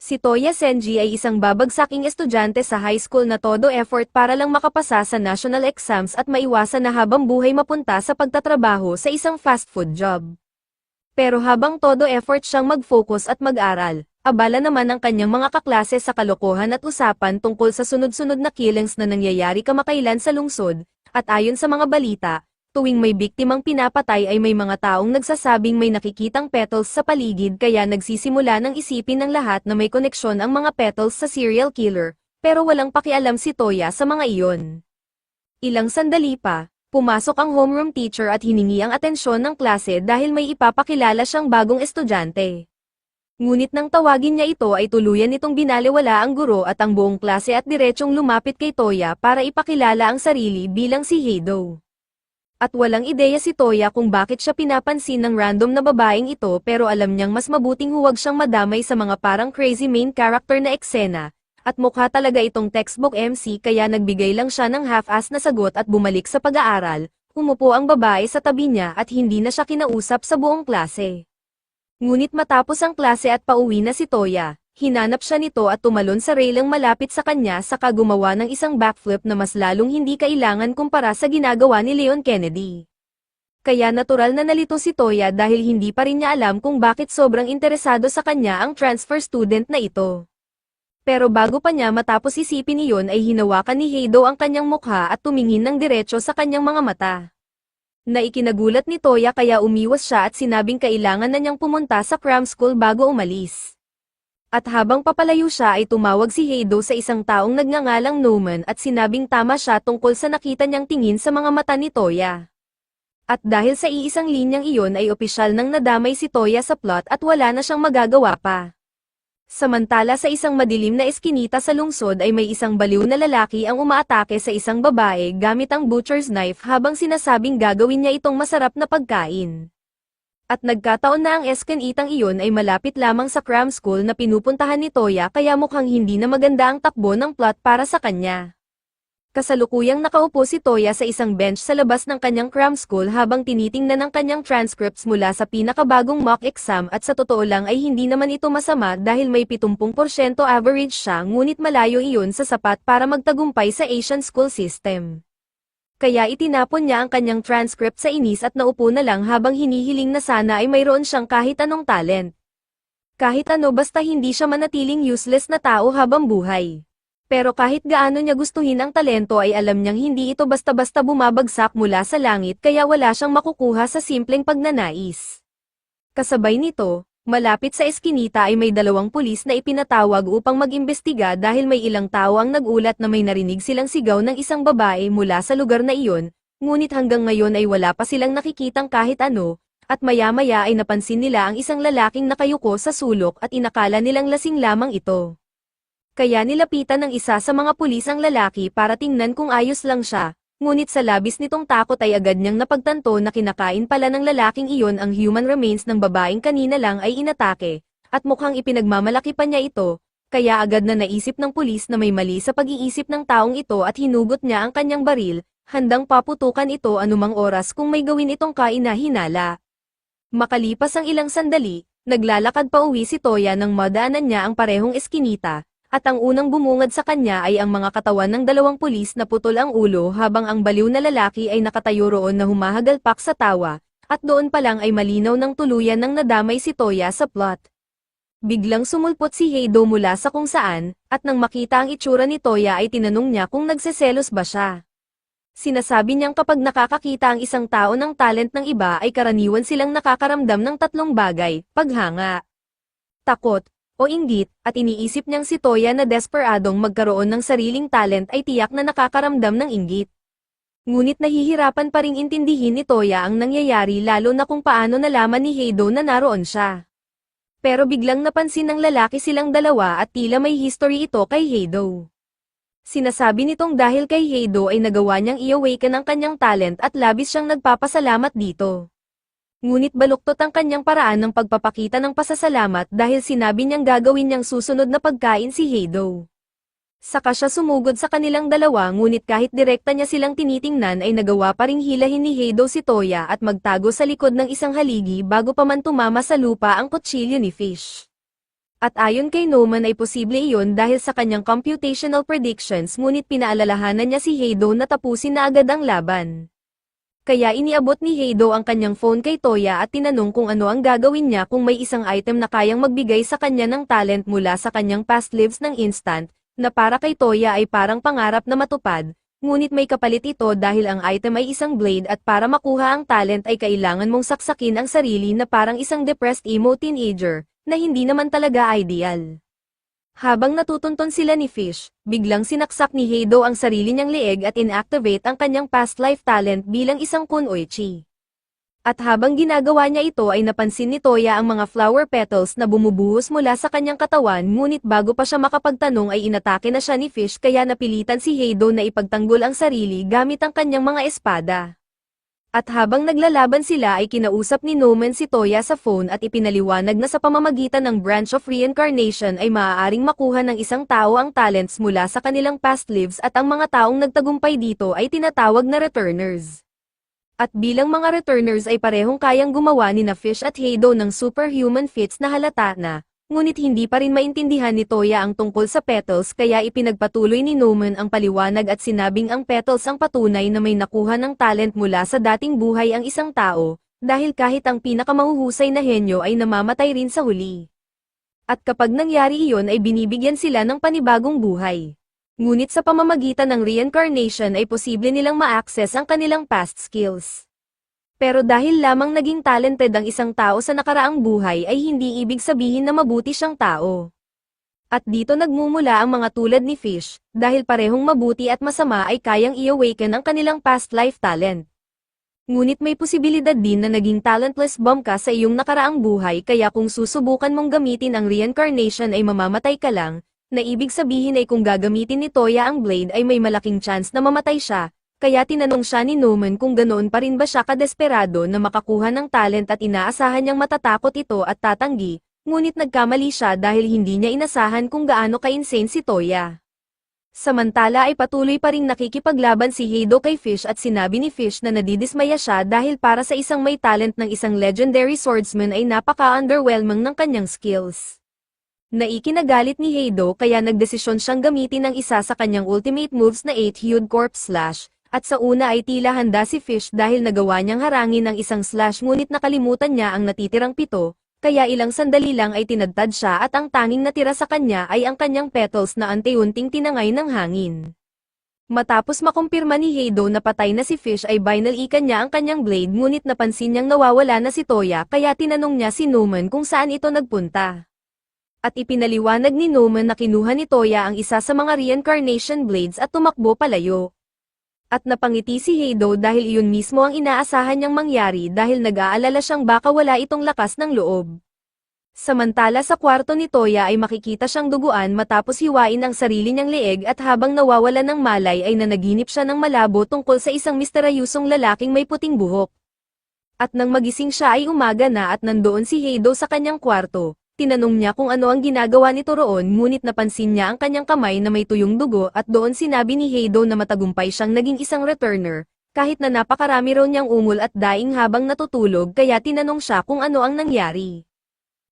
Si Toya Senji ay isang babagsaking estudyante sa high school na todo effort para lang makapasa sa national exams at maiwasan na habang buhay mapunta sa pagtatrabaho sa isang fast food job. Pero habang todo effort siyang mag-focus at mag-aral, abala naman ang kanyang mga kaklase sa kalokohan at usapan tungkol sa sunod-sunod na killings na nangyayari kamakailan sa lungsod, at ayon sa mga balita, tuwing may biktimang pinapatay ay may mga taong nagsasabing may nakikitang petals sa paligid kaya nagsisimula ng isipin ng lahat na may koneksyon ang mga petals sa serial killer, pero walang pakialam si Toya sa mga iyon. Ilang sandali pa, pumasok ang homeroom teacher at hiningi ang atensyon ng klase dahil may ipapakilala siyang bagong estudyante. Ngunit nang tawagin niya ito ay tuluyan nitong binaliwala ang guro at ang buong klase at diretsyong lumapit kay Toya para ipakilala ang sarili bilang si Heido. At walang ideya si Toya kung bakit siya pinapansin ng random na babaeng ito pero alam niyang mas mabuting huwag siyang madamay sa mga parang crazy main character na eksena, at mukha talaga itong textbook MC kaya nagbigay lang siya ng half-ass na sagot at bumalik sa pag-aaral, umupo ang babae sa tabi niya at hindi na siya kinausap sa buong klase. Ngunit matapos ang klase at pauwi na si Toya, hinanap siya nito at tumalon sa railing malapit sa kanya saka gumawa ng isang backflip na mas lalong hindi kailangan kumpara sa ginagawa ni Leon Kennedy. Kaya natural na nalito si Toya dahil hindi pa rin niya alam kung bakit sobrang interesado sa kanya ang transfer student na ito. Pero bago pa niya matapos isipin iyon ay hinawakan ni Heido ang kanyang mukha at tumingin ng diretso sa kanyang mga mata. Naikinagulat ni Toya kaya umiwas siya at sinabing kailangan na niyang pumunta sa cram school bago umalis. At habang papalayo siya ay tumawag si Heido sa isang taong nagngangalang Noman at sinabing tama siya tungkol sa nakita niyang tingin sa mga mata ni Toya. At dahil sa iisang linyang iyon ay opisyal nang nadamay si Toya sa plot at wala na siyang magagawa pa. Samantala sa isang madilim na eskinita sa lungsod ay may isang baliw na lalaki ang umaatake sa isang babae gamit ang butcher's knife habang sinasabing gagawin niya itong masarap na pagkain. At nagkataon na ang eskinitang iyon ay malapit lamang sa cram school na pinupuntahan ni Toya kaya mukhang hindi na maganda ang takbo ng plot para sa kanya. Kasalukuyang nakaupo si Toya sa isang bench sa labas ng kanyang cram school habang tinitingnan ang kanyang transcripts mula sa pinakabagong mock exam at sa totoo lang ay hindi naman ito masama dahil may 70% average siya ngunit malayo iyon sa sapat para magtagumpay sa Asian school system. Kaya itinapon niya ang kanyang transcript sa inis at naupo na lang habang hinihiling na sana ay mayroon siyang kahit anong talent. Kahit ano basta hindi siya manatiling useless na tao habang buhay. Pero kahit gaano niya gustuhin ang talento ay alam niyang hindi ito basta-basta bumabagsak mula sa langit kaya wala siyang makukuha sa simpleng pagnanais. Kasabay nito, malapit sa eskinita ay may dalawang pulis na ipinatawag upang mag-imbestiga dahil may ilang tao ang nagulat na may narinig silang sigaw ng isang babae mula sa lugar na iyon, ngunit hanggang ngayon ay wala pa silang nakikitang kahit ano, at maya-maya ay napansin nila ang isang lalaking nakayuko sa sulok at inakala nilang lasing lamang ito. Kaya nilapitan ng isa sa mga pulis ang lalaki para tingnan kung ayos lang siya, ngunit sa labis nitong takot ay agad niyang napagtanto na kinakain pala ng lalaking iyon ang human remains ng babaeng kanina lang ay inatake, at mukhang ipinagmamalaki pa niya ito, kaya agad na naisip ng pulis na may mali sa pag-iisip ng taong ito at hinugot niya ang kanyang baril, handang paputukan ito anumang oras kung may gawin itong kainahinala. Makalipas ang ilang sandali, naglalakad pa uwi si Toya nang madaanan niya ang parehong eskinita. At ang unang bumungad sa kanya ay ang mga katawan ng dalawang pulis na putol ang ulo habang ang baliw na lalaki ay nakatayo roon na humahagalpak sa tawa, at doon pa lang ay malinaw ng tuluyan nang nadamay si Toya sa plot. Biglang sumulpot si Heido mula sa kung saan, at nang makita ang itsura ni Toya ay tinanong niya kung nagseselos ba siya. Sinasabi niyang kapag nakakakita ang isang tao ng talent ng iba ay karaniwan silang nakakaramdam ng tatlong bagay, paghanga, takot, o inggit, at iniisip niyang si Toya na desperadong magkaroon ng sariling talent ay tiyak na nakakaramdam ng inggit. Ngunit nahihirapan pa ring intindihin ni Toya ang nangyayari lalo na kung paano nalaman ni Heido na naroon siya. Pero biglang napansin ng lalaki silang dalawa at tila may history ito kay Heido. Sinasabi nitong dahil kay Heido ay nagawa niyang i-awaken ang kanyang talent at labis siyang nagpapasalamat dito. Ngunit baluktot ang kanyang paraan ng pagpapakita ng pasasalamat dahil sinabi niyang gagawin niyang susunod na pagkain si Heido. Saka siya sumugod sa kanilang dalawa ngunit kahit direkta niya silang tinitingnan ay nagawa pa ring hilahin ni Heido si Toya at magtago sa likod ng isang haligi bago pa man tumama sa lupa ang kutsilyo ni Fish. At ayon kay Noman ay posible iyon dahil sa kanyang computational predictions ngunit pinaalalahanan niya si Heido na tapusin na agad ang laban. Kaya iniabot ni Heido ang kanyang phone kay Toya at tinanong kung ano ang gagawin niya kung may isang item na kayang magbigay sa kanya ng talent mula sa kanyang past lives ng instant, na para kay Toya ay parang pangarap na matupad, ngunit may kapalit ito dahil ang item ay isang blade at para makuha ang talent ay kailangan mong saksakin ang sarili na parang isang depressed emo teenager, na hindi naman talaga ideal. Habang natutunton sila ni Fish, biglang sinaksak ni Heido ang sarili niyang leeg at inactivate ang kanyang past life talent bilang isang kunoichi. At habang ginagawa niya ito ay napansin ni Toya ang mga flower petals na bumubuhos mula sa kanyang katawan ngunit bago pa siya makapagtanong ay inatake na siya ni Fish kaya napilitan si Heido na ipagtanggol ang sarili gamit ang kanyang mga espada. At habang naglalaban sila ay kinausap ni Noman si Toya sa phone at ipinaliwanag na sa pamamagitan ng branch of reincarnation ay maaaring makuha ng isang tao ang talents mula sa kanilang past lives at ang mga taong nagtagumpay dito ay tinatawag na returners. At bilang mga returners ay parehong kayang gumawa ni na Fish at Heido ng superhuman feats na halata na, ngunit hindi pa rin maintindihan ni Toya ang tungkol sa petals kaya ipinagpatuloy ni Noman ang paliwanag at sinabing ang petals ang patunay na may nakuha ng talent mula sa dating buhay ang isang tao, dahil kahit ang pinakamahuhusay na henyo ay namamatay rin sa huli. At kapag nangyari iyon ay binibigyan sila ng panibagong buhay. Ngunit sa pamamagitan ng reincarnation ay posible nilang ma-access ang kanilang past skills. Pero dahil lamang naging talented ang isang tao sa nakaraang buhay ay hindi ibig sabihin na mabuti siyang tao. At dito nagmumula ang mga tulad ni Fish, dahil parehong mabuti at masama ay kayang i-awaken ang kanilang past life talent. Ngunit may posibilidad din na naging talentless bomb ka sa iyong nakaraang buhay kaya kung susubukan mong gamitin ang reincarnation ay mamamatay ka lang, na ibig sabihin ay kung gagamitin ni Toya ang blade ay may malaking chance na mamatay siya. Kaya tinanong siya ni Noman kung ganoon pa rin ba siya kadesperado na makakuha ng talent at inaasahan niyang matatakot ito at tatanggi, ngunit nagkamali siya dahil hindi niya inasahan kung gaano ka-insane si Toya. Samantala ay patuloy pa ring nakikipaglaban si Heido kay Fish at sinabi ni Fish na nadidismaya siya dahil para sa isang may talent ng isang legendary swordsman ay napaka-underwhelming ng kanyang skills. Naikinagalit ni Heido kaya nagdesisyon siyang gamitin ang isa sa kanyang ultimate moves na 8-hued corpse slash. At sa una ay tila handa si Fish dahil nagawa niyang harangin ang isang slash ngunit nakalimutan niya ang natitirang 7, kaya ilang sandali lang ay tinadtad siya at ang tanging natira sa kanya ay ang kanyang petals na unti-unting tinangay ng hangin. Matapos makumpirma ni Heido na patay na si Fish ay binalikan niya ang kanyang blade ngunit napansin niyang nawawala na si Toya kaya tinanong niya si Noman kung saan ito nagpunta. At ipinaliwanag ni Noman na kinuha ni Toya ang isa sa mga reincarnation blades at tumakbo palayo. At napangiti si Heido dahil iyon mismo ang inaasahan niyang mangyari dahil nag-aalala siyang baka wala itong lakas ng loob. Samantala sa kwarto ni Toya ay makikita siyang duguan matapos hiwain ang sarili niyang leeg at habang nawawala ng malay ay nanaginip siya ng malabo tungkol sa isang misteryosong lalaking may puting buhok. At nang magising siya ay umaga na at nandoon si Heido sa kanyang kwarto. Tinanong niya kung ano ang ginagawa nito roon ngunit napansin niya ang kanyang kamay na may tuyong dugo at doon sinabi ni Heido na matagumpay siyang naging isang returner, kahit na napakarami raw niyang ungol at daing habang natutulog kaya tinanong siya kung ano ang nangyari.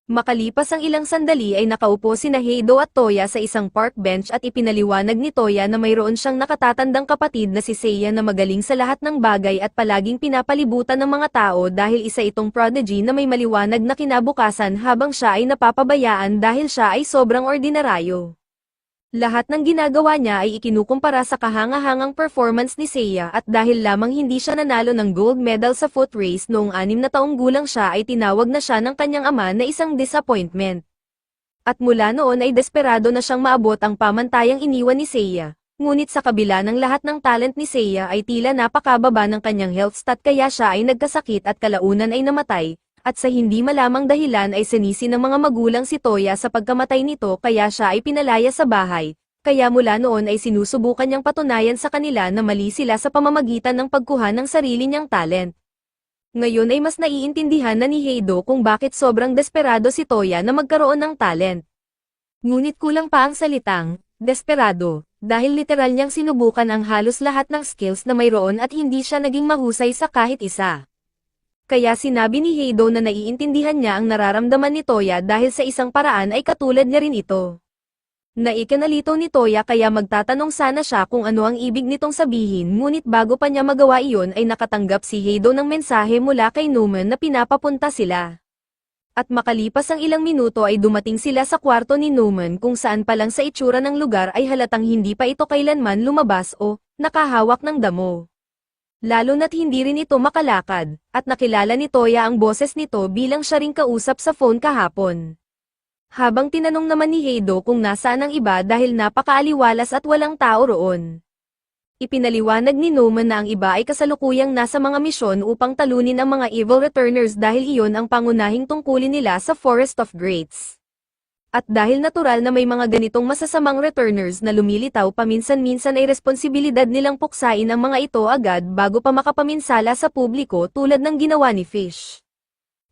Makalipas ang ilang sandali ay nakaupo sina Heido at Toya sa isang park bench at ipinaliwanag ni Toya na mayroon siyang nakatatandang kapatid na si Seiya na magaling sa lahat ng bagay at palaging pinapalibutan ng mga tao dahil isa itong prodigy na may maliwanag na kinabukasan habang siya ay napapabayaan dahil siya ay sobrang ordinaryo. Lahat ng ginagawa niya ay ikinukumpara sa kahangahangang performance ni Seiya at dahil lamang hindi siya nanalo ng gold medal sa foot race noong 6 na taong gulang siya ay tinawag na siya ng kanyang ama na isang disappointment. At mula noon ay desperado na siyang maabot ang pamantayang iniwan ni Seiya, ngunit sa kabila ng lahat ng talent ni Seiya ay tila napakababa ng kanyang health stat kaya siya ay nagkasakit at kalaunan ay namatay. At sa hindi malamang dahilan ay sinisi ng mga magulang si Toya sa pagkamatay nito kaya siya ay pinalaya sa bahay, kaya mula noon ay sinusubukan niyang patunayan sa kanila na mali sila sa pamamagitan ng pagkuha ng sarili niyang talent. Ngayon ay mas naiintindihan na ni Heido kung bakit sobrang desperado si Toya na magkaroon ng talent. Ngunit kulang pa ang salitang, desperado, dahil literal niyang sinubukan ang halos lahat ng skills na mayroon at hindi siya naging mahusay sa kahit isa. Kaya sinabi ni Heido na naiintindihan niya ang nararamdaman ni Toya dahil sa isang paraan ay katulad niya rin ito. Naikinalito ni Toya kaya magtatanong sana siya kung ano ang ibig nitong sabihin ngunit bago pa niya magawa iyon ay nakatanggap si Heido ng mensahe mula kay Numan na pinapapunta sila. At makalipas ang ilang minuto ay dumating sila sa kwarto ni Numan kung saan pa lang sa itsura ng lugar ay halatang hindi pa ito kailanman lumabas o nakahawak ng damo. Lalo na't hindi rin ito makalakad, at nakilala ni Toya ang boses nito bilang siya ring kausap sa phone kahapon. Habang tinanong naman ni Heido kung nasaan ang iba dahil napakaaliwalas at walang tao roon. Ipinaliwanag ni Numan na ang iba ay kasalukuyang nasa mga misyon upang talunin ang mga evil returners dahil iyon ang pangunahing tungkulin nila sa Forest of Greats. At dahil natural na may mga ganitong masasamang returners na lumilitaw paminsan-minsan ay responsibilidad nilang puksain ang mga ito agad bago pa makapaminsala sa publiko tulad ng ginawa ni Fish.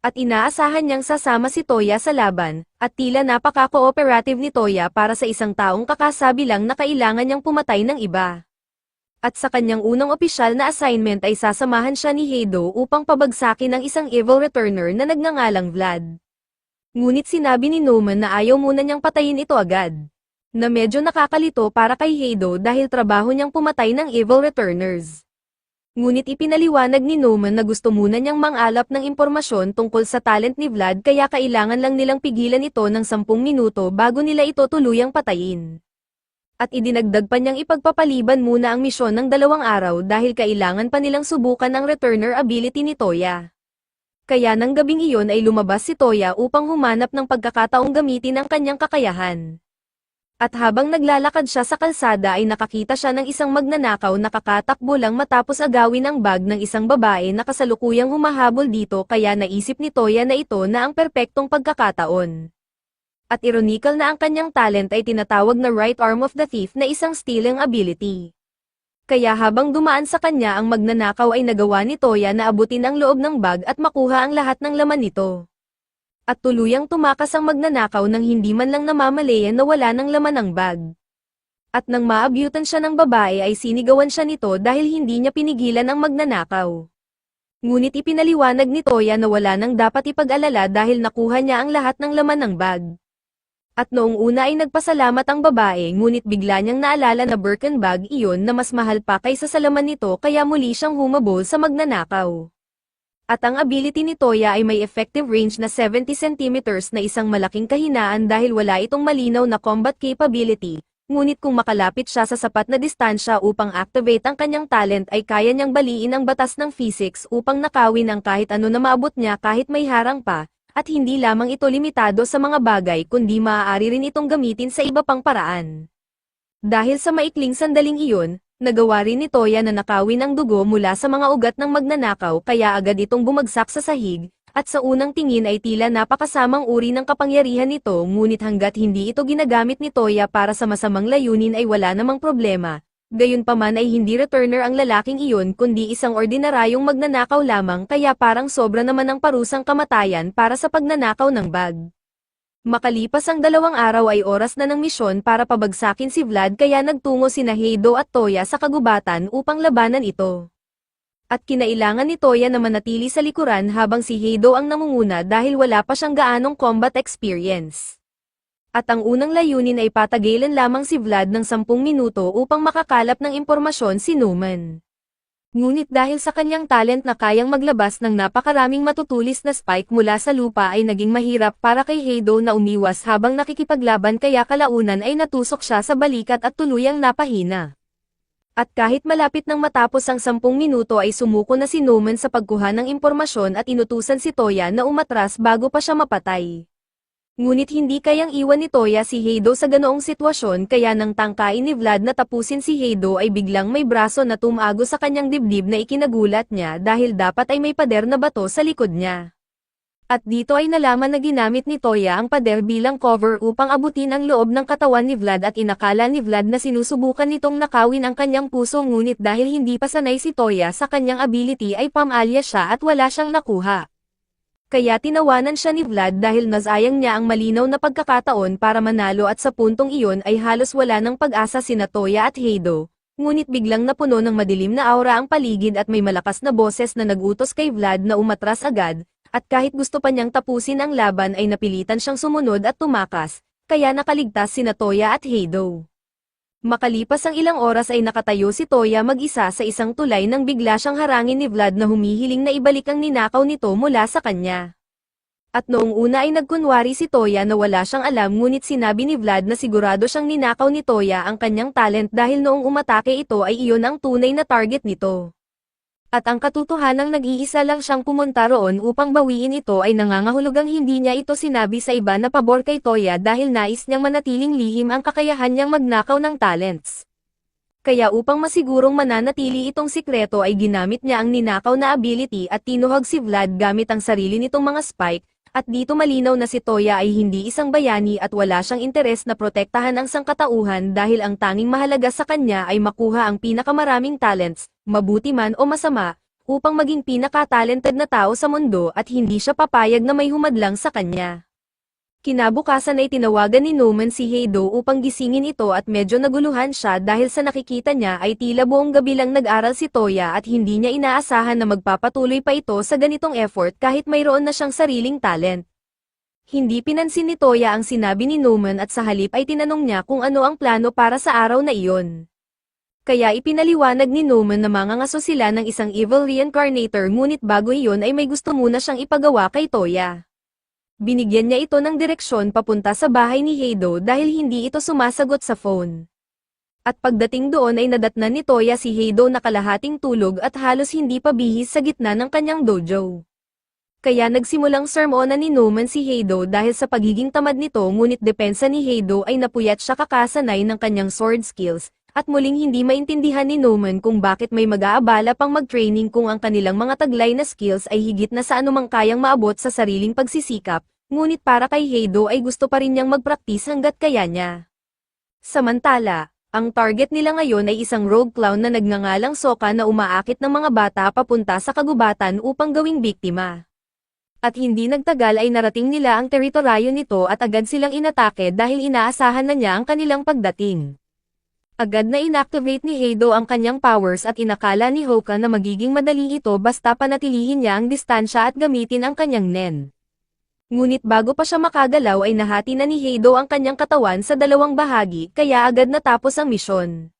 At inaasahan niyang sasama si Toya sa laban, at tila napaka-cooperative ni Toya para sa isang taong kakasabi lang na kailangan niyang pumatay ng iba. At sa kanyang unang opisyal na assignment ay sasamahan siya ni Heido upang pabagsakin ang isang evil returner na nagngangalang Vlad. Ngunit sinabi ni Numan na ayaw muna niyang patayin ito agad. Na medyo nakakalito para kay Heido dahil trabaho niyang pumatay ng evil returners. Ngunit ipinaliwanag ni Numan na gusto muna niyang mangalap ng impormasyon tungkol sa talent ni Vlad kaya kailangan lang nilang pigilan ito ng 10 minuto bago nila ito tuluyang patayin. At idinagdag pa niyang ipagpapaliban muna ang misyon ng 2 araw dahil kailangan pa nilang subukan ang returner ability ni Toya. Kaya nang gabing iyon ay lumabas si Toya upang humanap ng pagkakataong gamitin ang kanyang kakayahan. At habang naglalakad siya sa kalsada ay nakakita siya ng isang magnanakaw na kakatakbo lang matapos agawin ang bag ng isang babae na kasalukuyang humahabol dito kaya naisip ni Toya na ito na ang perpektong pagkakataon. At ironikal na ang kanyang talent ay tinatawag na right arm of the thief na isang stealing ability. Kaya habang dumaan sa kanya ang magnanakaw ay nagawa ni Toya na abutin ang loob ng bag at makuha ang lahat ng laman nito. At tuluyang tumakas ang magnanakaw nang hindi man lang namamalayan na wala ng laman ang bag. At nang maabyutan siya ng babae ay sinigawan siya nito dahil hindi niya pinigilan ang magnanakaw. Ngunit ipinaliwanag ni Toya na wala nang dapat ipag-alala dahil nakuha niya ang lahat ng laman ng bag. At noong una ay nagpasalamat ang babae ngunit bigla niyang naalala na Birkin bag iyon na mas mahal pa kaysa sa laman nito kaya muli siyang humabol sa magnanakaw. At ang ability ni Toya ay may effective range na 70 cm na isang malaking kahinaan dahil wala itong malinaw na combat capability, ngunit kung makalapit siya sa sapat na distansya upang activate ang kanyang talent ay kaya niyang baliin ang batas ng physics upang nakawin ang kahit ano na maabot niya kahit may harang pa. At hindi lamang ito limitado sa mga bagay kundi maaari rin itong gamitin sa iba pang paraan. Dahil sa maikling sandaling iyon, nagawa rin ni Toya na nakawin ang dugo mula sa mga ugat ng magnanakaw kaya agad itong bumagsak sa sahig, at sa unang tingin ay tila napakasamang uri ng kapangyarihan nito ngunit hanggat hindi ito ginagamit ni Toya para sa masamang layunin ay wala namang problema. Gayunpaman ay hindi returner ang lalaking iyon kundi isang ordinaryong magnanakaw lamang kaya parang sobra naman ang parusang kamatayan para sa pagnanakaw ng bag. Makalipas ang 2 araw ay oras na ng misyon para pabagsakin si Vlad kaya nagtungo sina Heido at Toya sa kagubatan upang labanan ito. At kinailangan ni Toya na manatili sa likuran habang si Heido ang namunguna dahil wala pa siyang gaanong combat experience. At ang unang layunin ay patagalan lamang si Vlad ng 10 minuto upang makakalap ng impormasyon si Numan. Ngunit dahil sa kanyang talent na kayang maglabas ng napakaraming matutulis na spike mula sa lupa ay naging mahirap para kay Heido na umiwas habang nakikipaglaban kaya kalaunan ay natusok siya sa balikat at tuluyang napahina. At kahit malapit nang matapos ang 10 minuto ay sumuko na si Numan sa pagkuha ng impormasyon at inutusan si Toya na umatras bago pa siya mapatay. Ngunit hindi kayang iwan ni Toya si Heido sa ganoong sitwasyon kaya nang tangkain ni Vlad na tapusin si Heido ay biglang may braso na tumago sa kanyang dibdib na ikinagulat niya dahil dapat ay may pader na bato sa likod niya. At dito ay nalaman na ginamit ni Toya ang pader bilang cover upang abutin ang loob ng katawan ni Vlad at inakala ni Vlad na sinusubukan nitong nakawin ang kanyang puso ngunit dahil hindi pa sanay si Toya sa kanyang ability ay pamalya siya at wala siyang nakuha. Kaya tinawanan siya ni Vlad dahil nasayang niya ang malinaw na pagkakataon para manalo at sa puntong iyon ay halos wala ng pag-asa sina Toya at Heido, Ngunit biglang napuno ng madilim na aura ang paligid at may malakas na boses na nagutos kay Vlad na umatras agad, at kahit gusto pa niyang tapusin ang laban ay napilitan siyang sumunod at tumakas, kaya nakaligtas sina Toya at Heido. Makalipas ang ilang oras ay nakatayo si Toya mag-isa sa isang tulay nang bigla siyang harangin ni Vlad na humihiling na ibalik ang ninakaw nito mula sa kanya. At noong una ay nagkunwari si Toya na wala siyang alam ngunit sinabi ni Vlad na sigurado siyang ninakaw ni Toya ang kanyang talent dahil noong umatake ito ay iyon ang tunay na target nito. At ang katotohanang nag-iisa lang siyang pumunta roon upang bawiin ito ay nangangahulugang hindi niya ito sinabi sa iba na pabor kay Toya dahil nais niyang manatiling lihim ang kakayahan niyang magnakaw ng talents. Kaya upang masigurong mananatili itong sikreto ay ginamit niya ang ninakaw na ability at tinuhag si Vlad gamit ang sarili nitong mga spike, at dito malinaw na si Toya ay hindi isang bayani at wala siyang interes na protektahan ang sangkatauhan dahil ang tanging mahalaga sa kanya ay makuha ang pinakamaraming talents, mabuti man o masama, upang maging pinaka-talented na tao sa mundo at hindi siya papayag na may humadlang sa kanya. Kinabukasan ay tinawagan ni Noman si Heido upang gisingin ito at medyo naguluhan siya dahil sa nakikita niya ay tila buong gabi lang nag-aral si Toya at hindi niya inaasahan na magpapatuloy pa ito sa ganitong effort kahit mayroon na siyang sariling talent. Hindi pinansin ni Toya ang sinabi ni Noman at sa halip ay tinanong niya kung ano ang plano para sa araw na iyon. Kaya ipinaliwanag ni Noman na mangangaso sila ng isang evil reincarnator ngunit bago iyon ay may gusto muna siyang ipagawa kay Toya. Binigyan niya ito ng direksyon papunta sa bahay ni Heido dahil hindi ito sumasagot sa phone. At pagdating doon ay nadatnan ni Toya si Heido na kalahating tulog at halos hindi pa bihis sa gitna ng kanyang dojo. Kaya nagsimulang sermonan ni Noman si Heido dahil sa pagiging tamad nito ngunit depensa ni Heido ay napuyat siya kakasanay ng kanyang sword skills, at muling hindi maintindihan ni Noman kung bakit may mag-aabala pang mag-training kung ang kanilang mga taglay na skills ay higit na sa anumang kayang maabot sa sariling pagsisikap, ngunit para kay Heido ay gusto pa rin niyang magpraktis hanggat kaya niya. Samantala, ang target nila ngayon ay isang rogue clown na nagngangalang Soka na umaakit ng mga bata papunta sa kagubatan upang gawing biktima. At hindi nagtagal ay narating nila ang teritoryo nito at agad silang inatake dahil inaasahan na niya ang kanilang pagdating. Agad na inactivate ni Heido ang kanyang powers at inakala ni Hoka na magiging madali ito basta panatilihin niya ang distansya at gamitin ang kanyang nen. Ngunit bago pa siya makagalaw ay nahati na ni Heido ang kanyang katawan sa dalawang bahagi kaya agad natapos ang misyon.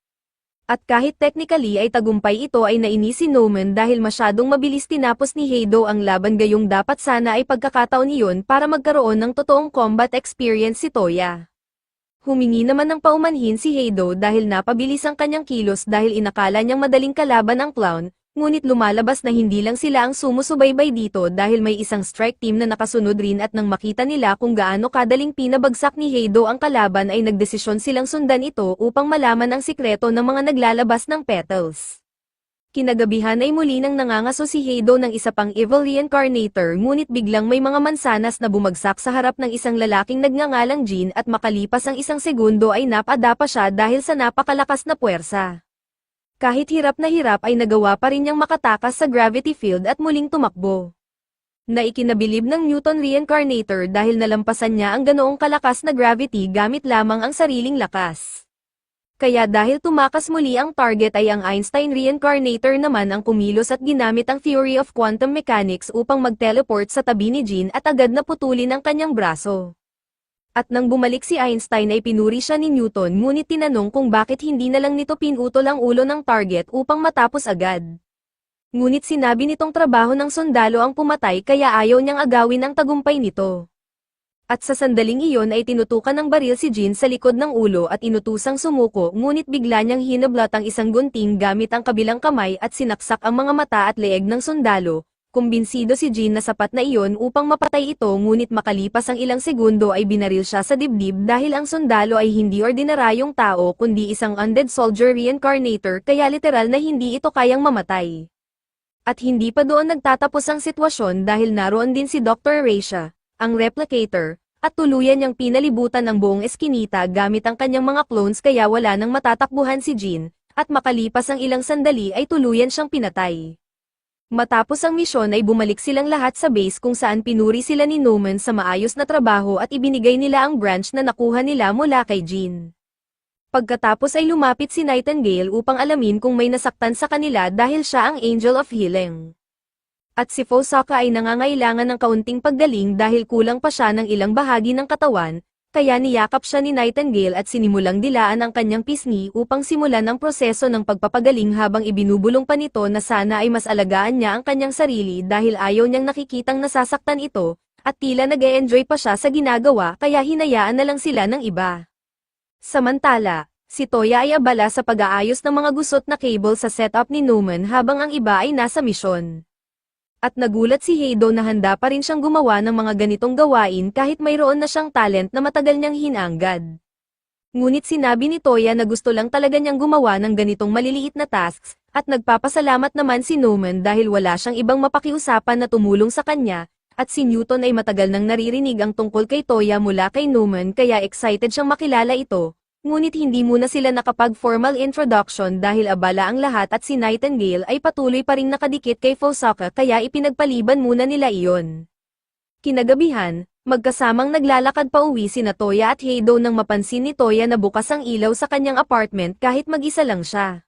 At kahit technically ay tagumpay ito ay nainis si Noman dahil masyadong mabilis tinapos ni Heido ang laban gayong dapat sana ay pagkakataon iyon para magkaroon ng totoong combat experience si Toya. Humingi naman ng paumanhin si Heido dahil napabilis ang kanyang kilos dahil inakala niyang madaling kalaban ang clown, ngunit lumalabas na hindi lang sila ang sumusubaybay dito dahil may isang strike team na nakasunod rin at nang makita nila kung gaano kadaling pinabagsak ni Heido ang kalaban ay nagdesisyon silang sundan ito upang malaman ang sikreto ng mga naglalabas ng petals. Kinagabihan ay muli nang nangangaso si Heido ng isa pang evil reincarnator ngunit biglang may mga mansanas na bumagsak sa harap ng isang lalaking nagngangalang Jin at makalipas ang isang segundo ay napadapa siya dahil sa napakalakas na puwersa. Kahit hirap na hirap ay nagawa pa rin niyang makatakas sa gravity field at muling tumakbo. Naikinabilib ng Newton reincarnator dahil nalampasan niya ang ganoong kalakas na gravity gamit lamang ang sariling lakas. Kaya dahil tumakas muli ang target ay ang Einstein reincarnator naman ang kumilos at ginamit ang theory of quantum mechanics upang mag-teleport sa tabi ni Jin at agad na putulin ang kanyang braso. At nang bumalik si Einstein ay pinuri siya ni Newton ngunit tinanong kung bakit hindi na lang nito pinutol ang ulo ng target upang matapos agad. Ngunit sinabi nitong trabaho ng sundalo ang pumatay kaya ayaw niyang agawin ang tagumpay nito. At sa sandaling iyon ay tinutukan ng baril si Jin sa likod ng ulo at inutusang sumuko ngunit bigla niyang hinablat ang isang gunting gamit ang kabilang kamay at sinaksak ang mga mata at leeg ng sundalo. Kumbinsido si Jin na sapat na iyon upang mapatay ito ngunit makalipas ang ilang segundo ay binaril siya sa dibdib dahil ang sundalo ay hindi ordinaryong tao kundi isang undead soldier reincarnator kaya literal na hindi ito kayang mamatay. At hindi pa doon nagtatapos ang sitwasyon dahil naroon din si Dr. Reisha, ang replicator, at tuluyan niyang pinalibutan ang buong eskinita gamit ang kanyang mga clones kaya wala nang matatakbuhan si Jin, at makalipas ang ilang sandali ay tuluyan siyang pinatay. Matapos ang misyon ay bumalik silang lahat sa base kung saan pinuri sila ni Noman sa maayos na trabaho at ibinigay nila ang branch na nakuha nila mula kay Jin. Pagkatapos ay lumapit si Nightingale upang alamin kung may nasaktan sa kanila dahil siya ang Angel of Healing. At si Fosaka ay nangangailangan ng kaunting paggaling dahil kulang pa siya ng ilang bahagi ng katawan, kaya niyakap siya ni Nightingale at sinimulang dilaan ang kanyang pisngi upang simulan ang proseso ng pagpapagaling habang ibinubulong pa nito na sana ay mas alagaan niya ang kanyang sarili dahil ayaw niyang nakikitang nasasaktan ito, at tila nag-e-enjoy pa siya sa ginagawa kaya hinayaan na lang sila ng iba. Samantala, si Toya ay abala sa pag-aayos ng mga gusot na cable sa setup ni Noman habang ang iba ay nasa misyon. At nagulat si Heido na handa pa rin siyang gumawa ng mga ganitong gawain kahit mayroon na siyang talent na matagal niyang hinanggad. Ngunit sinabi ni Toya na gusto lang talaga niyang gumawa ng ganitong maliliit na tasks, at nagpapasalamat naman si Noman dahil wala siyang ibang mapakiusapan na tumulong sa kanya, at si Newton ay matagal nang naririnig ang tungkol kay Toya mula kay Noman kaya excited siyang makilala ito, ngunit hindi muna sila nakapag-formal introduction dahil abala ang lahat at si Nightingale ay patuloy pa ring nakadikit kay Fosaka kaya ipinagpaliban muna nila iyon. Kinagabihan, magkasamang naglalakad pa uwi sina Toya at Heido nang mapansin ni Toya na bukas ang ilaw sa kanyang apartment kahit mag-isa lang siya.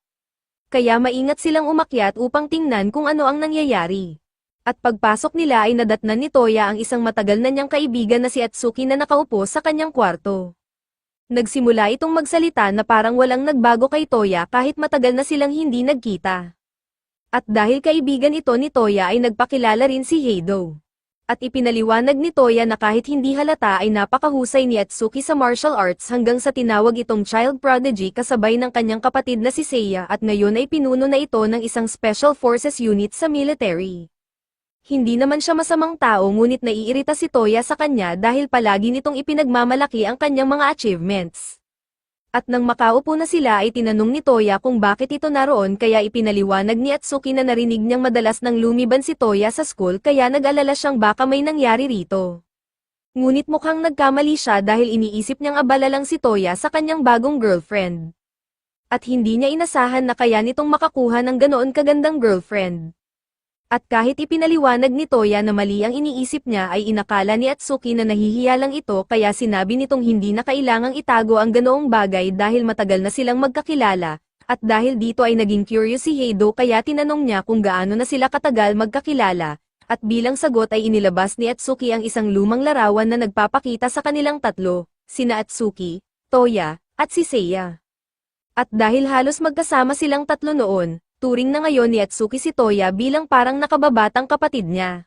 Kaya maingat silang umakyat upang tingnan kung ano ang nangyayari. At pagpasok nila ay nadatnan ni Toya ang isang matagal na niyang kaibigan na si Atsuki na nakaupo sa kanyang kwarto. Nagsimula itong magsalita na parang walang nagbago kay Toya kahit matagal na silang hindi nagkita. At dahil kaibigan ito ni Toya ay nagpakilala rin si Heido. At ipinaliwanag ni Toya na kahit hindi halata ay napakahusay ni Atsuki sa martial arts hanggang sa tinawag itong child prodigy kasabay ng kanyang kapatid na si Seiya at ngayon ay pinuno na ito ng isang special forces unit sa military. Hindi naman siya masamang tao ngunit naiirita si Toya sa kanya dahil palagi nitong ipinagmamalaki ang kanyang mga achievements. At nang makaupo na sila ay tinanong ni Toya kung bakit ito naroon kaya ipinaliwanag ni Atsuki na narinig niyang madalas nang lumiban si Toya sa school kaya nag-alala siyang baka may nangyari rito. Ngunit mukhang nagkamali siya dahil iniisip niyang abala lang si Toya sa kanyang bagong girlfriend. At hindi niya inasahan na kaya nitong makakuha ng ganoon kagandang girlfriend. At kahit ipinaliwanag ni Toya na mali ang iniisip niya ay inakala ni Atsuki na nahihiya lang ito kaya sinabi nitong hindi na kailangang itago ang ganoong bagay dahil matagal na silang magkakilala, at dahil dito ay naging curious si Heido kaya tinanong niya kung gaano na sila katagal magkakilala, at bilang sagot ay inilabas ni Atsuki ang isang lumang larawan na nagpapakita sa kanilang tatlo, sina Atsuki, Toya, at si Seiya. At dahil halos magkasama silang tatlo noon, turing na ngayon ni Atsuki si Toya bilang parang nakababatang kapatid niya.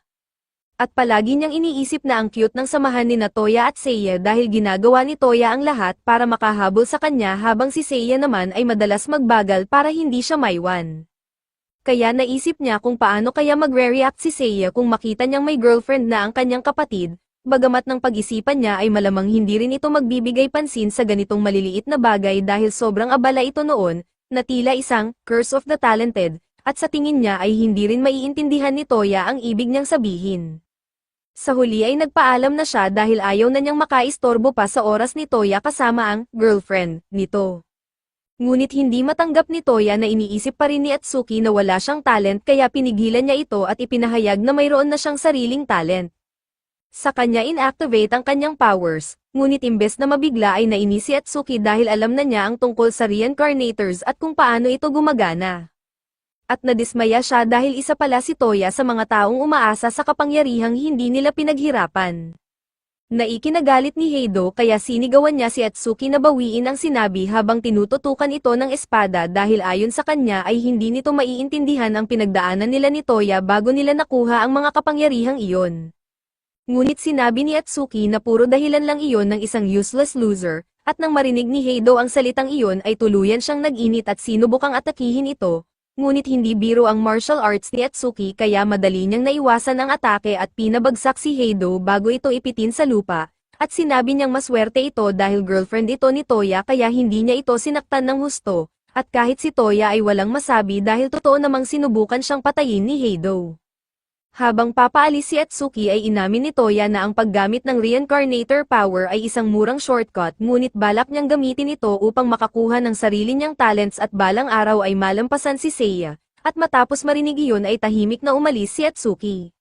At palagi niyang iniisip na ang cute ng samahan ni Toya at Seiya dahil ginagawa ni Toya ang lahat para makahabol sa kanya habang si Seiya naman ay madalas magbagal para hindi siya maiwan. Kaya naisip niya kung paano kaya magre-react si Seiya kung makita niyang may girlfriend na ang kanyang kapatid, bagamat ng pag-isipan niya ay malamang hindi rin ito magbibigay pansin sa ganitong maliliit na bagay dahil sobrang abala ito noon, na tila isang curse of the talented, at sa tingin niya ay hindi rin maiintindihan ni Toya ang ibig niyang sabihin. Sa huli ay nagpaalam na siya dahil ayaw na niyang makaistorbo pa sa oras ni Toya kasama ang girlfriend nito. Ngunit hindi matanggap ni Toya na iniisip pa rin ni Atsuki na wala siyang talent kaya pinigilan niya ito at ipinahayag na mayroon na siyang sariling talent. Sa kanya inactivate ang kanyang powers, ngunit imbes na mabigla ay nainis si Atsuki dahil alam na niya ang tungkol sa reincarnators at kung paano ito gumagana. At nadismaya siya dahil isa pala si Toya sa mga taong umaasa sa kapangyarihang hindi nila pinaghirapan. Naikinagalit ni Heido kaya sinigawan niya si Atsuki na bawiin ang sinabi habang tinututukan ito ng espada dahil ayon sa kanya ay hindi nito maiintindihan ang pinagdaanan nila ni Toya bago nila nakuha ang mga kapangyarihang iyon. Ngunit sinabi ni Atsuki na puro dahilan lang iyon ng isang useless loser, at nang marinig ni Heido ang salitang iyon ay tuluyan siyang nag-init at sinubukang atakihin ito, ngunit hindi biro ang martial arts ni Atsuki kaya madali niyang naiwasan ang atake at pinabagsak si Heido bago ito ipitin sa lupa, at sinabi niyang maswerte ito dahil girlfriend ito ni Toya kaya hindi niya ito sinaktan ng husto, at kahit si Toya ay walang masabi dahil totoo namang sinubukan siyang patayin ni Heido. Habang papaalis si Atsuki ay inamin ni Toya na ang paggamit ng reincarnator power ay isang murang shortcut ngunit balak niyang gamitin ito upang makakuha ng sarili niyang talents at balang araw ay malampasan si Seiya, at matapos marinig iyon ay tahimik na umalis si Atsuki.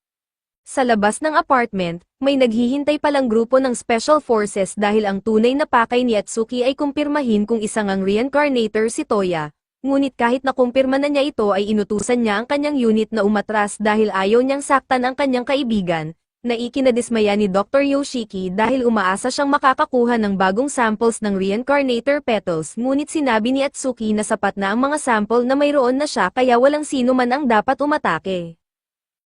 Sa labas ng apartment, may naghihintay palang grupo ng Special Forces dahil ang tunay na pakay ni Atsuki ay kumpirmahin kung isang ang reincarnator si Toya. Ngunit kahit nakumpirma na niya ito ay inutusan niya ang kanyang unit na umatras dahil ayaw niyang saktan ang kanyang kaibigan, na ikinadismaya ni Dr. Yoshiki dahil umaasa siyang makakakuha ng bagong samples ng reincarnator petals, ngunit sinabi ni Atsuki na sapat na ang mga sample na mayroon na siya kaya walang sino man ang dapat umatake.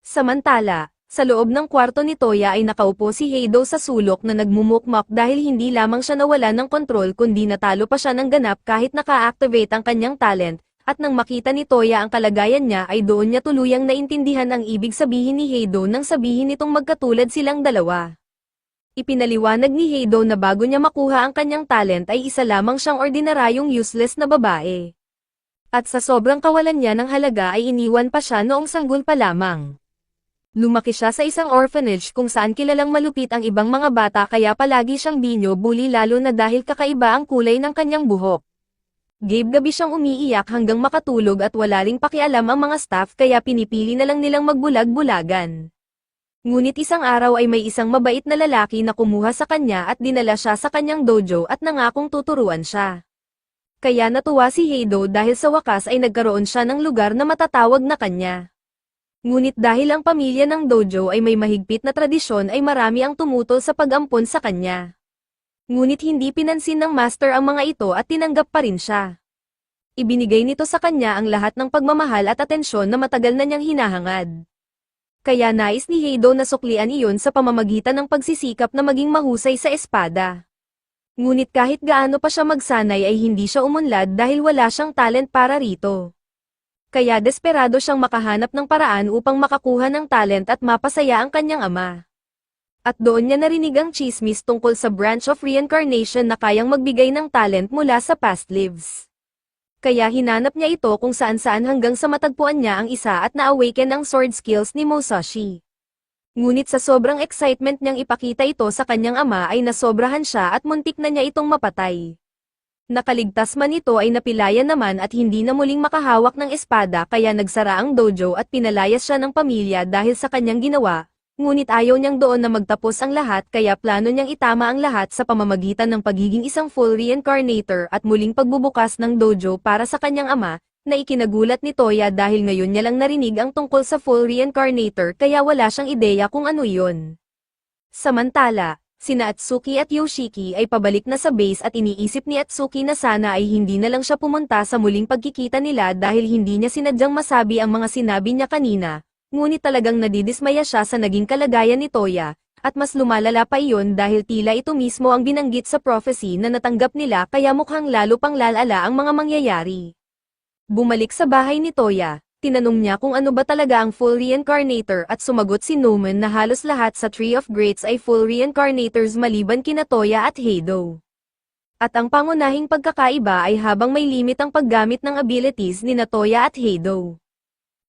Samantala, sa loob ng kwarto ni Toya ay nakaupo si Heido sa sulok na nagmumukmak dahil hindi lamang siya nawala ng kontrol kundi natalo pa siya ng ganap kahit naka-activate ang kanyang talent, at nang makita ni Toya ang kalagayan niya ay doon niya tuluyang naintindihan ang ibig sabihin ni Heido nang sabihin nitong magkatulad silang dalawa. Ipinaliwanag ni Heido na bago niya makuha ang kanyang talent ay isa lamang siyang ordinaryong useless na babae. At sa sobrang kawalan niya ng halaga ay iniwan pa siya noong sanggol pa lamang. Lumaki siya sa isang orphanage kung saan kilalang malupit ang ibang mga bata kaya palagi siyang binyo-bully lalo na dahil kakaiba ang kulay ng kanyang buhok. Gabi-gabi siyang umiiyak hanggang makatulog at wala ring pakialam ang mga staff kaya pinipili na lang nilang magbulag-bulagan. Ngunit isang araw ay may isang mabait na lalaki na kumuha sa kanya at dinala siya sa kanyang dojo at nangakong tuturuan siya. Kaya natuwa si Heido dahil sa wakas ay nagkaroon siya ng lugar na matatawag na kanya. Ngunit dahil ang pamilya ng dojo ay may mahigpit na tradisyon ay marami ang tumutol sa pag-ampon sa kanya. Ngunit hindi pinansin ng master ang mga ito at tinanggap pa rin siya. Ibinigay nito sa kanya ang lahat ng pagmamahal at atensyon na matagal na niyang hinahangad. Kaya nais ni Heido na suklian iyon sa pamamagitan ng pagsisikap na maging mahusay sa espada. Ngunit kahit gaano pa siya magsanay ay hindi siya umunlad dahil wala siyang talent para rito. Kaya desperado siyang makahanap ng paraan upang makakuha ng talent at mapasaya ang kanyang ama. At doon niya narinig ang chismis tungkol sa branch of reincarnation na kayang magbigay ng talent mula sa past lives. Kaya hinanap niya ito kung saan-saan hanggang sa matagpuan niya ang isa at na-awaken ang sword skills ni Musashi. Ngunit sa sobrang excitement niyang ipakita ito sa kanyang ama ay nasobrahan siya at muntik na niya itong mapatay. Nakaligtas man ito ay napilaya naman at hindi na muling makahawak ng espada kaya nagsara ang dojo at pinalayas siya ng pamilya dahil sa kanyang ginawa, ngunit ayaw niyang doon na magtapos ang lahat kaya plano niyang itama ang lahat sa pamamagitan ng pagiging isang full reincarnator at muling pagbubukas ng dojo para sa kanyang ama, na ikinagulat ni Toya dahil ngayon niya lang narinig ang tungkol sa full reincarnator kaya wala siyang ideya kung ano iyon. Samantala, sina Atsuki at Yoshiki ay pabalik na sa base at iniisip ni Atsuki na sana ay hindi na lang siya pumunta sa muling pagkikita nila dahil hindi niya sinadyang masabi ang mga sinabi niya kanina, ngunit talagang nadidismaya siya sa naging kalagayan ni Toya, at mas lumalala pa iyon dahil tila ito mismo ang binanggit sa prophecy na natanggap nila kaya mukhang lalo pang lalala ang mga mangyayari. Bumalik sa bahay ni Toya. Tinanong niya kung ano ba talaga ang full reincarnator at sumagot si Nomen na halos lahat sa Tree of Greats ay full reincarnators maliban kina Toya at Heido. At ang pangunahing pagkakaiba ay habang may limit ang paggamit ng abilities ni Toya at Heido.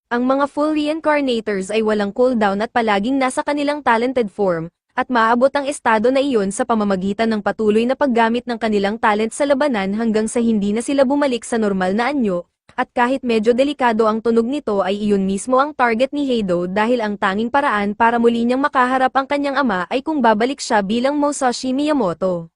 Ang mga full reincarnators ay walang cooldown at palaging nasa kanilang talented form, at maaabot ang estado na iyon sa pamamagitan ng patuloy na paggamit ng kanilang talent sa labanan hanggang sa hindi na sila bumalik sa normal na anyo. At kahit medyo delikado ang tunog nito ay iyon mismo ang target ni Heido dahil ang tanging paraan para muli niyang makaharap ang kanyang ama ay kung babalik siya bilang Musashi Miyamoto.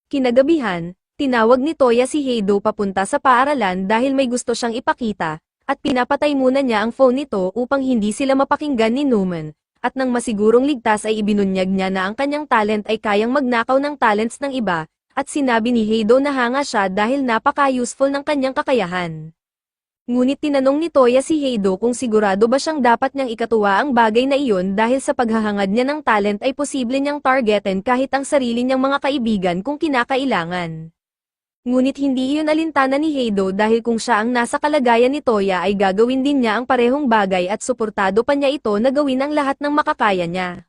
Kinagabihan, tinawag ni Toya si Heido papunta sa paaralan dahil may gusto siyang ipakita, at pinapatay muna niya ang phone nito upang hindi sila mapakinggan ni Newman, at nang masigurong ligtas ay ibinunyag niya na ang kanyang talent ay kayang magnakaw ng talents ng iba, at sinabi ni Heido na hanga siya dahil napaka-useful ng kanyang kakayahan. Ngunit tinanong ni Toya si Heido kung sigurado ba siyang dapat niyang ikatuwa ang bagay na iyon dahil sa paghahangad niya ng talent ay posible niyang targetin kahit ang sarili niyang mga kaibigan kung kinakailangan. Ngunit hindi iyon alintana ni Heido dahil kung siya ang nasa kalagayan ni Toya ay gagawin din niya ang parehong bagay at suportado pa niya ito na gawin ang lahat ng makakaya niya.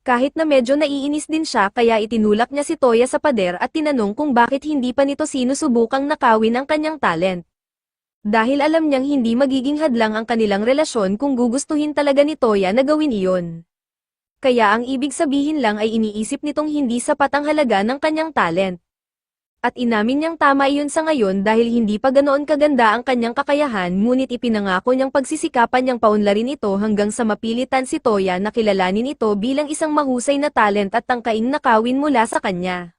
Kahit na medyo naiinis din siya kaya itinulak niya si Toya sa pader at tinanong kung bakit hindi pa nito sinusubukang nakawin ang kanyang talent. Dahil alam niyang hindi magiging hadlang ang kanilang relasyon kung gugustuhin talaga ni Toya na gawin iyon. Kaya ang ibig sabihin lang ay iniisip nitong hindi sapat ang halaga ng kanyang talent. At inamin niyang tama iyon sa ngayon dahil hindi pa ganoon kaganda ang kanyang kakayahan ngunit ipinangako niyang pagsisikapan niyang paunlarin ito hanggang sa mapilitan si Toya na kilalanin ito bilang isang mahusay na talent at tangkaing nakawin mula sa kanya.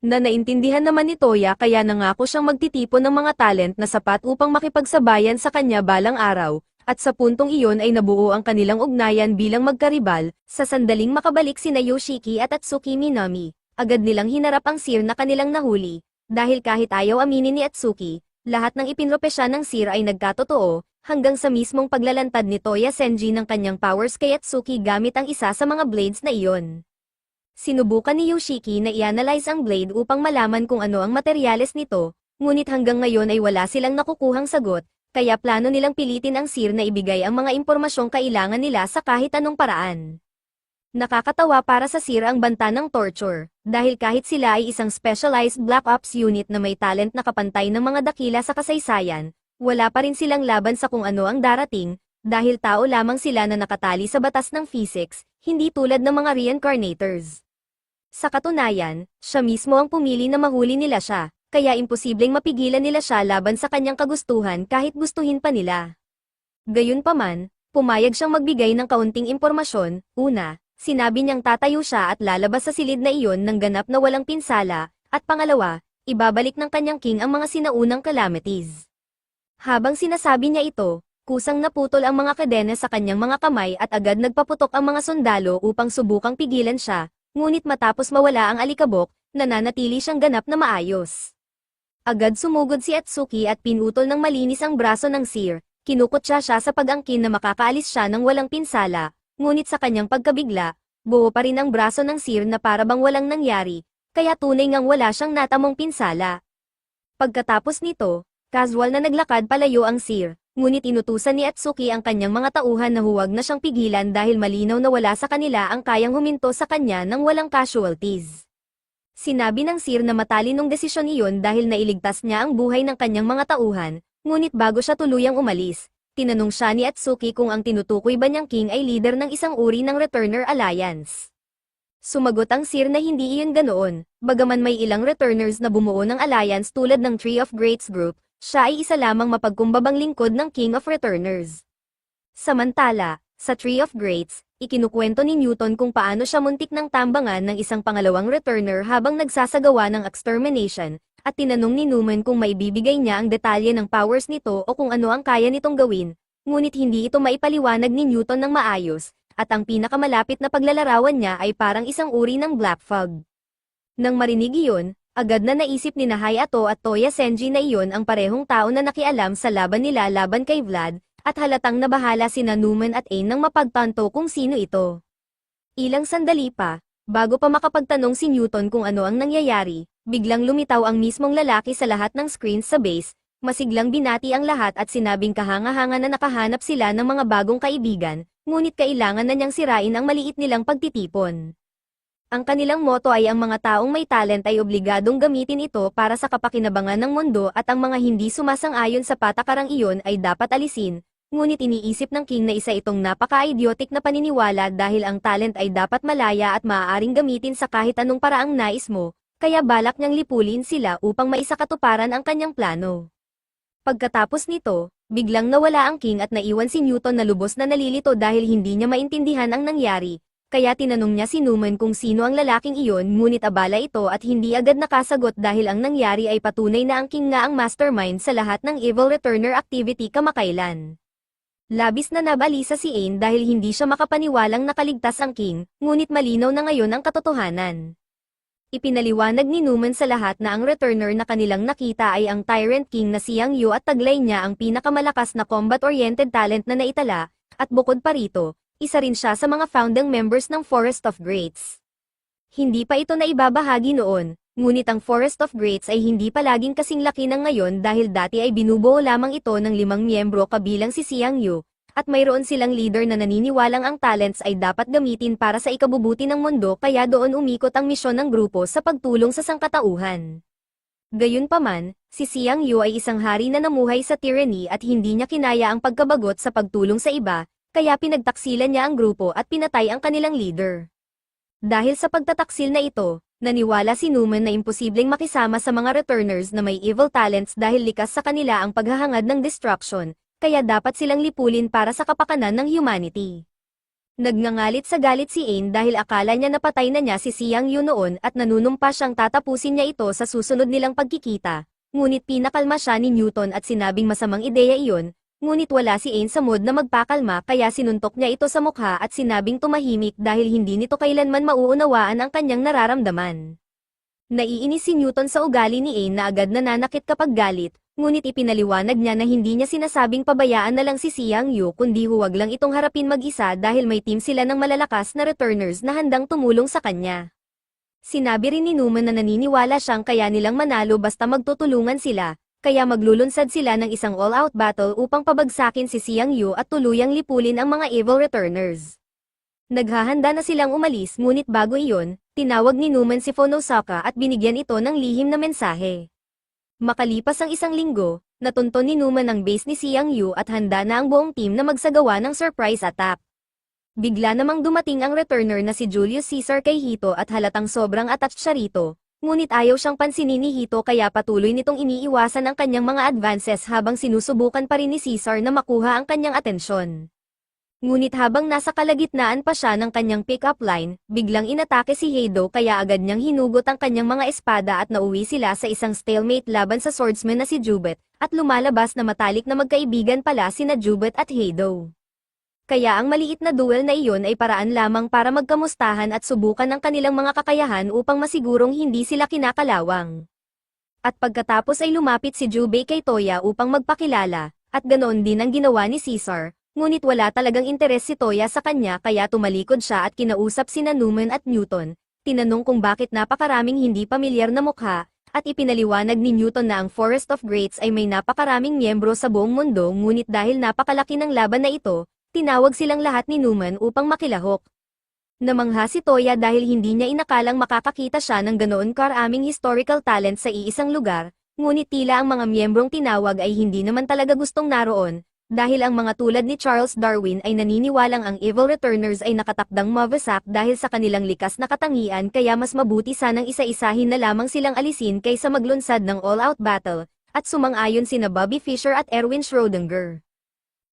Na naintindihan naman ni Toya kaya nangako siyang magtitipon ng mga talent na sapat upang makipagsabayan sa kanya balang araw, at sa puntong iyon ay nabuo ang kanilang ugnayan bilang magkaribal. Sa sandaling makabalik sina Yoshiki at Atsuki Minami, agad nilang hinarap ang Seer na kanilang nahuli, dahil kahit ayaw aminin ni Atsuki, lahat ng ipinropesya ng Seer ay nagkatotoo, hanggang sa mismong paglalantad ni Toya Senji ng kanyang powers kay Atsuki gamit ang isa sa mga blades na iyon. Sinubukan ni Yoshiki na i-analyze ang blade upang malaman kung ano ang materyales nito, ngunit hanggang ngayon ay wala silang nakukuhang sagot, kaya plano nilang pilitin ang Seer na ibigay ang mga impormasyong kailangan nila sa kahit anong paraan. Nakakatawa para sa Seer ang banta ng torture, dahil kahit sila ay isang specialized Black Ops unit na may talent na kapantay ng mga dakila sa kasaysayan, wala pa rin silang laban sa kung ano ang darating, dahil tao lamang sila na nakatali sa batas ng physics, hindi tulad ng mga reincarnators. Sa katunayan, siya mismo ang pumili na mahuli nila siya, kaya imposibleng mapigilan nila siya laban sa kanyang kagustuhan kahit gustuhin pa nila. Gayunpaman, pumayag siyang magbigay ng kaunting impormasyon. Una, sinabi niyang tatayo siya at lalabas sa silid na iyon ng ganap na walang pinsala, at pangalawa, ibabalik ng kanyang king ang mga sinaunang calamities. Habang sinasabi niya ito, kusang naputol ang mga kadena sa kanyang mga kamay at agad nagpaputok ang mga sundalo upang subukang pigilan siya, ngunit matapos mawala ang alikabok, nananatili siyang ganap na maayos. Agad sumugod si Atsuki at pinutol ng malinis ang braso ng Seer, kinukutya siya sa pag-angkin na makakaalis siya ng walang pinsala. Ngunit sa kanyang pagkabigla, buo pa rin ang braso ng Seer na parabang walang nangyari, kaya tunay ngang wala siyang natamong pinsala. Pagkatapos nito, casual na naglakad palayo ang Seer, ngunit inutusan ni Atsuki ang kanyang mga tauhan na huwag na siyang pigilan dahil malinaw na wala sa kanila ang kayang huminto sa kanya ng walang casualties. Sinabi ng Seer na matalinong desisyon iyon dahil nailigtas niya ang buhay ng kanyang mga tauhan, ngunit bago siya tuluyang umalis, tinanong siya ni Atsuki kung ang tinutukoy ba niyang king ay leader ng isang uri ng Returner Alliance. Sumagot ang Seer na hindi iyon ganoon, bagaman may ilang returners na bumuo ng alliance tulad ng Tree of Greats group, siya ay isa lamang mapagkumbabang lingkod ng King of Returners. Samantala, sa Tree of Greats, ikinukwento ni Newton kung paano siya muntik ng tambangan ng isang pangalawang returner habang nagsasagawa ng extermination, at tinanong ni Newman kung maibibigay niya ang detalye ng powers nito o kung ano ang kaya nitong gawin, ngunit hindi ito maipaliwanag ni Newton ng maayos, at ang pinakamalapit na paglalarawan niya ay parang isang uri ng black fog. Nang marinig iyon, agad na naisip ni Hayato at Toya Senji na iyon ang parehong tao na nakialam sa laban nila laban kay Vlad, at halatang nabahala sina Newman at Ain nang mapagtanto kung sino ito. Ilang sandali pa, bago pa makapagtanong si Newton kung ano ang nangyayari, biglang lumitaw ang mismong lalaki sa lahat ng screens sa base, masiglang binati ang lahat at sinabing kahanga-hanga na nakahanap sila ng mga bagong kaibigan, ngunit kailangan na niyang sirain ang maliit nilang pagtitipon. Ang kanilang motto ay ang mga taong may talent ay obligadong gamitin ito para sa kapakinabangan ng mundo at ang mga hindi sumasang-ayon sa patakarang iyon ay dapat alisin, ngunit iniisip ng king na isa itong napaka-idiotic na paniniwala dahil ang talent ay dapat malaya at maaaring gamitin sa kahit anong paraang nais mo, kaya balak niyang lipulin sila upang maisakatuparan ang kanyang plano. Pagkatapos nito, biglang nawala ang king at naiwan si Newton na lubos na nalilito dahil hindi niya maintindihan ang nangyari, kaya tinanong niya si Newman kung sino ang lalaking iyon ngunit abala ito at hindi agad nakasagot dahil ang nangyari ay patunay na ang king nga ang mastermind sa lahat ng evil returner activity kamakailan. Labis na nabalisa si Ain dahil hindi siya makapaniwalang nakaligtas ang king, ngunit malinaw na ngayon ang katotohanan. Ipinaliwanag ni Newman sa lahat na ang returner na kanilang nakita ay ang Tyrant King na si Yang Yu at taglay niya ang pinakamalakas na combat-oriented talent na naitala, at bukod pa rito, isa rin siya sa mga founding members ng Forest of Greats. Hindi pa ito na ibabahagi noon, ngunit ang Forest of Greats ay hindi palaging kasing laki ng ngayon dahil dati ay binubuo lamang ito ng 5 miyembro kabilang si Xiang Yu, at mayroon silang leader na naniniwalang ang talents ay dapat gamitin para sa ikabubuti ng mundo kaya doon umikot ang misyon ng grupo sa pagtulong sa sangkatauhan. Gayunpaman, si Xiang Yu ay isang hari na namuhay sa tyranny at hindi niya kinaya ang pagkabagot sa pagtulong sa iba, kaya pinagtaksilan niya ang grupo at pinatay ang kanilang leader. Dahil sa pagtataksil na ito, Naniwala si Newman na imposibleng makisama sa mga returners na may evil talents dahil likas sa kanila ang paghahangad ng destruction, kaya dapat silang lipulin para sa kapakanan ng humanity. Nagngangalit sa galit si Ain dahil akala niya napatay na niya si Siang Yu noon at nanunumpa siyang tatapusin niya ito sa susunod nilang pagkikita, ngunit pinakalma siya ni Newton at sinabing masamang ideya iyon, ngunit wala si Ain sa mood na magpakalma kaya sinuntok niya ito sa mukha at sinabing tumahimik dahil hindi nito kailanman mauunawaan ang kanyang nararamdaman. Naiinis si Newton sa ugali ni Ain na agad nananakit kapag galit, ngunit ipinaliwanag niya na hindi niya sinasabing pabayaan na lang si Siang Yu kundi huwag lang itong harapin mag-isa dahil may team sila ng malalakas na returners na handang tumulong sa kanya. Sinabi rin ni Newman na naniniwala siyang kaya nilang manalo basta magtutulungan sila, kaya maglulunsad sila ng isang all-out battle upang pabagsakin si Siang Yu at tuluyang lipulin ang mga evil returners. Naghahanda na silang umalis ngunit bago iyon, tinawag ni Newman si Phonosaka at binigyan ito ng lihim na mensahe. Makalipas ang isang linggo, natunton ni Newman ang base ni Siang Yu at handa na ang buong team na magsagawa ng surprise attack. Bigla namang dumating ang returner na si Julius Caesar kay Hito at halatang sobrang attached siya rito, ngunit ayaw siyang pansinin ni Hito kaya patuloy nitong iniiwasan ang kanyang mga advances habang sinusubukan pa rin ni Caesar na makuha ang kanyang atensyon. Ngunit habang nasa kalagitnaan pa siya ng kanyang pick-up line, biglang inatake si Heido kaya agad niyang hinugot ang kanyang mga espada at nauwi sila sa isang stalemate laban sa swordsman na si Jubet, at lumalabas na matalik na magkaibigan pala sina Jubet at Heido. Kaya ang maliit na duel na iyon ay paraan lamang para magkamustahan at subukan ang kanilang mga kakayahan upang masigurong hindi sila kinakalawang. At pagkatapos ay lumapit si Jubei kay Toya upang magpakilala, at ganoon din ang ginawa ni Caesar, ngunit wala talagang interes si Toya sa kanya kaya tumalikod siya at kinausap sina Newman at Newton, tinanong kung bakit napakaraming hindi pamilyar na mukha, at ipinaliwanag ni Newton na ang Forest of Greats ay may napakaraming miyembro sa buong mundo ngunit dahil napakalaki ng laban na ito, tinawag silang lahat ni Newman upang makilahok. Namangha si Toya dahil hindi niya inakalang makakakita siya ng ganoon karaming historical talent sa iisang lugar, ngunit tila ang mga miyembrong tinawag ay hindi naman talaga gustong naroon, dahil ang mga tulad ni Charles Darwin ay naniniwalang ang evil returners ay nakatakdang mawasak dahil sa kanilang likas na katangian kaya mas mabuti sanang isa-isahin na lamang silang alisin kaysa maglunsad ng all-out battle, at sumang-ayon sina Bobby Fischer at Erwin Schrödinger.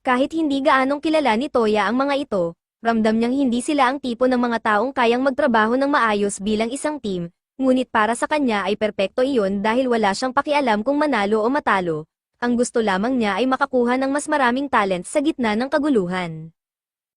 Kahit hindi gaanong kilala ni Toya ang mga ito, ramdam niyang hindi sila ang tipo ng mga taong kayang magtrabaho ng maayos bilang isang team, ngunit para sa kanya ay perpekto iyon dahil wala siyang pakialam kung manalo o matalo, ang gusto lamang niya ay makakuha ng mas maraming talent sa gitna ng kaguluhan.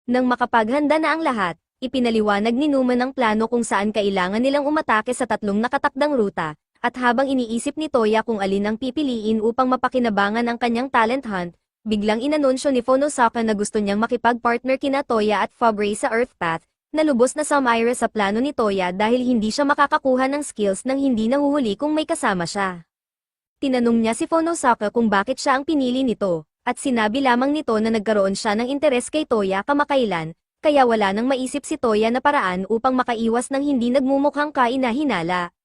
Nang makapaghanda na ang lahat, ipinaliwanag ni Newman ang plano kung saan kailangan nilang umatake sa tatlong nakatakdang ruta, at habang iniisip ni Toya kung alin ang pipiliin upang mapakinabangan ang kanyang talent hunt, biglang inanunsyo ni Phonosaka na gusto niyang makipag-partner kina Toya at Fabre sa Earthpath, na lubos na sumire sa plano ni Toya dahil hindi siya makakakuha ng skills nang hindi nahuhuli kung may kasama siya. Tinanong niya si Phonosaka kung bakit siya ang pinili nito, at sinabi lamang nito na nagkaroon siya ng interes kay Toya kamakailan, kaya wala nang maisip si Toya na paraan upang makaiwas ng hindi nagmumukhang kainahinala.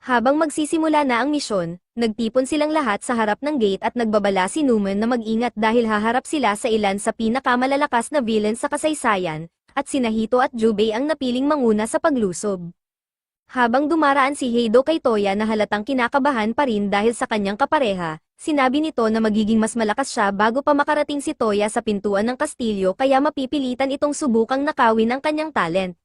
Habang magsisimula na ang misyon, nagtipon silang lahat sa harap ng gate at nagbabala si Newman na mag-ingat dahil haharap sila sa ilan sa pinakamalalakas na villain sa kasaysayan, at sina Hito at Jubei ang napiling manguna sa paglusob. Habang dumaraan si Heido kay Toya na halatang kinakabahan pa rin dahil sa kanyang kapareha, sinabi nito na magiging mas malakas siya bago pa makarating si Toya sa pintuan ng kastilyo kaya mapipilitan itong subukang nakawin ang kanyang talent.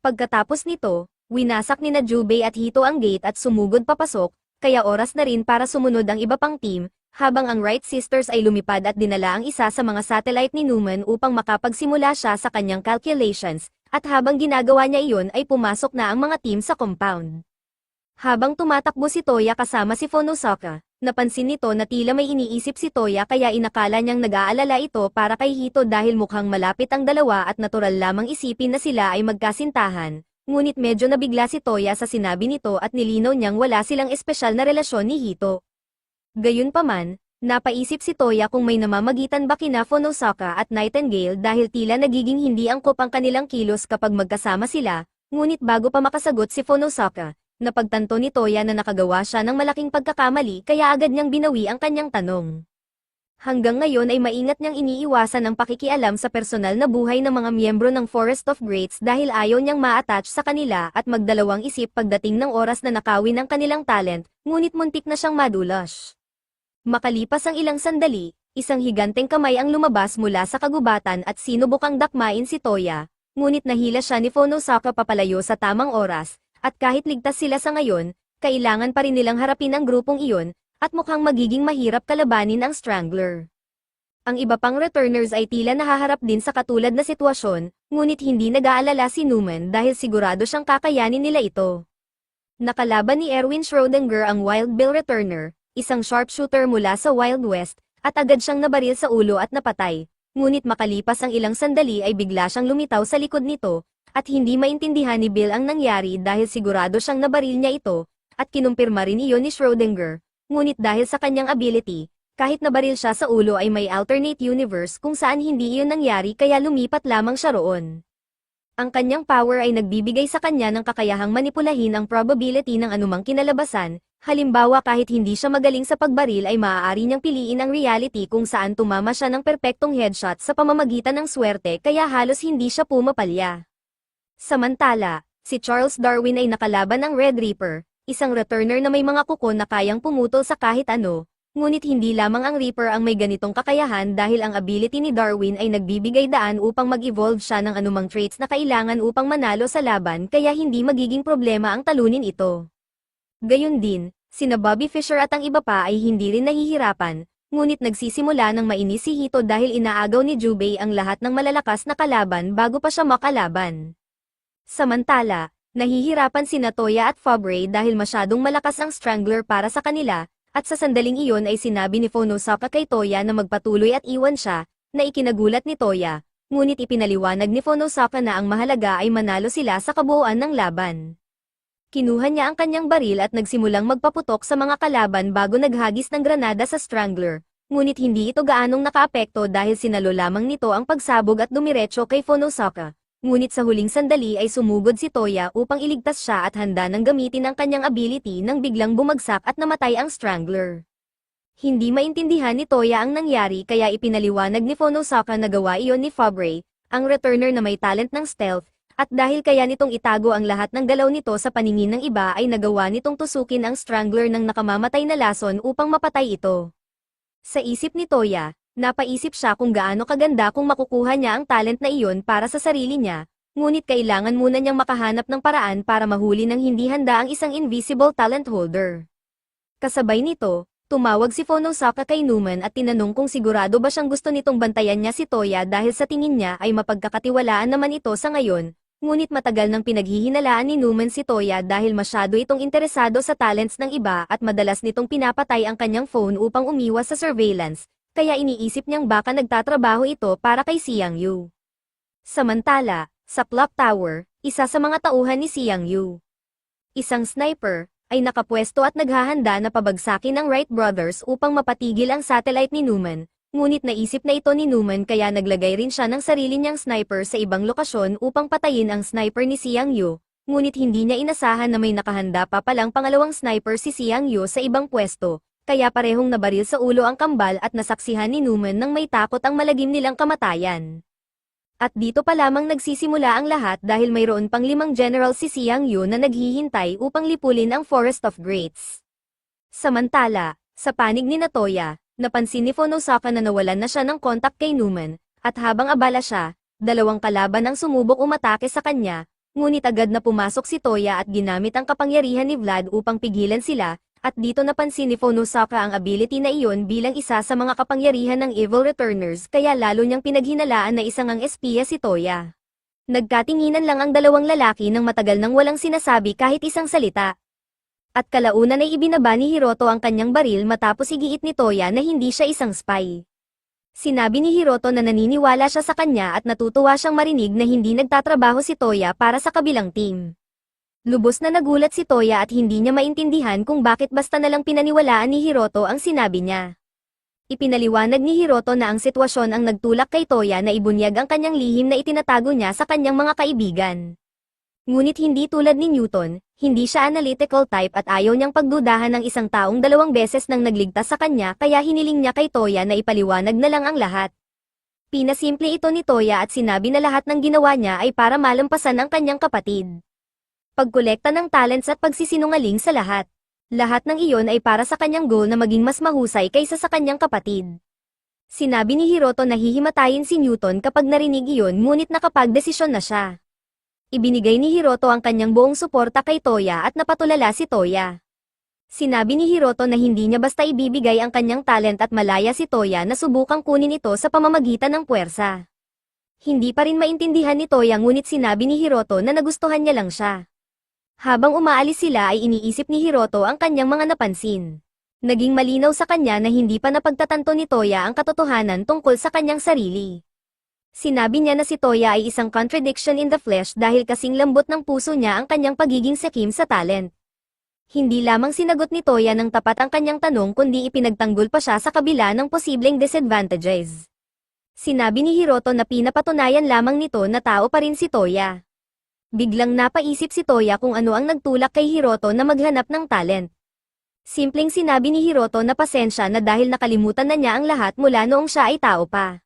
Pagkatapos nito, winasak ni na Jubei at Hito ang gate at sumugod papasok, kaya oras na rin para sumunod ang iba pang team, habang ang Wright sisters ay lumipad at dinala ang isa sa mga satellite ni Newman upang makapagsimula siya sa kanyang calculations, at habang ginagawa niya iyon ay pumasok na ang mga team sa compound. Habang tumatakbo si Toya kasama si Phonosaka, napansin nito na tila may iniisip si Toya kaya inakala niyang nag-aalala ito para kay Hito dahil mukhang malapit ang dalawa at natural lamang isipin na sila ay magkasintahan. Ngunit medyo nabigla si Toya sa sinabi nito at nilinaw niyang wala silang espesyal na relasyon ni Hito. Gayunpaman, napaisip si Toya kung may namamagitan ba kina Phonosaka at Nightingale dahil tila nagiging hindi angkop ang kanilang kilos kapag magkasama sila, ngunit bago pa makasagot si Phonosaka, napagtanto ni Toya na nakagawa siya ng malaking pagkakamali kaya agad niyang binawi ang kanyang tanong. Hanggang ngayon ay maingat niyang iniiwasan ang pakikialam sa personal na buhay ng mga miyembro ng Forest of Greats dahil ayaw niyang ma-attach sa kanila at magdalawang isip pagdating ng oras na nakawin ang kanilang talent, ngunit muntik na siyang madulas. Makalipas ang ilang sandali, isang higanteng kamay ang lumabas mula sa kagubatan at sinubukang dakmain si Toya, ngunit nahila siya ni Phonosaka papalayo sa tamang oras, at kahit ligtas sila sa ngayon, kailangan pa rin nilang harapin ang grupong iyon, at mukhang magiging mahirap kalabanin ang Strangler. Ang iba pang returners ay tila nahaharap din sa katulad na sitwasyon, ngunit hindi nag-aalala si Newman dahil sigurado siyang kakayanin nila ito. Nakalaban ni Erwin Schrödinger ang Wild Bill Returner, isang sharpshooter mula sa Wild West, at agad siyang nabaril sa ulo at napatay, ngunit makalipas ang ilang sandali ay bigla siyang lumitaw sa likod nito, at hindi maintindihan ni Bill ang nangyari dahil sigurado siyang nabaril niya ito, at kinumpirma rin iyon ni Schrödinger. Ngunit dahil sa kanyang ability, kahit nabaril siya sa ulo ay may alternate universe kung saan hindi iyon nangyari kaya lumipat lamang siya roon. Ang kanyang power ay nagbibigay sa kanya ng kakayahang manipulahin ang probability ng anumang kinalabasan, halimbawa kahit hindi siya magaling sa pagbaril ay maaari niyang piliin ang reality kung saan tumama siya ng perpektong headshot sa pamamagitan ng swerte kaya halos hindi siya pumapalya. Samantala, si Charles Darwin ay nakalaban ng Red Reaper, isang returner na may mga kuko na kayang pumutol sa kahit ano, ngunit hindi lamang ang Reaper ang may ganitong kakayahan dahil ang ability ni Darwin ay nagbibigay daan upang mag-evolve siya ng anumang traits na kailangan upang manalo sa laban kaya hindi magiging problema ang talunin ito. Gayon din, sina Bobby Fischer at ang iba pa ay hindi rin nahihirapan, ngunit nagsisimula ng mainis si Hito dahil inaagaw ni Jubei ang lahat ng malalakas na kalaban bago pa siya makalaban. Samantala, nahihirapan sina Toya at Fabre dahil masyadong malakas ang Strangler para sa kanila, at sa sandaling iyon ay sinabi ni Phonosaka kay Toya na magpatuloy at iwan siya, na ikinagulat ni Toya, ngunit ipinaliwanag ni Phonosaka na ang mahalaga ay manalo sila sa kabuuan ng laban. Kinuha niya ang kanyang baril at nagsimulang magpaputok sa mga kalaban bago naghagis ng granada sa Strangler, ngunit hindi ito gaanong nakaapekto dahil sinalo lamang nito ang pagsabog at dumiretso kay Phonosaka. Ngunit sa huling sandali ay sumugod si Toya upang iligtas siya at handa nang gamitin ang kanyang ability nang biglang bumagsak at namatay ang Strangler. Hindi maintindihan ni Toya ang nangyari kaya ipinaliwanag ni Phonosaka na gawa iyon ni Fabre, ang returner na may talent ng stealth, at dahil kaya nitong itago ang lahat ng galaw nito sa paningin ng iba ay nagawa nitong tusukin ang Strangler ng nakamamatay na lason upang mapatay ito. Sa isip ni Toya, napaisip siya kung gaano kaganda kung makukuha niya ang talent na iyon para sa sarili niya, ngunit kailangan muna niyang makahanap ng paraan para mahuli ng hindi handa ang isang invisible talent holder. Kasabay nito, tumawag si Phonosaka kay Newman at tinanong kung sigurado ba siyang gusto nitong bantayan niya si Toya dahil sa tingin niya ay mapagkakatiwalaan naman ito sa ngayon, ngunit matagal nang pinaghihinalaan ni Newman si Toya dahil masyado itong interesado sa talents ng iba at madalas nitong pinapatay ang kanyang phone upang umiwas sa surveillance. Kaya iniisip niyang baka nagtatrabaho ito para kay Xiang Yu. Samantala, sa clock tower, isa sa mga tauhan ni Xiang Yu, isang sniper, ay nakapwesto at naghahanda na pabagsakin ng Wright brothers upang mapatigil ang satellite ni Newman, ngunit naisip na ito ni Newman kaya naglagay rin siya ng sarili niyang sniper sa ibang lokasyon upang patayin ang sniper ni Xiang Yu, ngunit hindi niya inasahan na may nakahanda pa palang pangalawang sniper si Xiang Yu sa ibang pwesto. Kaya parehong nabaril sa ulo ang kambal at nasaksihan ni Newman nang may takot ang malagim nilang kamatayan. At dito pa lamang nagsisimula ang lahat dahil mayroon pang 5 general si Xiang Yu na naghihintay upang lipulin ang Forest of Greats. Samantala, sa panig ni Toya, napansin ni Phonosaka na nawalan na siya ng kontak kay Newman, at habang abala siya, 2 kalaban ang sumubok umatake sa kanya, ngunit agad na pumasok si Toya at ginamit ang kapangyarihan ni Vlad upang pigilan sila. At dito napansin ni Phonosaka ang ability na iyon bilang isa sa mga kapangyarihan ng Evil Returners kaya lalo niyang pinaghinalaan na isang ang espiya si Toya. Nagkatinginan lang ang 2 lalaki nang matagal nang walang sinasabi kahit isang salita. At kalaunan ay ibinaba ni Hiroto ang kanyang baril matapos igiit ni Toya na hindi siya isang spy. Sinabi ni Hiroto na naniniwala siya sa kanya at natutuwa siyang marinig na hindi nagtatrabaho si Toya para sa kabilang team. Lubos na nagulat si Toya at hindi niya maintindihan kung bakit basta nalang pinaniwalaan ni Hiroto ang sinabi niya. Ipinaliwanag ni Hiroto na ang sitwasyon ang nagtulak kay Toya na ibunyag ang kanyang lihim na itinatago niya sa kanyang mga kaibigan. Ngunit hindi tulad ni Newton, hindi siya analytical type at ayaw niyang pagdudahan ng isang taong 2 beses nang nagligtas sa kanya kaya hiniling niya kay Toya na ipaliwanag na lang ang lahat. Pinasimple ito ni Toya at sinabi na lahat ng ginawa niya ay para malampasan ang kanyang kapatid. Pagkolekta ng talents at pagsisinungaling sa lahat. Lahat ng iyon ay para sa kanyang goal na maging mas mahusay kaysa sa kanyang kapatid. Sinabi ni Hiroto na hihimatayin si Newton kapag narinig iyon ngunit nakapagdesisyon na siya. Ibinigay ni Hiroto ang kanyang buong suporta kay Toya at napatulala si Toya. Sinabi ni Hiroto na hindi niya basta ibibigay ang kanyang talent at malaya si Toya na subukang kunin ito sa pamamagitan ng puwersa. Hindi pa rin maintindihan ni Toya ngunit sinabi ni Hiroto na nagustuhan niya lang siya. Habang umaalis sila ay iniisip ni Hiroto ang kanyang mga napansin. Naging malinaw sa kanya na hindi pa napagtatanto ni Toya ang katotohanan tungkol sa kanyang sarili. Sinabi niya na si Toya ay isang contradiction in the flesh dahil kasing lambot ng puso niya ang kanyang pagiging sakim sa talent. Hindi lamang sinagot ni Toya ng tapat ang kanyang tanong kundi ipinagtanggol pa siya sa kabila ng posibleng disadvantages. Sinabi ni Hiroto na pinapatunayan lamang nito na tao pa rin si Toya. Biglang napaisip si Toya kung ano ang nagtulak kay Hiroto na maghanap ng talent. Simpleng sinabi ni Hiroto na pasensya na dahil nakalimutan na niya ang lahat mula noong siya ay tao pa.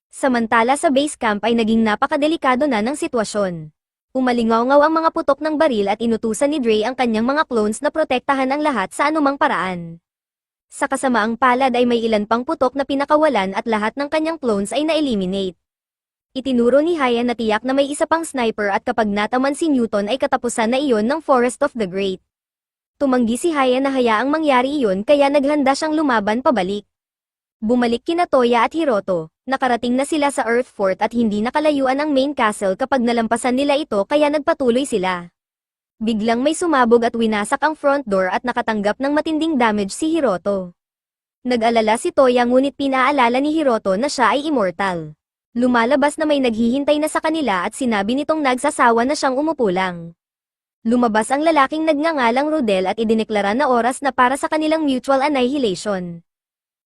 Samantala sa base camp ay naging napakadelikado na ng sitwasyon. Umalingaw-ngaw ang mga putok ng baril at inutusan ni Dre ang kanyang mga clones na protektahan ang lahat sa anumang paraan. Sa kasamaang palad ay may ilan pang putok na pinakawalan at lahat ng kanyang clones ay na-eliminate. Itinuro ni Haya na tiyak na may isa pang sniper at kapag nataman si Newton ay katapusan na iyon ng Forest of the Great. Tumanggi si Haya na hayaang mangyari iyon kaya naghanda siyang lumaban pabalik. Bumalik kina Toya at Hiroto, nakarating na sila sa Earth Fort at hindi nakalayuan ang main castle kapag nalampasan nila ito kaya nagpatuloy sila. Biglang may sumabog at winasak ang front door at nakatanggap ng matinding damage si Hiroto. Nag-alala si Toya ngunit pinaalala ni Hiroto na siya ay immortal. Lumalabas na may naghihintay na sa kanila at sinabi nitong nagsasawa na siyang umupo lang. Lumabas ang lalaking nagngangalang Rodel at idineklara na oras na para sa kanilang mutual annihilation.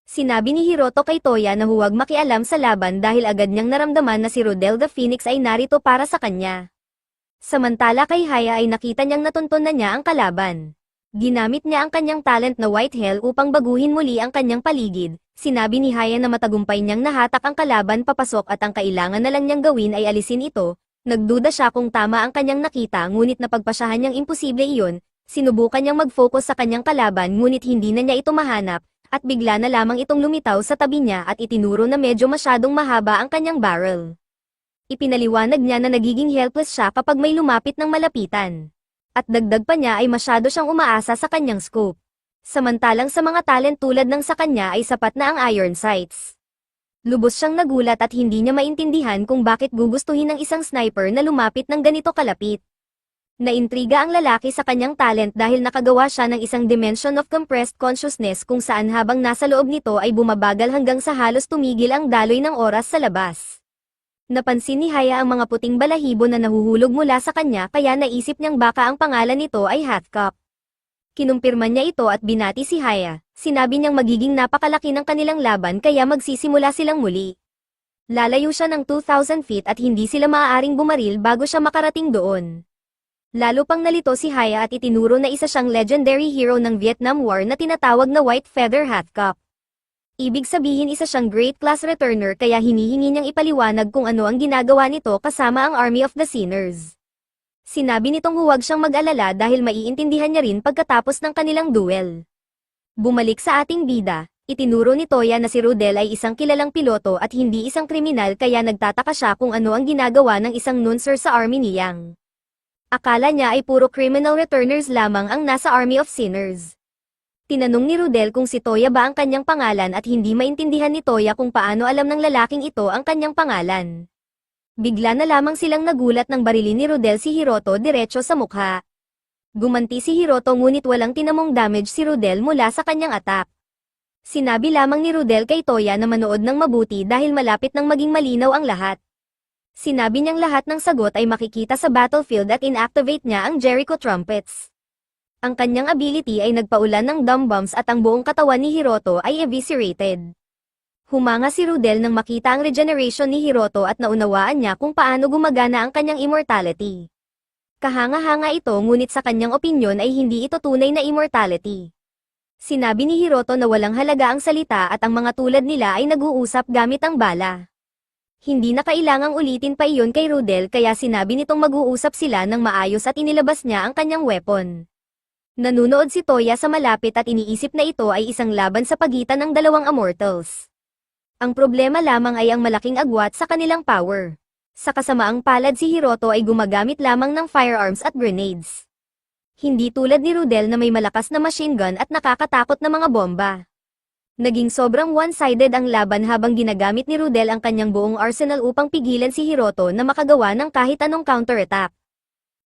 Sinabi ni Hiroto kay Toya na huwag makialam sa laban dahil agad niyang naramdaman na si Rodel the Phoenix ay narito para sa kanya. Samantala kay Haya ay nakita niyang natuntun na niya ang kalaban. Ginamit niya ang kanyang talent na White Hell upang baguhin muli ang kanyang paligid. Sinabi ni Haya na matagumpay niyang nahatak ang kalaban papasok at ang kailangan na lang niyang gawin ay alisin ito. Nagduda siya kung tama ang kanyang nakita ngunit napagpasyahan niyang imposible iyon. Sinubukan niyang mag-focus sa kanyang kalaban ngunit hindi na niya ito mahanap. At bigla na lamang itong lumitaw sa tabi niya at itinuro na medyo masyadong mahaba ang kanyang barrel. Ipinaliwanag niya na nagiging helpless siya kapag may lumapit ng malapitan. At dagdag pa niya ay masyado siyang umaasa sa kanyang scope. Samantalang sa mga talent tulad ng sa kanya ay sapat na ang iron sights. Lubos siyang nagulat at hindi niya maintindihan kung bakit gugustuhin ng isang sniper na lumapit ng ganito kalapit. Naintriga ang lalaki sa kanyang talent dahil nakagawa siya ng isang dimension of compressed consciousness kung saan habang nasa loob nito ay bumabagal hanggang sa halos tumigil ang daloy ng oras sa labas. Napansin ni Haya ang mga puting balahibo na nahuhulog mula sa kanya kaya naisip niyang baka ang pangalan nito ay Hathcock. Kinumpirma niya ito at binati si Haya. Sinabi niyang magiging napakalaki ng kanilang laban kaya magsisimula silang muli. Lalayo siya ng 2,000 feet at hindi sila maaaring bumaril bago siya makarating doon. Lalo pang nalito si Haya at itinuro na isa siyang legendary hero ng Vietnam War na tinatawag na White Feather Hathcock. Ibig sabihin isa siyang great class returner kaya hinihingi niyang ipaliwanag kung ano ang ginagawa nito kasama ang Army of the Sinners. Sinabi nitong huwag siyang mag-alala dahil maiintindihan niya rin pagkatapos ng kanilang duel. Bumalik sa ating bida, itinuro ni Toya na si Rodel ay isang kilalang piloto at hindi isang kriminal kaya nagtataka siya kung ano ang ginagawa ng isang nuncer sa army ni Yang. Akala niya ay puro criminal returners lamang ang nasa Army of Sinners. Tinanong ni Rodel kung si Toya ba ang kanyang pangalan at hindi maintindihan ni Toya kung paano alam ng lalaking ito ang kanyang pangalan. Bigla na lamang silang nagulat nang barilin ni Rodel si Hiroto diretso sa mukha. Gumanti si Hiroto ngunit walang tinamong damage si Rodel mula sa kanyang attack. Sinabi lamang ni Rodel kay Toya na manood ng mabuti dahil malapit nang maging malinaw ang lahat. Sinabi niyang lahat ng sagot ay makikita sa battlefield at inactivate niya ang Jericho Trumpets. Ang kanyang ability ay nagpaulan ng dumb bombs at ang buong katawan ni Hiroto ay eviscerated. Humanga si Rodel nang makita ang regeneration ni Hiroto at naunawaan niya kung paano gumagana ang kanyang immortality. Kahanga-hanga ito ngunit sa kanyang opinyon ay hindi ito tunay na immortality. Sinabi ni Hiroto na walang halaga ang salita at ang mga tulad nila ay nag-uusap gamit ang bala. Hindi na kailangang ulitin pa iyon kay Rudel kaya sinabi nitong mag-uusap sila ng maayos at inilabas niya ang kanyang weapon. Nanunood si Toya sa malapit at iniisip na ito ay isang laban sa pagitan ng dalawang immortals. Ang problema lamang ay ang malaking agwat sa kanilang power. Sa kasamaang palad si Hiroto ay gumagamit lamang ng firearms at grenades. Hindi tulad ni Rudel na may malakas na machine gun at nakakatakot na mga bomba. Naging sobrang one-sided ang laban habang ginagamit ni Rudel ang kanyang buong arsenal upang pigilan si Hiroto na makagawa ng kahit anong counterattack.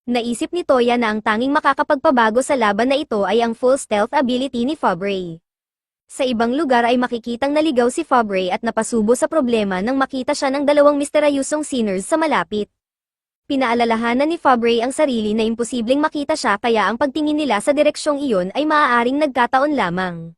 Naisip ni Toya na ang tanging makakapagpabago sa laban na ito ay ang full stealth ability ni Fabre. Sa ibang lugar ay makikitang naligaw si Fabre at napasubo sa problema nang makita siya ng dalawang misteryosong sinners sa malapit. Pinaalalahanan ni Fabre ang sarili na imposibleng makita siya kaya ang pagtingin nila sa direksyong iyon ay maaaring nagkataon lamang.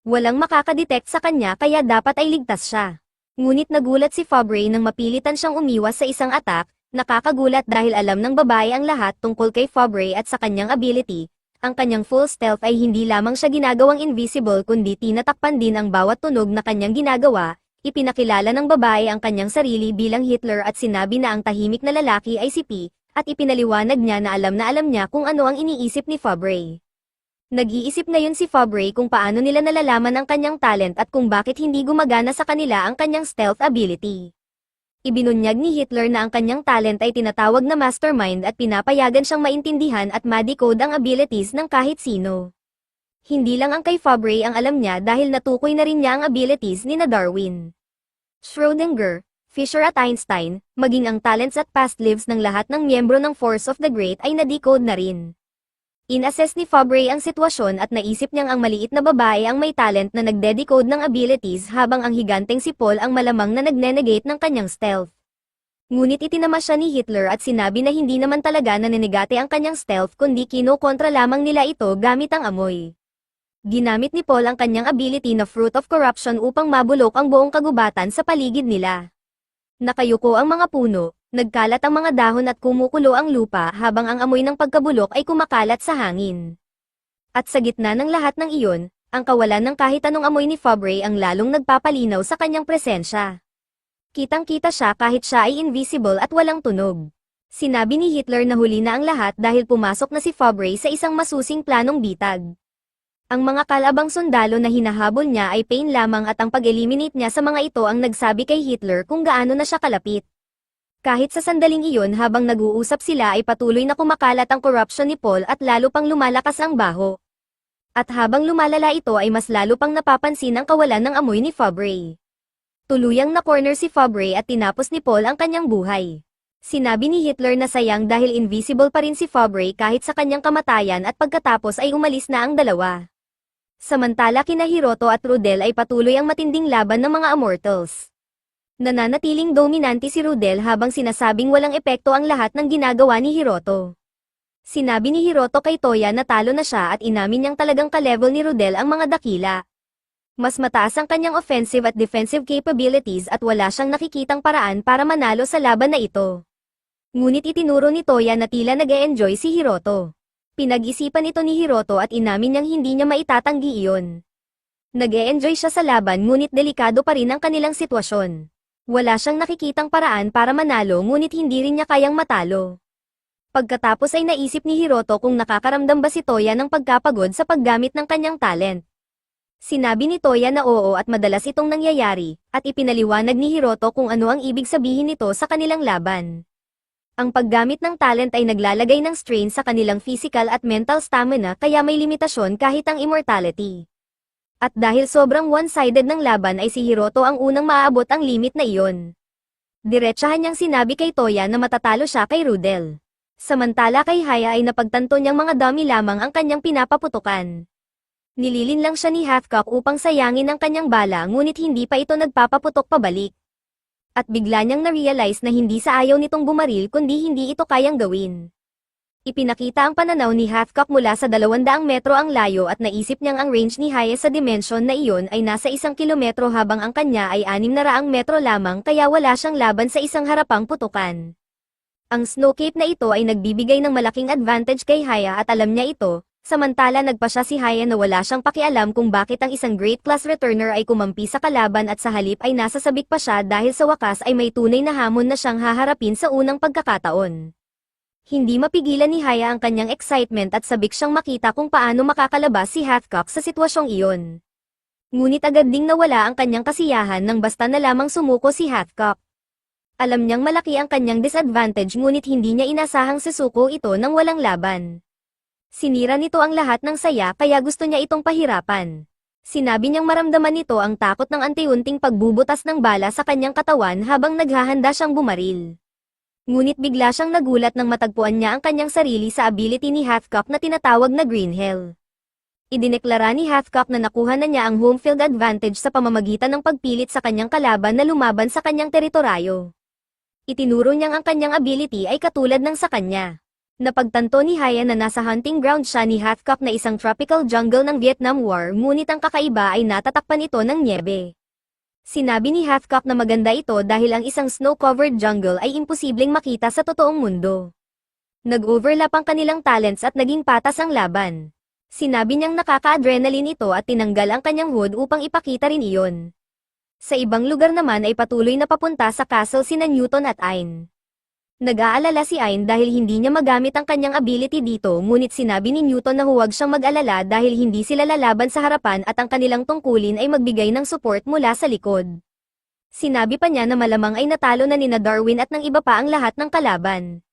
Walang makakadetect sa kanya kaya dapat ay ligtas siya. Ngunit nagulat si Fabre nang mapilitan siyang umiwas sa isang attack, nakakagulat dahil alam ng babae ang lahat tungkol kay Fabre at sa kanyang ability. Ang kanyang full stealth ay hindi lamang siya ginagawang invisible kundi tinatakpan din ang bawat tunog na kanyang ginagawa. Ipinakilala ng babae ang kanyang sarili bilang Hitler at sinabi na ang tahimik na lalaki ay si P, at ipinaliwanag niya na alam niya kung ano ang iniisip ni Fabre. Nag-iisip ngayon si Fabre kung paano nila nalalaman ang kanyang talent at kung bakit hindi gumagana sa kanila ang kanyang stealth ability. Ibinunyag ni Hitler na ang kanyang talent ay tinatawag na mastermind at pinapayagan siyang maintindihan at ma-decode ang abilities ng kahit sino. Hindi lang ang kay Fabre ang alam niya dahil natukoy na rin niya ang abilities ni na Darwin, Schrödinger, Fisher at Einstein, maging ang talents at past lives ng lahat ng miyembro ng Force of the Great ay na-decode na rin. In-assess ni Fabre ang sitwasyon at naisip niyang ang maliit na babae ang may talent na nagde-decode ng abilities habang ang higanteng si Paul ang malamang na nagne-negate ng kanyang stealth. Ngunit itinama siya ni Hitler at sinabi na hindi naman talaga nanenegate ang kanyang stealth kundi kinokontra lamang nila ito gamit ang amoy. Ginamit ni Paul ang kanyang ability na Fruit of Corruption upang mabulok ang buong kagubatan sa paligid nila. Nakayuko ang mga puno, nagkalat ang mga dahon at kumukulo ang lupa habang ang amoy ng pagkabulok ay kumakalat sa hangin. At sa gitna ng lahat ng iyon, ang kawalan ng kahit anong amoy ni Fabre ang lalong nagpapalinaw sa kanyang presensya. Kitang-kita siya kahit siya ay invisible at walang tunog. Sinabi ni Hitler na huli na ang lahat dahil pumasok na si Fabre sa isang masusing planong bitag. Ang mga kalabang sundalo na hinahabol niya ay pain lamang at ang pag-eliminate niya sa mga ito ang nagsabi kay Hitler kung gaano na siya kalapit. Kahit sa sandaling iyon habang nag-uusap sila ay patuloy na kumakalat ang corruption ni Paul at lalo pang lumalakas ang baho. At habang lumalala ito ay mas lalo pang napapansin ang kawalan ng amoy ni Fabre. Tuluyang na-corner si Fabre at tinapos ni Paul ang kanyang buhay. Sinabi ni Hitler na sayang dahil invisible pa rin si Fabre kahit sa kanyang kamatayan at pagkatapos ay umalis na ang dalawa. Samantala kina Hiroto at Rudel ay patuloy ang matinding laban ng mga immortals. Nananatiling dominante si Rudel habang sinasabing walang epekto ang lahat ng ginagawa ni Hiroto. Sinabi ni Hiroto kay Toya na talo na siya at inamin niyang talagang ka-level ni Rudel ang mga dakila. Mas mataas ang kanyang offensive at defensive capabilities at wala siyang nakikitang paraan para manalo sa laban na ito. Ngunit itinuro ni Toya na tila nag-e-enjoy si Hiroto. Pinag-isipan ito ni Hiroto at inamin niyang hindi niya maitatanggi iyon. Nag-e-enjoy siya sa laban ngunit delikado pa rin ang kanilang sitwasyon. Wala siyang nakikitang paraan para manalo ngunit hindi rin niya kayang matalo. Pagkatapos ay naisip ni Hiroto kung nakakaramdam ba si Toya ng pagkapagod sa paggamit ng kanyang talent. Sinabi ni Toya na oo at madalas itong nangyayari, at ipinaliwanag ni Hiroto kung ano ang ibig sabihin nito sa kanilang laban. Ang paggamit ng talent ay naglalagay ng strain sa kanilang physical at mental stamina kaya may limitasyon kahit ang immortality. At dahil sobrang one-sided ng laban ay si Hiroto ang unang maaabot ang limit na iyon. Diretsahan niyang sinabi kay Toya na matatalo siya kay Rudel. Samantala kay Haya ay napagtanto niyang mga dummy lamang ang kanyang pinapaputukan. Nililin lang siya ni Hathcock upang sayangin ang kanyang bala ngunit hindi pa ito nagpapaputok pabalik. At bigla niyang na-realize na hindi sa ayaw nitong bumaril kundi hindi ito kayang gawin. Ipinakita ang pananaw ni Hathcock mula sa 200 metro ang layo at naisip niyang ang range ni Haya sa dimension na iyon ay nasa 1 kilometro habang ang kanya ay 600 metro lamang kaya wala siyang laban sa isang harapang putukan. Ang snow cape na ito ay nagbibigay ng malaking advantage kay Haya at alam niya ito, samantala nagpa siya si Haya na wala siyang pakialam kung bakit ang isang great class returner ay kumampi sa kalaban at sa halip ay nasasabik pa siya dahil sa wakas ay may tunay na hamon na siyang haharapin sa unang pagkakataon. Hindi mapigilan ni Haya ang kanyang excitement at sabik siyang makita kung paano makakalabas si Hathcock sa sitwasyong iyon. Ngunit agad ding nawala ang kanyang kasiyahan nang basta na lamang sumuko si Hathcock. Alam niyang malaki ang kanyang disadvantage ngunit hindi niya inasahang susuko ito nang walang laban. Sinira nito ang lahat ng saya kaya gusto niya itong pahirapan. Sinabi niyang maramdaman nito ang takot ng anti-unting pagbubutas ng bala sa kanyang katawan habang naghahanda siyang bumaril. Ngunit bigla siyang nagulat nang matagpuan niya ang kanyang sarili sa ability ni Hathcock na tinatawag na Green Hell. Idineklara ni Hathcock na nakuha na niya ang home field advantage sa pamamagitan ng pagpilit sa kanyang kalaban na lumaban sa kanyang teritoryo. Itinuro niyang ang kanyang ability ay katulad ng sa kanya. Napagtanto ni Haya na nasa hunting ground siya ni Hathcock na isang tropical jungle ng Vietnam War ngunit ang kakaiba ay natatakpan ito ng nyebe. Sinabi ni Hathcock na maganda ito dahil ang isang snow-covered jungle ay imposibleng makita sa totoong mundo. Nag-overlap ang kanilang talents at naging patas ang laban. Sinabi niyang nakaka-adrenaline ito at tinanggal ang kanyang hood upang ipakita rin iyon. Sa ibang lugar naman ay patuloy na papunta sa castle sina Newton at Ayn. Nag-aalala si Ayn dahil hindi niya magamit ang kanyang ability dito ngunit sinabi ni Newton na huwag siyang mag-alala dahil hindi sila lalaban sa harapan at ang kanilang tungkulin ay magbigay ng support mula sa likod. Sinabi pa niya na malamang ay natalo na nina Darwin at ng iba pa ang lahat ng kalaban.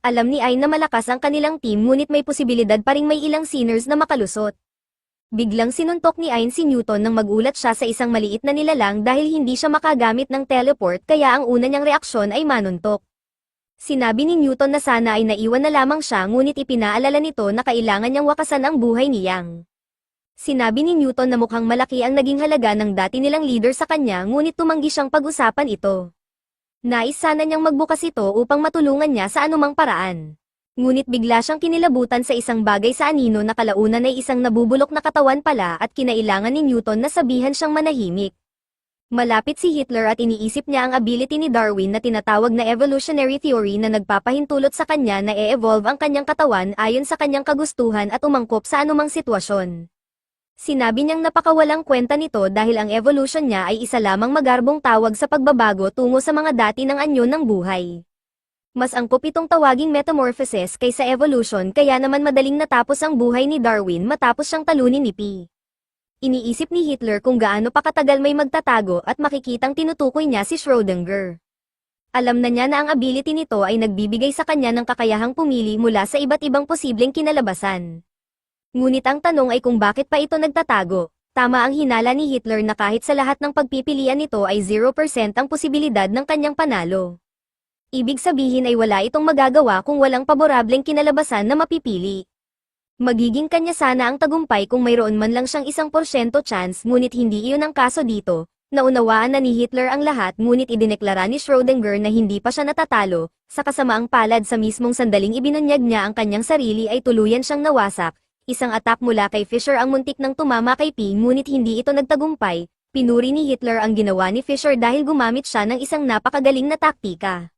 Alam ni Ayn na malakas ang kanilang team ngunit may posibilidad pa ring may ilang sinners na makalusot. Biglang sinuntok ni Ayn si Newton nang magulat siya sa isang maliit na nilalang dahil hindi siya makagamit ng teleport kaya ang una niyang reaksyon ay manuntok. Sinabi ni Newton na sana ay naiwan na lamang siya ngunit ipinaalala nito na kailangan niyang wakasan ang buhay ni Yang. Sinabi ni Newton na mukhang malaki ang naging halaga ng dati nilang leader sa kanya ngunit tumanggi siyang pag-usapan ito. Nais sana niyang magbukas ito upang matulungan niya sa anumang paraan. Ngunit bigla siyang kinilabutan sa isang bagay sa anino na kalaunan ay isang nabubulok na katawan pala at kinailangan ni Newton na sabihan siyang manahimik. Malapit si Hitler at iniisip niya ang ability ni Darwin na tinatawag na evolutionary theory na nagpapahintulot sa kanya na e-evolve ang kanyang katawan ayon sa kanyang kagustuhan at umangkop sa anumang sitwasyon. Sinabi niyang napakawalang kwenta nito dahil ang evolution niya ay isa lamang magarbong tawag sa pagbabago tungo sa mga dati ng anyo ng buhay. Mas angkop itong tawaging metamorphosis kaysa evolution kaya naman madaling natapos ang buhay ni Darwin matapos siyang talunin ni P. Iniisip ni Hitler kung gaano pa katagal may magtatago at makikitang tinutukoy niya si Schrödinger. Alam na niya na ang ability nito ay nagbibigay sa kanya ng kakayahang pumili mula sa iba't ibang posibleng kinalabasan. Ngunit ang tanong ay kung bakit pa ito nagtatago. Tama ang hinala ni Hitler na kahit sa lahat ng pagpipilian nito ay 0% ang posibilidad ng kanyang panalo. Ibig sabihin ay wala itong magagawa kung walang paborableng kinalabasan na mapipili. Magiging kanya sana ang tagumpay kung mayroon man lang siyang 1% chance ngunit hindi iyon ang kaso dito. Naunawaan na ni Hitler ang lahat ngunit idineklara ni Schrödinger na hindi pa siya natatalo, sa kasamaang palad sa mismong sandaling ibinunyag niya ang kanyang sarili ay tuluyan siyang nawasak. Isang attack mula kay Fischer ang muntik nang tumama kay P ngunit hindi ito nagtagumpay. Pinuri ni Hitler ang ginawa ni Fischer dahil gumamit siya ng isang napakagaling na taktika.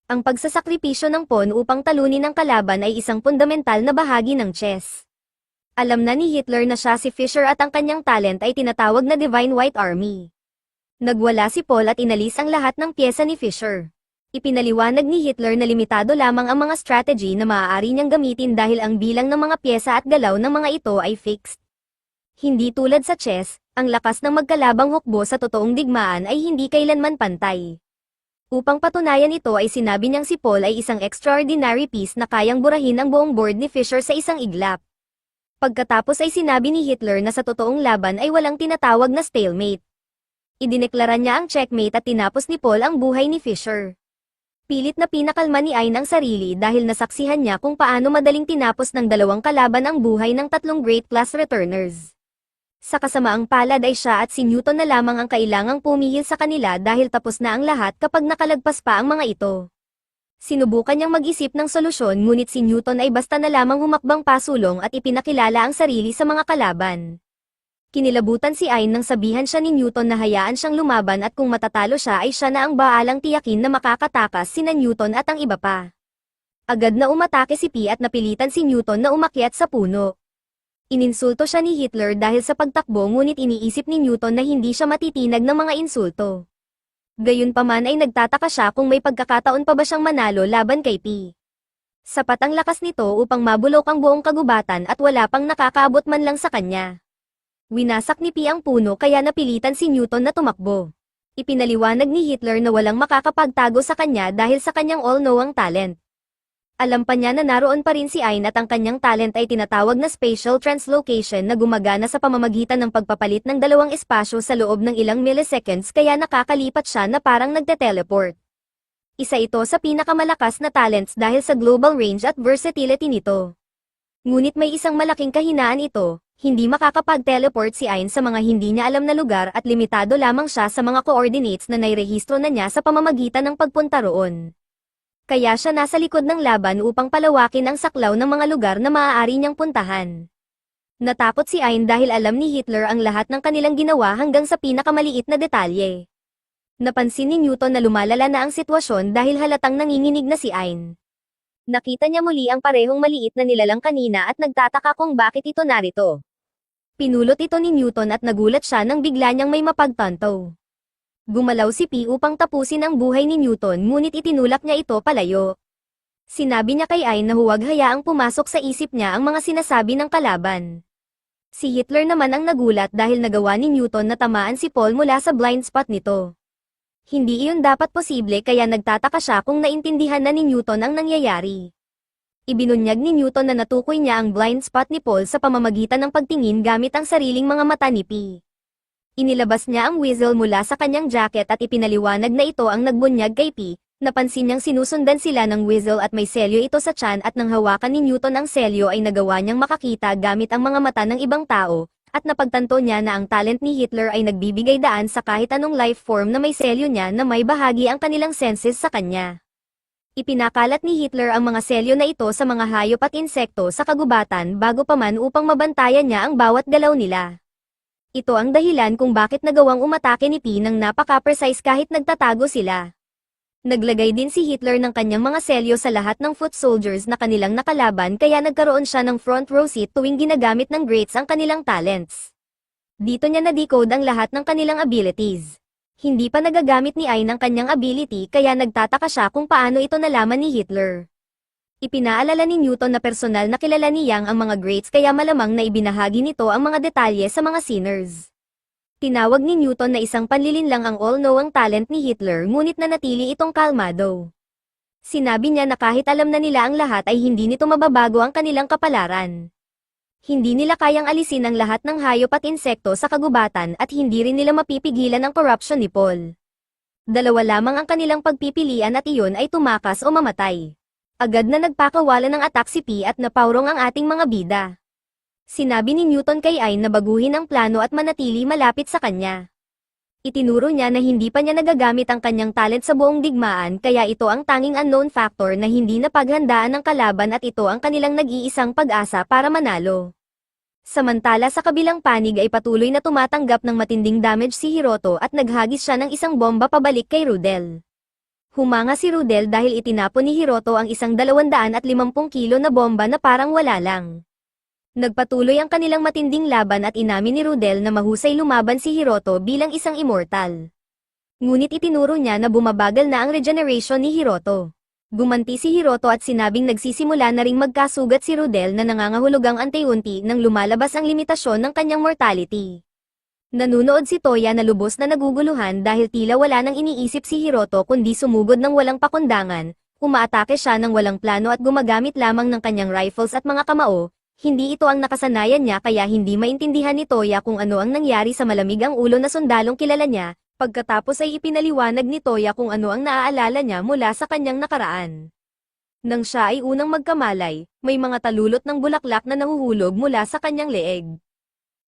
Ang pagsasakripisyo ng pawn upang talunin ang kalaban ay isang fundamental na bahagi ng chess. Alam na ni Hitler na siya si Fischer at ang kanyang talent ay tinatawag na Divine White Army. Nagwala si Paul at inalis ang lahat ng pyesa ni Fischer. Ipinaliwanag ni Hitler na limitado lamang ang mga strategy na maaari niyang gamitin dahil ang bilang ng mga pyesa at galaw ng mga ito ay fixed. Hindi tulad sa chess, ang lakas ng magkalabang hukbo sa totoong digmaan ay hindi kailanman pantay. Upang patunayan ito ay sinabi niyang si Paul ay isang extraordinary piece na kayang burahin ang buong board ni Fischer sa isang iglap. Pagkatapos ay sinabi ni Hitler na sa totoong laban ay walang tinatawag na stalemate. Idineklara niya ang checkmate at tinapos ni Paul ang buhay ni Fischer. Pilit na pinakalma ni Ayn ang sarili dahil nasaksihan niya kung paano madaling tinapos ng dalawang kalaban ang buhay ng tatlong great class returners. Sa kasamaang palad ay siya at si Newton na lamang ang kailangang pumihil sa kanila dahil tapos na ang lahat kapag nakalagpas pa ang mga ito. Sinubukan niyang mag-isip ng solusyon ngunit si Newton ay basta na lamang humakbang pasulong at ipinakilala ang sarili sa mga kalaban. Kinilabutan si Ayn nang sabihan siya ni Newton na hayaan siyang lumaban at kung matatalo siya ay siya na ang baalang tiyakin na makakatakas sina Newton at ang iba pa. Agad na umatake si P at napilitan si Newton na umakyat sa puno. Ininsulto siya ni Hitler dahil sa pagtakbo ngunit iniisip ni Newton na hindi siya matitinag ng mga insulto. Gayunpaman ay nagtataka siya kung may pagkakataon pa ba siyang manalo laban kay P. Sapat ang lakas nito upang mabulok ang buong kagubatan at wala pang nakakaabot man lang sa kanya. Winasak ni P ang puno kaya napilitan si Newton na tumakbo. Ipinaliwanag ni Hitler na walang makakapagtago sa kanya dahil sa kanyang all-knowing talent. Alam pa niya na naroon pa rin si Ayn at ang kanyang talent ay tinatawag na spatial translocation na gumagana sa pamamagitan ng pagpapalit ng dalawang espasyo sa loob ng ilang milliseconds kaya nakakalipat siya na parang nagte-teleport. Isa ito sa pinakamalakas na talents dahil sa global range at versatility nito. Ngunit may isang malaking kahinaan ito, hindi makakapag-teleport si Ayn sa mga hindi niya alam na lugar at limitado lamang siya sa mga coordinates na nairehistro na niya sa pamamagitan ng pagpunta roon. Kaya siya nasa likod ng laban upang palawakin ang saklaw ng mga lugar na maaari niyang puntahan. Natakot si Ayn dahil alam ni Hitler ang lahat ng kanilang ginawa hanggang sa pinakamaliit na detalye. Napansin ni Newton na lumalala na ang sitwasyon dahil halatang nanginginig na si Ayn. Nakita niya muli ang parehong maliit na nilalang kanina at nagtataka kung bakit ito narito. Pinulot ito ni Newton at nagulat siya nang bigla niyang may mapagtanto. Gumalaw si P upang tapusin ang buhay ni Newton ngunit itinulak niya ito palayo. Sinabi niya kay Ayn na huwag hayaang pumasok sa isip niya ang mga sinasabi ng kalaban. Si Hitler naman ang nagulat dahil nagawa ni Newton na tamaan si Paul mula sa blind spot nito. Hindi iyon dapat posible kaya nagtataka siya kung naintindihan na ni Newton ang nangyayari. Ibinunyag ni Newton na natukoy niya ang blind spot ni Paul sa pamamagitan ng pagtingin gamit ang sariling mga mata ni P. Inilabas niya ang whistle mula sa kanyang jacket at ipinaliwanag na ito ang nagbunyag kay P. Napansin niyang sinusundan sila ng whistle at may selyo ito sa tiyan at nang hawakan ni Newton ang selyo ay nagawa niyang makakita gamit ang mga mata ng ibang tao, at napagtanto niya na ang talent ni Hitler ay nagbibigay daan sa kahit anong life form na may selyo niya na may bahagi ang kanilang senses sa kanya. Ipinakalat ni Hitler ang mga selyo na ito sa mga hayop at insekto sa kagubatan bago pa man upang mabantayan niya ang bawat galaw nila. Ito ang dahilan kung bakit nagawang umatake ni P ng napaka-precise kahit nagtatago sila. Naglagay din si Hitler ng kanyang mga selyo sa lahat ng foot soldiers na kanilang nakalaban kaya nagkaroon siya ng front row seat tuwing ginagamit ng greats ang kanilang talents. Dito niya na-decode ang lahat ng kanilang abilities. Hindi pa nagagamit ni Ayn ang kanyang ability kaya nagtataka siya kung paano ito nalaman ni Hitler. Ipinaalala ni Newton na personal na kilala ni Yang ang mga greats kaya malamang na ibinahagi nito ang mga detalye sa mga sinners. Tinawag ni Newton na isang panlilin lang ang all-knowing talent ni Hitler ngunit nanatili itong kalmado. Sinabi niya na kahit alam na nila ang lahat ay hindi nito mababago ang kanilang kapalaran. Hindi nila kayang alisin ang lahat ng hayop at insekto sa kagubatan at hindi rin nila mapipigilan ang corruption ni Paul. Dalawa lamang ang kanilang pagpipilian at iyon ay tumakas o mamatay. Agad na nagpakawala ng atak si P at napaurong ang ating mga bida. Sinabi ni Newton kay Ayn na baguhin ang plano at manatili malapit sa kanya. Itinuro niya na hindi pa niya nagagamit ang kanyang talent sa buong digmaan kaya ito ang tanging unknown factor na hindi napaghandaan ng kalaban at ito ang kanilang nag-iisang pag-asa para manalo. Samantala sa kabilang panig ay patuloy na tumatanggap ng matinding damage si Hiroto at naghagis siya ng isang bomba pabalik kay Rudel. Humanga si Rudel dahil itinapon ni Hiroto ang isang 250 kilo na bomba na parang wala lang. Nagpatuloy ang kanilang matinding laban at inamin ni Rudel na mahusay lumaban si Hiroto bilang isang immortal. Ngunit itinuro niya na bumabagal na ang regeneration ni Hiroto. Gumanti si Hiroto at sinabing nagsisimula na ring magkasugat si Rudel na nangangahulugang unti-unti nang lumalabas ang limitasyon ng kanyang mortality. Nanunood si Toya na lubos na naguguluhan dahil tila wala nang iniisip si Hiroto kundi sumugod ng walang pakundangan, umaatake siya ng walang plano at gumagamit lamang ng kanyang rifles at mga kamao. Hindi ito ang nakasanayan niya kaya hindi maintindihan ni Toya kung ano ang nangyari sa malamig ang ulo na sundalong kilala niya, pagkatapos ay ipinaliwanag ni Toya kung ano ang naaalala niya mula sa kanyang nakaraan. Nang siya ay unang magkamalay, may mga talulot ng bulaklak na nahuhulog mula sa kanyang leeg.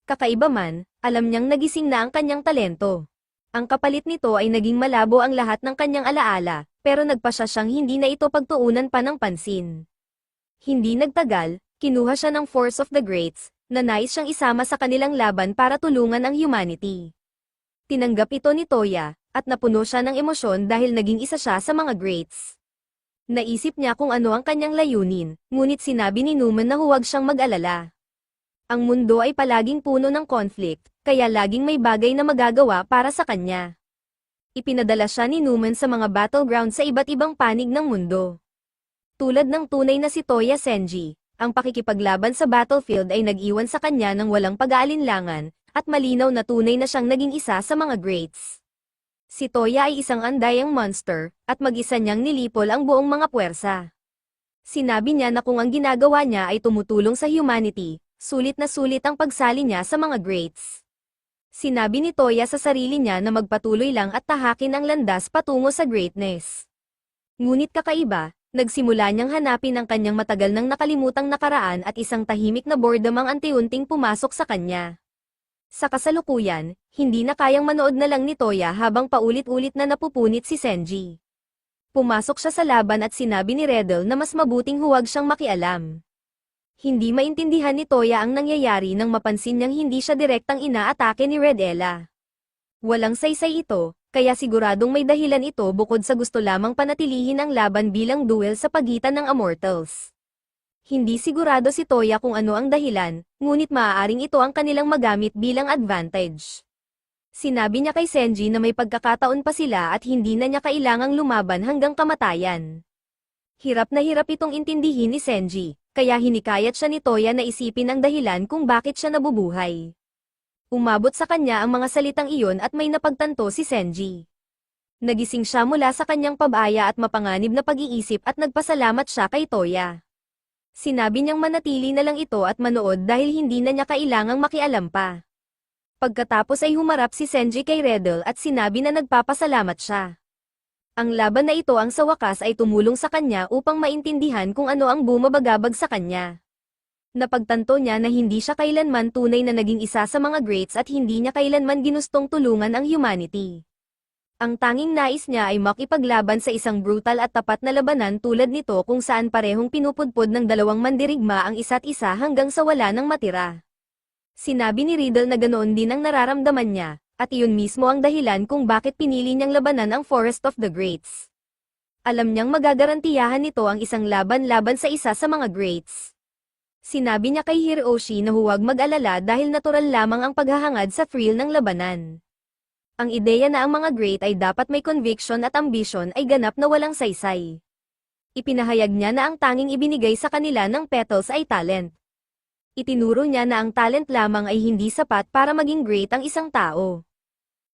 Kakaiba man, alam niyang nagising na ang kanyang talento. Ang kapalit nito ay naging malabo ang lahat ng kanyang alaala, pero nagpasya siyang hindi na ito pagtuunan pa ng pansin. Hindi nagtagal, kinuha siya ng Force of the Greats, na nais siyang isama sa kanilang laban para tulungan ang humanity. Tinanggap ito ni Toya, at napuno siya ng emosyon dahil naging isa siya sa mga greats. Naisip niya kung ano ang kanyang layunin, ngunit sinabi ni Newman na huwag siyang mag-alala. Ang mundo ay palaging puno ng conflict, kaya laging may bagay na magagawa para sa kanya. Ipinadala siya ni Newman sa mga battleground sa iba't ibang panig ng mundo. Tulad ng tunay na si Toya Senji, ang pakikipaglaban sa battlefield ay nag-iwan sa kanya ng walang pag-aalinlangan, at malinaw na tunay na siyang naging isa sa mga greats. Si Toya ay isang andayang monster, at mag-isa niyang nilipol ang buong mga puwersa. Sinabi niya na kung ang ginagawa niya ay tumutulong sa humanity, sulit na sulit ang pagsali niya sa mga greats. Sinabi ni Toya sa sarili niya na magpatuloy lang at tahakin ang landas patungo sa greatness. Ngunit kakaiba, nagsimula niyang hanapin ang kanyang matagal nang nakalimutang nakaraan at isang tahimik na boredom ang unti-unting pumasok sa kanya. Sa kasalukuyan, hindi na kayang manood na lang ni Toya habang paulit-ulit na napupunit si Senji. Pumasok siya sa laban at sinabi ni Redel na mas mabuting huwag siyang makialam. Hindi maintindihan ni Toya ang nangyayari nang mapansin niyang hindi siya direktang inaatake ni Redella. Walang saysay ito, kaya siguradong may dahilan ito bukod sa gusto lamang panatilihin ang laban bilang duel sa pagitan ng Immortals. Hindi sigurado si Toya kung ano ang dahilan, ngunit maaaring ito ang kanilang magamit bilang advantage. Sinabi niya kay Senji na may pagkakataon pa sila at hindi na niya kailangang lumaban hanggang kamatayan. Hirap na hirap itong intindihin ni Senji, kaya hinikayat siya ni Toya na isipin ang dahilan kung bakit siya nabubuhay. Umabot sa kanya ang mga salitang iyon at may napagtanto si Senji. Nagising siya mula sa kanyang pabaya at mapanganib na pag-iisip at nagpasalamat siya kay Toya. Sinabi niyang manatili na lang ito at manood dahil hindi na niya kailangang makialam pa. Pagkatapos ay humarap si Senji kay Redel at sinabi na nagpapasalamat siya. Ang laban na ito ang sa wakas ay tumulong sa kanya upang maintindihan kung ano ang bumabagabag sa kanya. Napagtanto niya na hindi siya kailanman tunay na naging isa sa mga greats at hindi niya kailanman ginustong tulungan ang humanity. Ang tanging nais niya ay makipaglaban sa isang brutal at tapat na labanan tulad nito kung saan parehong pinupudpod ng dalawang mandirigma ang isa't isa hanggang sa wala nang matira. Sinabi ni Riddle na ganoon din ang nararamdaman niya, at iyon mismo ang dahilan kung bakit pinili niyang labanan ang Forest of the Greats. Alam niyang magagarantiyahan nito ang isang laban-laban sa isa sa mga greats. Sinabi niya kay Hiroshi na huwag mag-alala dahil natural lamang ang paghahangad sa thrill ng labanan. Ang ideya na ang mga great ay dapat may conviction at ambition ay ganap na walang saysay. Ipinahayag niya na ang tanging ibinigay sa kanila ng Petals ay talent. Itinuro niya na ang talent lamang ay hindi sapat para maging great ang isang tao.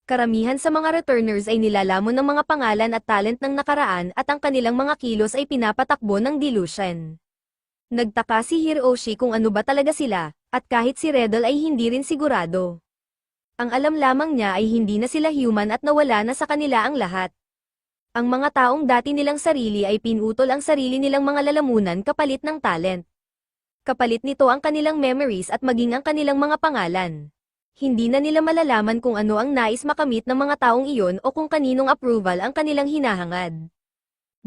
Karamihan sa mga returners ay nilalamon ng mga pangalan at talent ng nakaraan at ang kanilang mga kilos ay pinapatakbo ng delusion. Nagtaka si Hiroshi kung ano ba talaga sila, at kahit si Redel ay hindi rin sigurado. Ang alam lamang niya ay hindi na sila human at nawala na sa kanila ang lahat. Ang mga taong dati nilang sarili ay pinutol ang sarili nilang mga lalamunan kapalit ng talent. Kapalit nito ang kanilang memories at maging ang kanilang mga pangalan. Hindi na nila malalaman kung ano ang nais makamit ng mga taong iyon o kung kaninong approval ang kanilang hinahangad.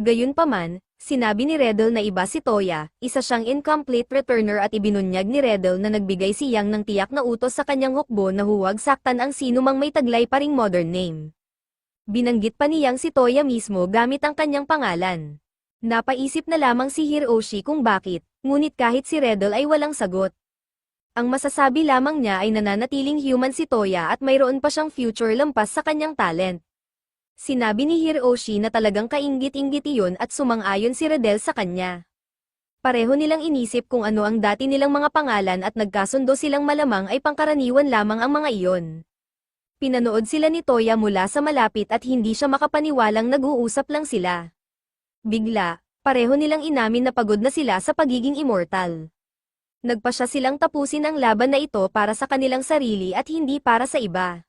Gayunpaman, sinabi ni Redel na iba si Toya, isa siyang incomplete returner at ibinunyag ni Redel na nagbigay si Yang ng tiyak na utos sa kanyang hukbo na huwag saktan ang sino mang may taglay pa ring modern name. Binanggit pa ni Yang si Toya mismo gamit ang kanyang pangalan. Napaisip na lamang si Hiroshi kung bakit, ngunit kahit si Redel ay walang sagot. Ang masasabi lamang niya ay nananatiling human si Toya at mayroon pa siyang future lampas sa kanyang talent. Sinabi ni Hiroshi na talagang kainggit-inggit iyon at sumang-ayon si Redel sa kanya. Pareho nilang inisip kung ano ang dati nilang mga pangalan at nagkasundo silang malamang ay pangkaraniwan lamang ang mga iyon. Pinanood sila ni Toya mula sa malapit at hindi siya makapaniwalang nag-uusap lang sila. Bigla, pareho nilang inamin na pagod na sila sa pagiging immortal. Nagpasya silang tapusin ang laban na ito para sa kanilang sarili at hindi para sa iba.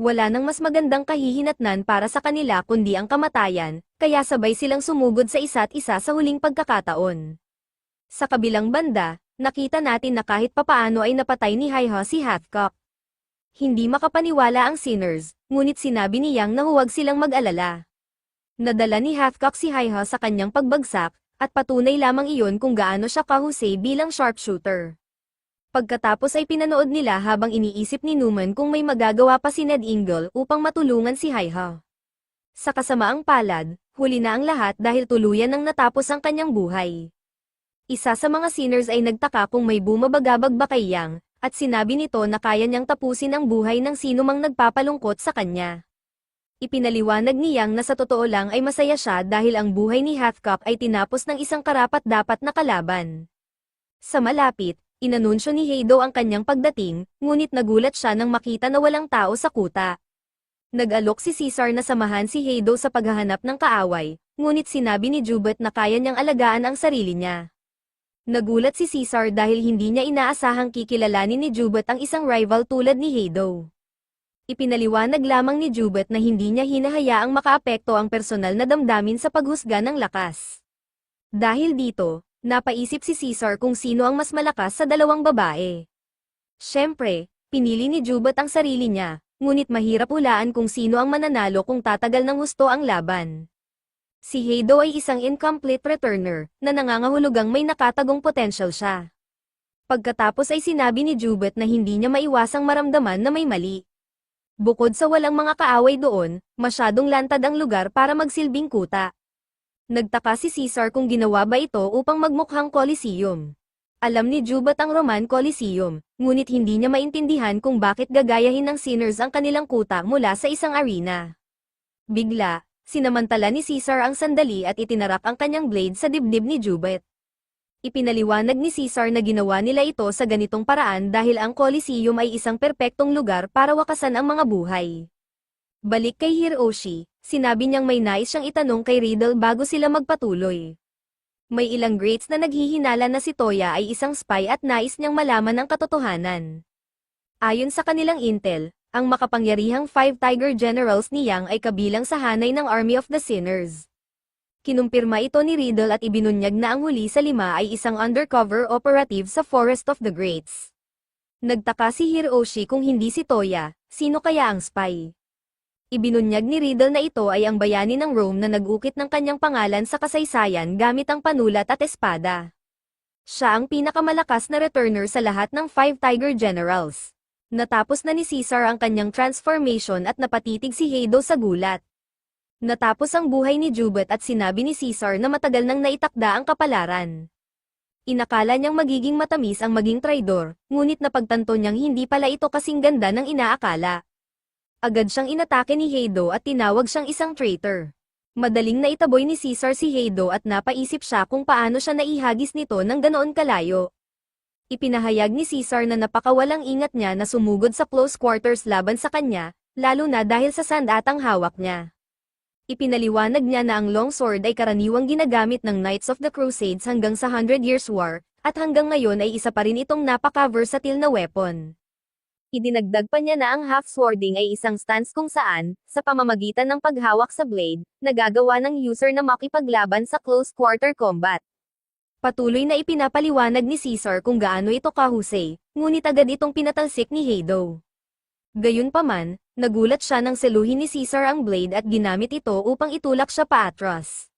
Wala nang mas magandang kahihinatnan para sa kanila kundi ang kamatayan, kaya sabay silang sumugod sa isa't isa sa huling pagkakataon. Sa kabilang banda, nakita natin na kahit papaano ay napatay ni Haiho si Hathcock. Hindi makapaniwala ang Sinners, ngunit sinabi ni Yang na huwag silang mag-alala. Nadala ni Hathcock si Haiho sa kanyang pagbagsak, at patunay lamang iyon kung gaano siya kahusay bilang sharpshooter. Pagkatapos ay pinanood nila habang iniisip ni Newman kung may magagawa pa si Ned Ingle upang matulungan si Haiha. Sa kasamaang palad, huli na ang lahat dahil tuluyan nang natapos ang kanyang buhay. Isa sa mga sinners ay nagtaka kung may bumabagabag ba kay Yang, at sinabi nito na kaya niyang tapusin ang buhay ng sino mang nagpapalungkot sa kanya. Ipinaliwanag ni Yang na sa totoo lang ay masaya siya dahil ang buhay ni Hathcock ay tinapos ng isang karapat-dapat na kalaban. Sa malapit, inanunsyo ni Heido ang kanyang pagdating, ngunit nagulat siya nang makita na walang tao sa kuta. Nag-alok si Caesar na samahan si Heido sa paghahanap ng kaaway, ngunit sinabi ni Jubet na kaya niyang alagaan ang sarili niya. Nagulat si Caesar dahil hindi niya inaasahang kikilalanin ni Jubet ang isang rival tulad ni Heido. Ipinaliwanag lamang ni Jubet na hindi niya hinahayaang makaapekto ang personal na damdamin sa paghusga ng lakas. Dahil dito, napaisip si Caesar kung sino ang mas malakas sa dalawang babae. Siyempre, pinili ni Jubet ang sarili niya, ngunit mahirap hulaan kung sino ang mananalo kung tatagal ng husto ang laban. Si Heido ay isang incomplete returner, na nangangahulugang may nakatagong potential siya. Pagkatapos ay sinabi ni Jubet na hindi niya maiwasang maramdaman na may mali. Bukod sa walang mga kaaway doon, masyadong lantad ang lugar para magsilbing kuta. Nagtaka si Caesar kung ginawa ba ito upang magmukhang Coliseum. Alam ni Jubet ang Roman Coliseum, ngunit hindi niya maintindihan kung bakit gagayahin ng sinners ang kanilang kuta mula sa isang arena. Bigla, sinamantala ni Caesar ang sandali at itinarap ang kanyang blade sa dibdib ni Jubet. Ipinaliwanag ni Caesar na ginawa nila ito sa ganitong paraan dahil ang Coliseum ay isang perpektong lugar para wakasan ang mga buhay. Balik kay Hiroshi, sinabi niyang may nais siyang itanong kay Riddle bago sila magpatuloy. May ilang greats na naghihinala na si Toya ay isang spy at nais niyang malaman ang katotohanan. Ayon sa kanilang intel, ang makapangyarihang 5 Tiger Generals ni Yang ay kabilang sa hanay ng Army of the Sinners. Kinumpirma ito ni Riddle at ibinunyag na ang huli sa 5 ay isang undercover operative sa Forest of the Greats. Nagtaka si Hiroshi kung hindi si Toya, sino kaya ang spy? Ibinunyag ni Riddle na ito ay ang bayani ng Rome na nag-ukit ng kanyang pangalan sa kasaysayan gamit ang panulat at espada. Siya ang pinakamalakas na returner sa lahat ng 5 Tiger Generals. Natapos na ni Caesar ang kanyang transformation at napatitig si Heido sa gulat. Natapos ang buhay ni Jubet at sinabi ni Caesar na matagal nang naitakda ang kapalaran. Inakala niyang magiging matamis ang maging traidor, ngunit napagtanto niyang hindi pala ito kasing ganda ng inaakala. Agad siyang inatake ni Heido at tinawag siyang isang traitor. Madaling naitaboy ni Caesar si Heido at napaisip siya kung paano siya naihagis nito ng ganoon kalayo. Ipinahayag ni Caesar na napakawalang ingat niya na sumugod sa close quarters laban sa kanya, lalo na dahil sa sandatang hawak niya. Ipinaliwanag niya na ang longsword ay karaniwang ginagamit ng Knights of the Crusades hanggang sa 100 Years' War, at hanggang ngayon ay isa pa rin itong napaka-versatile na weapon. Idinagdag pa niya na ang half-swording ay isang stance kung saan, sa pamamagitan ng paghawak sa blade, nagagawa ng user na makipaglaban sa close-quarter combat. Patuloy na ipinapaliwanag ni Caesar kung gaano ito kahusay, ngunit agad itong pinatalsik ni Heido. Gayunpaman, nagulat siya nang seluhin ni Caesar ang blade at ginamit ito upang itulak siya paatras.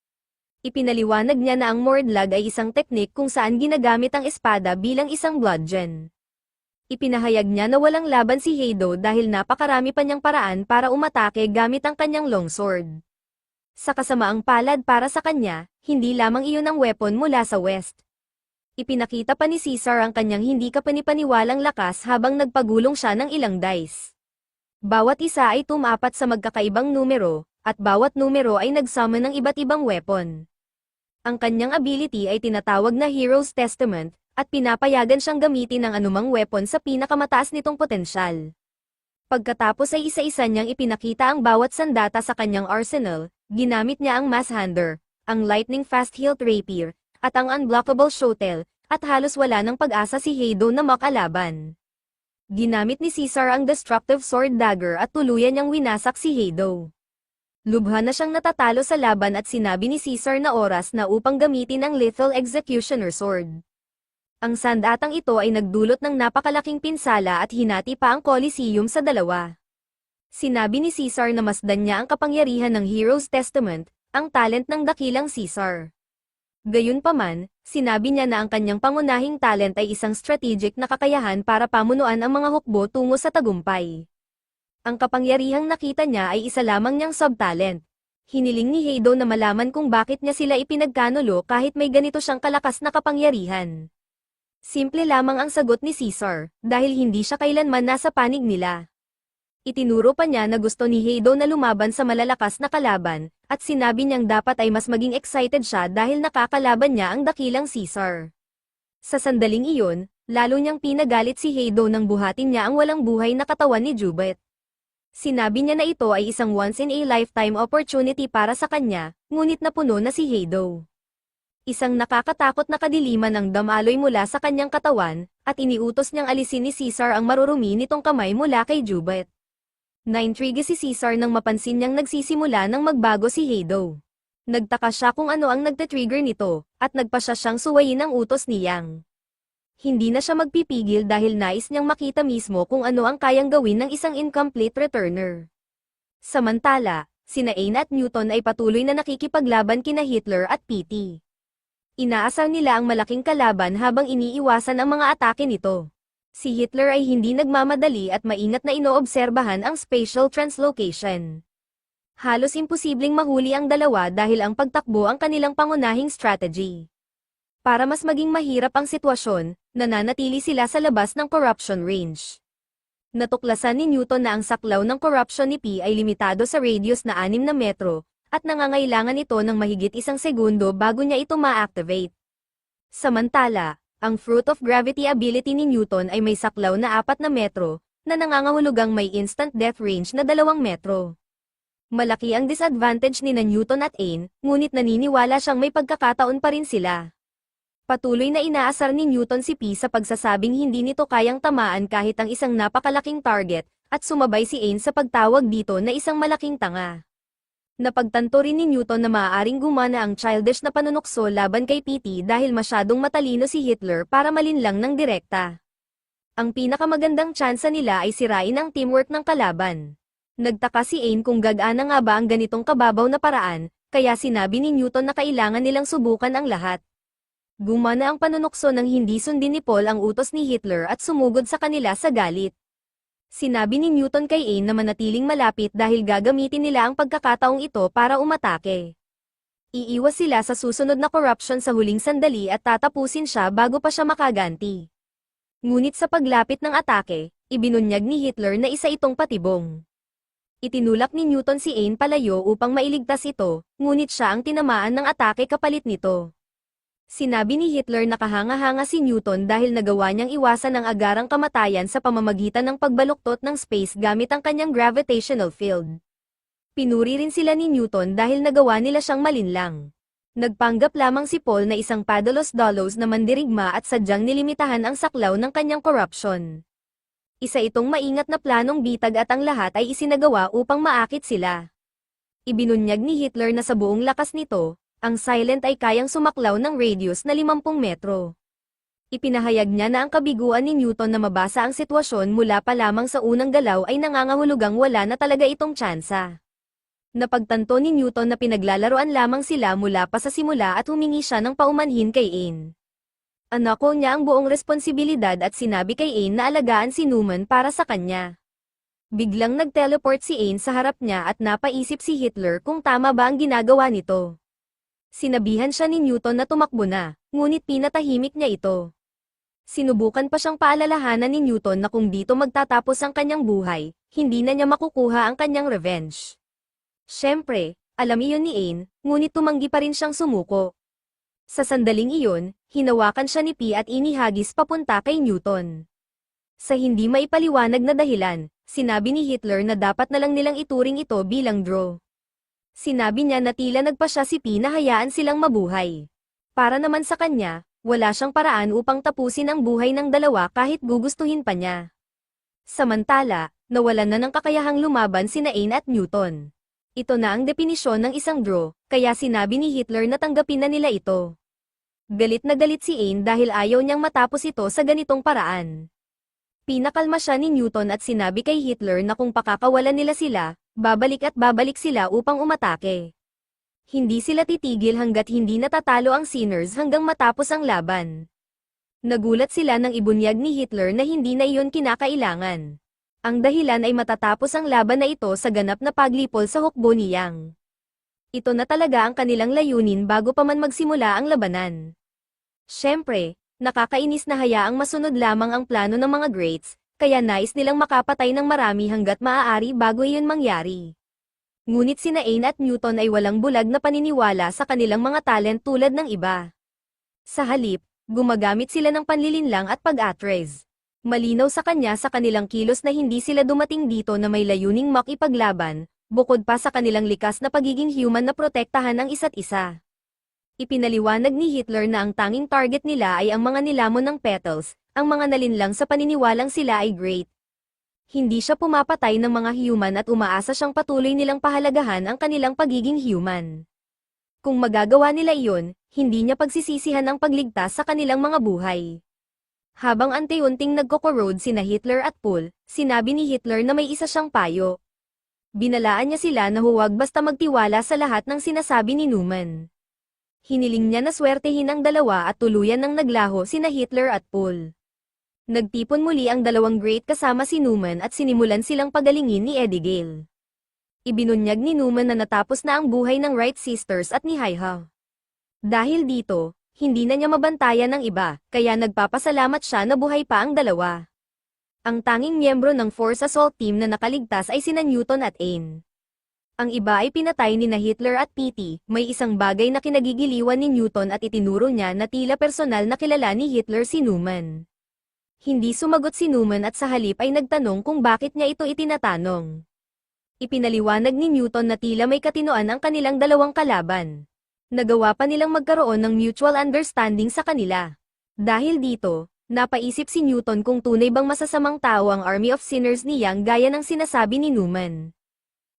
Ipinaliwanag niya na ang mordlag ay isang teknik kung saan ginagamit ang espada bilang isang bludgeon. Ipinahayag niya na walang laban si Heido dahil napakarami pa niyang paraan para umatake gamit ang kanyang longsword. Sa kasamaang palad para sa kanya, hindi lamang iyon ang weapon mula sa West. Ipinakita pa ni Caesar ang kanyang hindi kapanipaniwalang lakas habang nagpagulong siya ng ilang dice. Bawat isa ay tumapat sa magkakaibang numero, at bawat numero ay nagsummon ng iba't ibang weapon. Ang kanyang ability ay tinatawag na Hero's Testament, at pinapayagan siyang gamitin ang anumang weapon sa pinakamataas nitong potensyal. Pagkatapos ay isa-isa niyang ipinakita ang bawat sandata sa kanyang arsenal, ginamit niya ang Mass Hander, ang Lightning Fast-Hilt Rapier, at ang Unblockable Shotel, at halos wala ng pag-asa si Heido na makalaban. Ginamit ni Caesar ang Destructive Sword Dagger at tuluyan niyang winasak si Heido. Lubha na siyang natatalo sa laban at sinabi ni Caesar na oras na upang gamitin ang Lethal Executioner Sword. Ang sandatang ito ay nagdulot ng napakalaking pinsala at hinati pa ang Coliseum sa dalawa. Sinabi ni Caesar na masdan niya ang kapangyarihan ng Hero's Testament, ang talent ng dakilang Caesar. Gayunpaman, Sinabi niya na ang kanyang pangunahing talent ay isang strategic na kakayahan para pamunuan ang mga hukbo tungo sa tagumpay. Ang kapangyarihang nakita niya ay isa lamang niyang subtalent. Hiniling ni Heido na malaman kung bakit niya sila ipinagkanulo kahit may ganito siyang kalakas na kapangyarihan. Simple lamang ang sagot ni Caesar, dahil hindi siya kailanman nasa panig nila. Itinuro pa niya na gusto ni Heido na lumaban sa malalakas na kalaban, at sinabi niyang dapat ay mas maging excited siya dahil nakakalaban niya ang dakilang Caesar. Sa sandaling iyon, lalo niyang pinagalit si Heido nang buhatin niya ang walang buhay na katawan ni Jubeit. Sinabi niya na ito ay isang once-in-a-lifetime opportunity para sa kanya, ngunit napuno na si Heido. Isang nakakatakot na kadiliman ang damaloy mula sa kanyang katawan, at iniutos niyang alisin ni Caesar ang marurumi nitong kamay mula kay Jubeit. Naintrigue si Caesar nang mapansin niyang nagsisimula ng magbago si Heido. Nagtaka siya kung ano ang nagte-trigger nito, at nagpasya siyang suwayin ang utos ni Yang. Hindi na siya magpipigil dahil nais niyang makita mismo kung ano ang kayang gawin ng isang incomplete returner. Samantala, sina Ain at Newton ay patuloy na nakikipaglaban kina Hitler at PT. Inaasar nila ang malaking kalaban habang iniiwasan ang mga atake nito. Si Hitler ay hindi nagmamadali at maingat na inoobserbahan ang spatial translocation. Halos imposibleng mahuli ang dalawa dahil ang pagtakbo ang kanilang pangunahing strategy. Para mas maging mahirap ang sitwasyon, nananatili sila sa labas ng corruption range. Natuklasan ni Newton na ang saklaw ng corruption ni P ay limitado sa radius na 6 na metro, at nangangailangan ito ng mahigit 1 segundo bago niya ito ma-activate. Samantala, ang fruit of gravity ability ni Newton ay may saklaw na 4 na metro, na nangangahulugang may instant death range na 2 metro. Malaki ang disadvantage ni na Newton at Ain, ngunit naniniwala siyang may pagkakataon pa rin sila. Patuloy na inaasar ni Newton si P sa pagsasabing hindi nito kayang tamaan kahit ang isang napakalaking target, at sumabay si Ain sa pagtawag dito na isang malaking tanga. Napagtanto rin ni Newton na maaaring gumana ang childish na panunukso laban kay PT dahil masyadong matalino si Hitler para malinlang ng direkta. Ang pinakamagandang tsansa nila ay sirain ang teamwork ng kalaban. Nagtaka si Ain kung gagana nga ba ang ganitong kababaw na paraan, kaya sinabi ni Newton na kailangan nilang subukan ang lahat. Gumana ang panunukso nang hindi sundin ni Paul ang utos ni Hitler at sumugod sa kanila sa galit. Sinabi ni Newton kay Ain na manatiling malapit dahil gagamitin nila ang pagkakataong ito para umatake. Iiwas sila sa susunod na corruption sa huling sandali at tatapusin siya bago pa siya makaganti. Ngunit sa paglapit ng atake, ibinunyag ni Hitler na isa itong patibong. Itinulak ni Newton si Ain palayo upang mailigtas ito, ngunit siya ang tinamaan ng atake kapalit nito. Sinabi ni Hitler na kahanga-hanga si Newton dahil nagawa niyang iwasan ang agarang kamatayan sa pamamagitan ng pagbaluktot ng space gamit ang kanyang gravitational field. Pinuri rin sila ni Newton dahil nagawa nila siyang malinlang. Nagpanggap lamang si Paul na isang padalos-dalos na mandirigma at sadyang nilimitahan ang saklaw ng kanyang corruption. Isa itong maingat na planong bitag at ang lahat ay isinagawa upang maakit sila. Ibinunyag ni Hitler na sa buong lakas nito, ang silent ay kayang sumaklaw ng radius na 50 metro. Ipinahayag niya na ang kabiguan ni Newton na mabasa ang sitwasyon mula pa lamang sa unang galaw ay nangangahulugang wala na talaga itong tsansa. Napagtanto ni Newton na pinaglalaroan lamang sila mula pa sa simula at humingi siya ng paumanhin kay Ain. Anako niya ang buong responsibilidad at sinabi kay Ain na alagaan si Newman para sa kanya. Biglang nag-teleport si Ain sa harap niya at napaisip si Hitler kung tama ba ang ginagawa nito. Sinabihan siya ni Newton na tumakbo na, ngunit pinatahimik niya ito. Sinubukan pa siyang paalalahanan ni Newton na kung dito magtatapos ang kanyang buhay, hindi na niya makukuha ang kanyang revenge. Siyempre, alam iyon ni Ain, ngunit tumanggi pa rin siyang sumuko. Sa sandaling iyon, hinawakan siya ni P at inihagis papunta kay Newton. Sa hindi maipaliwanag na dahilan, sinabi ni Hitler na dapat na lang nilang ituring ito bilang draw. Sinabi niya na tila nagpasya si P na hayaan silang mabuhay. Para naman sa kanya, wala siyang paraan upang tapusin ang buhay ng dalawa kahit gugustuhin pa niya. Samantala, nawalan na ng kakayahang lumaban sina Ain at Newton. Ito na ang definisyon ng isang draw, kaya sinabi ni Hitler na tanggapin na nila ito. Galit na galit si Ain dahil ayaw niyang matapos ito sa ganitong paraan. Pinakalma siya ni Newton at sinabi kay Hitler na kung pakakawalan nila sila, babalik sila upang umatake. Hindi sila titigil hanggat hindi natatalo ang Sinners hanggang matapos ang laban. Nagulat sila nang ibunyag ni Hitler na hindi na iyon kinakailangan. Ang dahilan ay matatapos ang laban na ito sa ganap na paglipol sa hukbo ni Yang. Ito na talaga ang kanilang layunin bago pa man magsimula ang labanan. Siyempre, nakakainis na hayaang masunod lamang ang plano ng mga Greats, kaya nais nilang makapatay ng marami hanggat maaari bago iyon mangyari. Ngunit sina Ain at Newton ay walang bulag na paniniwala sa kanilang mga talent tulad ng iba. Sa halip, gumagamit sila ng panlilinlang at pag-atres. Malinaw sa kanya sa kanilang kilos na hindi sila dumating dito na may layuning makipaglaban, bukod pa sa kanilang likas na pagiging human na protektahan ang isa't isa. Ipinaliwanag ni Hitler na ang tanging target nila ay ang mga nilamon ng petals, ang mga nalinlang sa paniniwalang sila ay great. Hindi siya pumapatay ng mga human at umaasa siyang patuloy nilang pahalagahan ang kanilang pagiging human. Kung magagawa nila iyon, hindi niya pagsisisihan ang pagligtas sa kanilang mga buhay. Habang ante-unting nagko-corrode sina Hitler at Paul, sinabi ni Hitler na may isa siyang payo. Binalaan niya sila na huwag basta magtiwala sa lahat ng sinasabi ni Neumann. Hiniling niya na swertehin ang dalawa at tuluyan ng naglaho sina Hitler at Paul. Nagtipon muli ang dalawang great kasama si Neumann at sinimulan silang pagalingin ni Eddie Gale. Ibinunyag ni Neumann na natapos na ang buhay ng Wright sisters at ni Haiha. Dahil dito, hindi na niya mabantayan ng iba, kaya nagpapasalamat siya na buhay pa ang dalawa. Ang tanging miyembro ng Force Assault Team na nakaligtas ay sina Newton at Ain. Ang iba ay pinatay ni na Hitler at Petey. May isang bagay na kinagigiliwan ni Newton at itinuro niya na tila personal na kilala ni Hitler si Neumann. Hindi sumagot si Neumann at sa halip ay nagtanong kung bakit niya ito itinatanong. Ipinaliwanag ni Newton na tila may katinoan ang kanilang dalawang kalaban. Nagawa pa nilang magkaroon ng mutual understanding sa kanila. Dahil dito, napaisip si Newton kung tunay bang masasamang tao ang Army of Sinners ni Yang gaya ng sinasabi ni Neumann.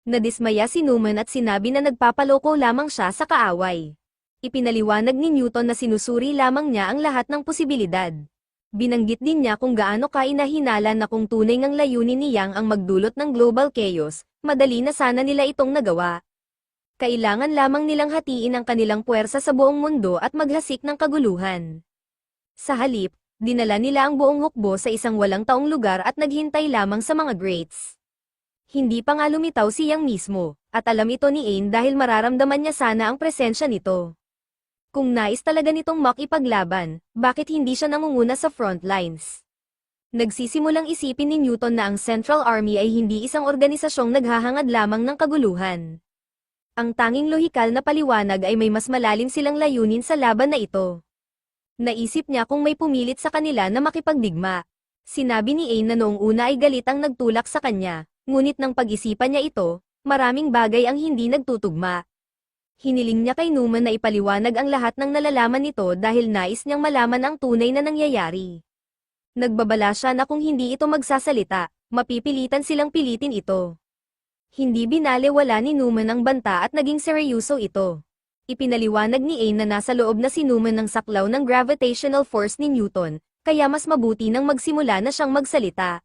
Nadismaya si Neumann at sinabi na nagpapaloko lamang siya sa kaaway. Ipinaliwanag ni Newton na sinusuri lamang niya ang lahat ng posibilidad. Binanggit din niya kung gaano kainahinala na kung tunay ngang layunin ni Yang ang magdulot ng global chaos, madali na sana nila itong nagawa. Kailangan lamang nilang hatiin ang kanilang puwersa sa buong mundo at maghasik ng kaguluhan. Sa halip, dinala nila ang buong hukbo sa isang walang taong lugar at naghintay lamang sa mga greats. Hindi pa nga lumitaw si Yang mismo, at alam ito ni Ain dahil mararamdaman niya sana ang presensya nito. Kung nais talaga nitong makipaglaban, bakit hindi siya nangunguna sa front lines? Nagsisimulang isipin ni Newton na ang Central Army ay hindi isang organisasyong naghahangad lamang ng kaguluhan. Ang tanging lohikal na paliwanag ay may mas malalim silang layunin sa laban na ito. Naisip niya kung may pumilit sa kanila na makipagdigma. Sinabi ni Ain na noong una ay galit ang nagtulak sa kanya, ngunit nang pag-isipan niya ito, maraming bagay ang hindi nagtutugma. Hiniling niya kay Neumann na ipaliwanag ang lahat ng nalalaman nito dahil nais niyang malaman ang tunay na nangyayari. Nagbabala siya na kung hindi ito magsasalita, mapipilitan silang pilitin ito. Hindi binalewala ni Neumann ang banta at naging seryoso ito. Ipinaliwanag ni Ain na nasa loob na si Neumann ng saklaw ng gravitational force ni Newton, kaya mas mabuti nang magsimula na siyang magsalita.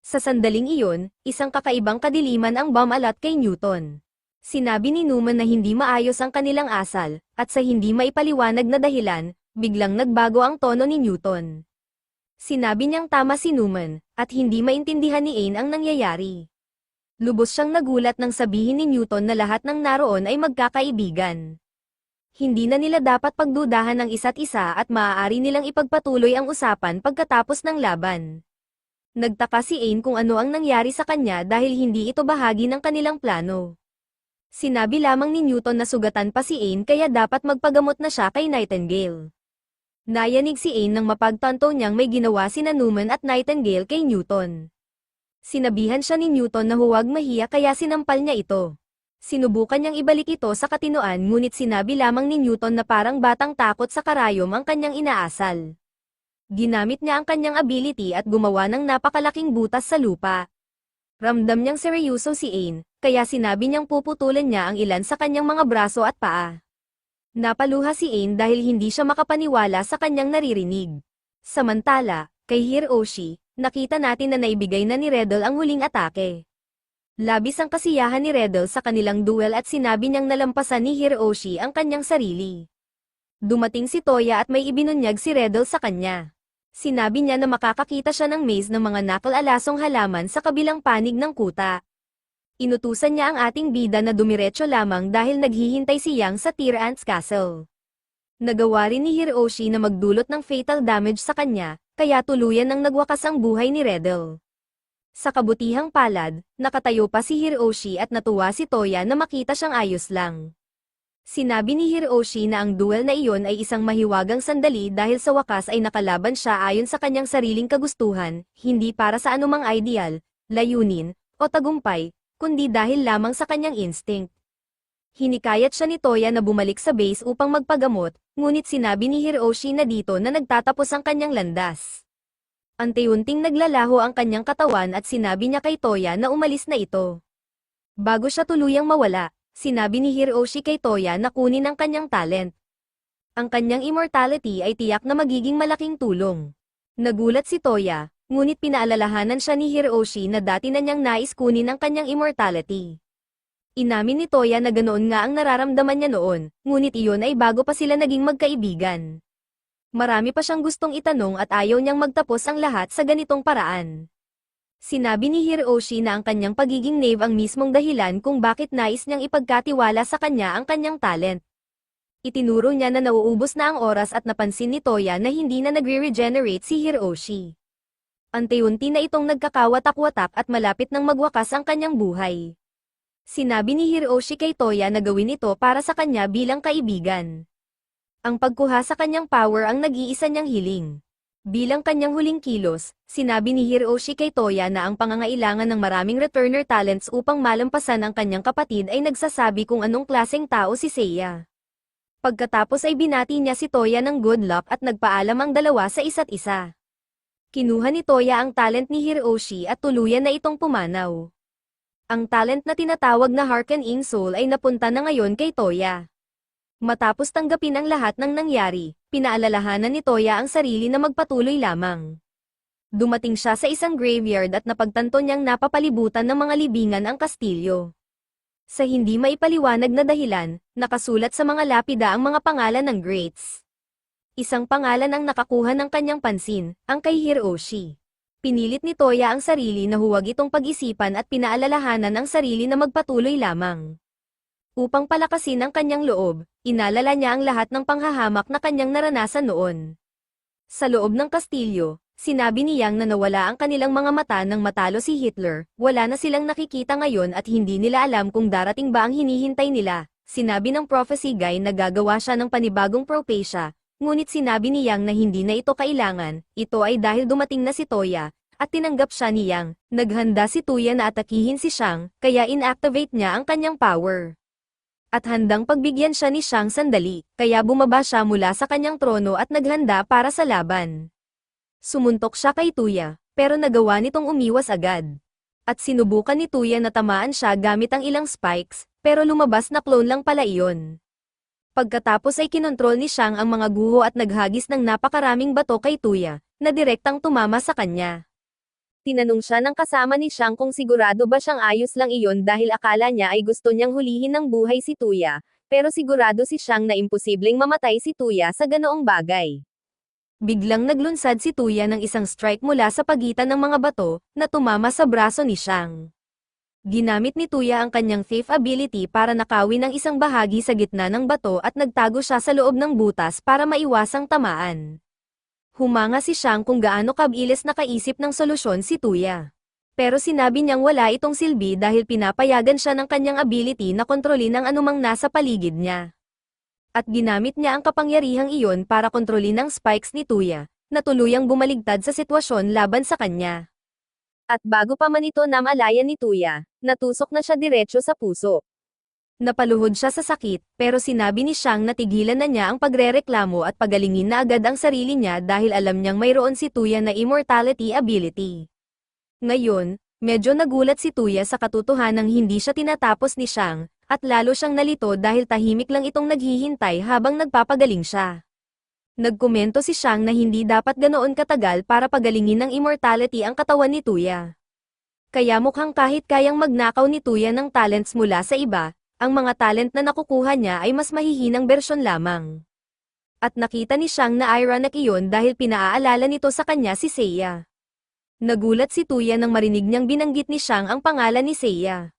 Sa sandaling iyon, isang kakaibang kadiliman ang bumalat kay Newton. Sinabi ni Neumann na hindi maayos ang kanilang asal, at sa hindi maipaliwanag na dahilan, biglang nagbago ang tono ni Newton. Sinabi niyang tama si Neumann, at hindi maintindihan ni Ain ang nangyayari. Lubos siyang nagulat nang sabihin ni Newton na lahat ng naroon ay magkakaibigan. Hindi na nila dapat pagdudahan ng isa't isa at maaari nilang ipagpatuloy ang usapan pagkatapos ng laban. Nagtaka si Ain kung ano ang nangyari sa kanya dahil hindi ito bahagi ng kanilang plano. Sinabi lamang ni Newton na sugatan pa si Ain kaya dapat magpagamot na siya kay Nightingale. Nayanig si Ain nang mapagtanto niyang may ginawa sina Neumann at Nightingale kay Newton. Sinabihan siya ni Newton na huwag mahiya kaya sinampal niya ito. Sinubukan niyang ibalik ito sa katinoan ngunit sinabi lamang ni Newton na parang batang takot sa karayom ang kanyang inaasal. Ginamit niya ang kanyang ability at gumawa ng napakalaking butas sa lupa. Ramdam niyang seryoso si Ain, kaya sinabi niyang puputulan niya ang ilan sa kanyang mga braso at paa. Napaluha si Ain dahil hindi siya makapaniwala sa kanyang naririnig. Samantala, kay Hiroshi, nakita natin na naibigay na ni Redl ang huling atake. Labis ang kasiyahan ni Riddle sa kanilang duel at sinabi niyang nalampasan ni Hiroshi ang kanyang sarili. Dumating si Toya at may ibinunyag si Riddle sa kanya. Sinabi niya na makakakita siya ng maze ng mga nakal-alasong halaman sa kabilang panig ng kuta. Inutusan niya ang ating bida na dumiretso lamang dahil naghihintay si Yang sa Tear Ants Castle. Nagawa rin ni Hiroshi na magdulot ng fatal damage sa kanya, kaya tuluyan nang nagwakas ang buhay ni Riddle. Sa kabutihang palad, nakatayo pa si Hiroshi at natuwa si Toya na makita siyang ayos lang. Sinabi ni Hiroshi na ang duel na iyon ay isang mahiwagang sandali dahil sa wakas ay nakalaban siya ayon sa kanyang sariling kagustuhan, hindi para sa anumang ideal, layunin, o tagumpay, kundi dahil lamang sa kanyang instinct. Hinikayat siya ni Toya na bumalik sa base upang magpagamot, ngunit sinabi ni Hiroshi na dito na nagtatapos ang kanyang landas. Unti-unting naglalaho ang kanyang katawan at sinabi niya kay Toya na umalis na ito. Bago siya tuluyang mawala, sinabi ni Hiroshi kay Toya na kunin ang kanyang talent. Ang kanyang immortality ay tiyak na magiging malaking tulong. Nagulat si Toya, ngunit pinaalalahanan siya ni Hiroshi na dati na niyang nais kunin ang kanyang immortality. Inamin ni Toya na ganoon nga ang nararamdaman niya noon, ngunit iyon ay bago pa sila naging magkaibigan. Marami pa siyang gustong itanong at ayaw niyang magtapos ang lahat sa ganitong paraan. Sinabi ni Hiroshi na ang kanyang pagiging knave ang mismong dahilan kung bakit nais niyang ipagkatiwala sa kanya ang kanyang talent. Itinuro niya na nauubos na ang oras at napansin ni Toya na hindi na nagre-regenerate si Hiroshi. Unti-unti na itong nagkakawatak-watak at malapit nang magwakas ang kanyang buhay. Sinabi ni Hiroshi kay Toya na gawin ito para sa kanya bilang kaibigan. Ang pagkuha sa kanyang power ang nag-iisa niyang hiling. Bilang kanyang huling kilos, sinabi ni Hiroshi kay Toya na ang pangangailangan ng maraming returner talents upang malampasan ang kanyang kapatid ay nagsasabi kung anong klaseng tao si Seiya. Pagkatapos ay binati niya si Toya ng good luck at nagpaalam ang dalawa sa isa't isa. Kinuha ni Toya ang talent ni Hiroshi at tuluyan na itong pumanaw. Ang talent na tinatawag na Harkening Soul ay napunta na ngayon kay Toya. Matapos tanggapin ang lahat ng nangyari, pinaalalahanan ni Toya ang sarili na magpatuloy lamang. Dumating siya sa isang graveyard at napagtanto niyang napapalibutan ng mga libingan ang kastilyo. Sa hindi maipaliwanag na dahilan, nakasulat sa mga lapida ang mga pangalan ng greats. Isang pangalan ang nakakuha ng kanyang pansin, ang kay Hiroshi. Pinilit ni Toya ang sarili na huwag itong pag-isipan at pinaalalahanan ang sarili na magpatuloy lamang. Upang palakasin ang kanyang loob, inalala niya ang lahat ng panghahamak na kanyang naranasan noon. Sa loob ng kastilyo, sinabi ni Yang na nawala ang kanilang mga mata nang matalo si Hitler, wala na silang nakikita ngayon at hindi nila alam kung darating ba ang hinihintay nila. Sinabi ng prophecy guy na gagawa siya ng panibagong prophecia, ngunit sinabi ni Yang na hindi na ito kailangan, ito ay dahil dumating na si Toya, at tinanggap siya ni Yang. Naghanda si Toya na atakihin si Shang, kaya inactivate niya ang kanyang power. At handang pagbigyan siya ni Shang sandali, kaya bumaba siya mula sa kanyang trono at naghanda para sa laban. Sumuntok siya kay Toya, pero nagawa nitong umiwas agad. At sinubukan ni Toya na tamaan siya gamit ang ilang spikes, pero lumabas na clone lang pala iyon. Pagkatapos ay kinontrol ni Shang ang mga guho at naghagis ng napakaraming bato kay Toya, na direktang tumama sa kanya. Tinanong siya ng kasama ni Shang kung sigurado ba siyang ayos lang iyon dahil akala niya ay gusto niyang hulihin ng buhay si Toya, pero sigurado si Shang na imposibleng mamatay si Toya sa ganoong bagay. Biglang naglunsad si Toya ng isang strike mula sa pagitan ng mga bato, na tumama sa braso ni Shang. Ginamit ni Toya ang kanyang thief ability para nakawin ang isang bahagi sa gitna ng bato at nagtago siya sa loob ng butas para maiwasang tamaan. Humanga si Shang kung gaano kabilis nakaisip ng solusyon si Toya. Pero sinabi niyang wala itong silbi dahil pinapayagan siya ng kanyang ability na kontrolin ang anumang nasa paligid niya. At ginamit niya ang kapangyarihang iyon para kontrolin ang spikes ni Toya, na tuluyang bumaligtad sa sitwasyon laban sa kanya. At bago pa man ito namalayan ni Toya, natusok na siya diretso sa puso. Napaluhod siya sa sakit, pero sinabi ni Shang na tigilan na niya ang pagrereklamo at pagalingin na agad ang sarili niya dahil alam niyang mayroon si Toya na immortality ability. Ngayon, medyo nagulat si Toya sa katotohanang hindi siya tinatapos ni Shang, at lalo siyang nalito dahil tahimik lang itong naghihintay habang nagpapagaling siya. Nagkomento si Shang na hindi dapat ganoon katagal para pagalingin ng immortality ang katawan ni Toya. Kaya mukhang kahit kayang magnakaw ni Tuya ng talents mula sa iba, ang mga talent na nakukuha niya ay mas mahihinang bersyon lamang. At nakita ni Shang na ironic iyon dahil pinaaalala nito sa kanya si Seiya. Nagulat si Tuya nang marinig niyang binanggit ni Shang ang pangalan ni Seiya.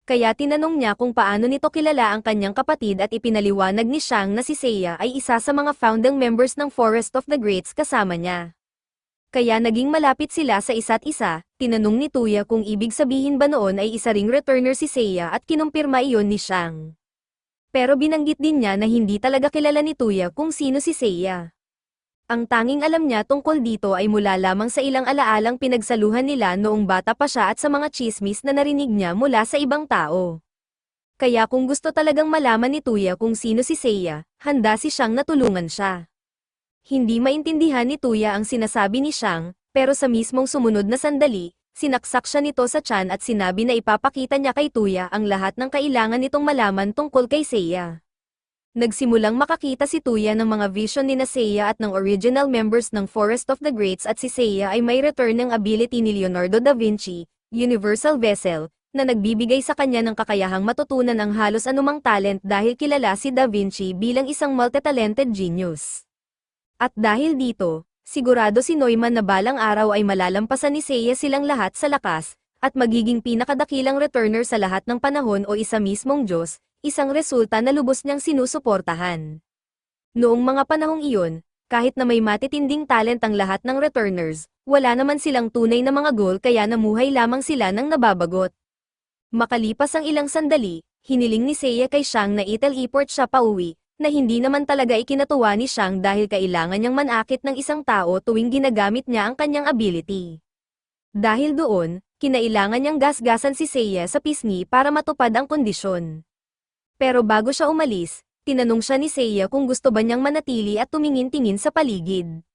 Kaya tinanong niya kung paano nito kilala ang kanyang kapatid at ipinaliwanag ni Shang na si Seiya ay isa sa mga founding members ng Forest of the Greats kasama niya. Kaya naging malapit sila sa isa't isa, tinanong ni Tuya kung ibig sabihin ba noon ay isa ring returner si Seiya at kinumpirma iyon ni Shang. Pero binanggit din niya na hindi talaga kilala ni Tuya kung sino si Seiya. Ang tanging alam niya tungkol dito ay mula lamang sa ilang alaalang pinagsaluhan nila noong bata pa siya at sa mga chismis na narinig niya mula sa ibang tao. Kaya kung gusto talagang malaman ni Tuya kung sino si Seiya, handa si Shang na tulungan siya. Hindi maintindihan ni Tuya ang sinasabi ni Shang, pero sa mismong sumunod na sandali, sinaksak siya nito sa tiyan at sinabi na ipapakita niya kay Tuya ang lahat ng kailangan nitong malaman tungkol kay Seiya. Nagsimulang makakita si Tuya ng mga vision ni na Seiya at ng original members ng Forest of the Greats at si Seiya ay may return ng ability ni Leonardo da Vinci, Universal Vessel, na nagbibigay sa kanya ng kakayahang matutunan ang halos anumang talent dahil kilala si Da Vinci bilang isang multitalented genius. At dahil dito, sigurado si Neumann na balang araw ay malalampasan ni Seiya silang lahat sa lakas, at magiging pinakadakilang returner sa lahat ng panahon o isa mismong Diyos, isang resulta na lubos niyang sinusuportahan. Noong mga panahong iyon, kahit na may matitinding talent ang lahat ng returners, wala naman silang tunay na mga goal kaya namuhay lamang sila ng nababagot. Makalipas ang ilang sandali, hiniling ni Seiya kay Shang na i-teleport siya pauwi, na hindi naman talaga ikinatuwa ni Shang dahil kailangan niyang manakit ng isang tao tuwing ginagamit niya ang kanyang ability. Dahil doon, kinailangan niyang gasgasan si Seiya sa pisngi para matupad ang kondisyon. Pero bago siya umalis, tinanong siya ni Seiya kung gusto ba niyang manatili at tumingin-tingin sa paligid.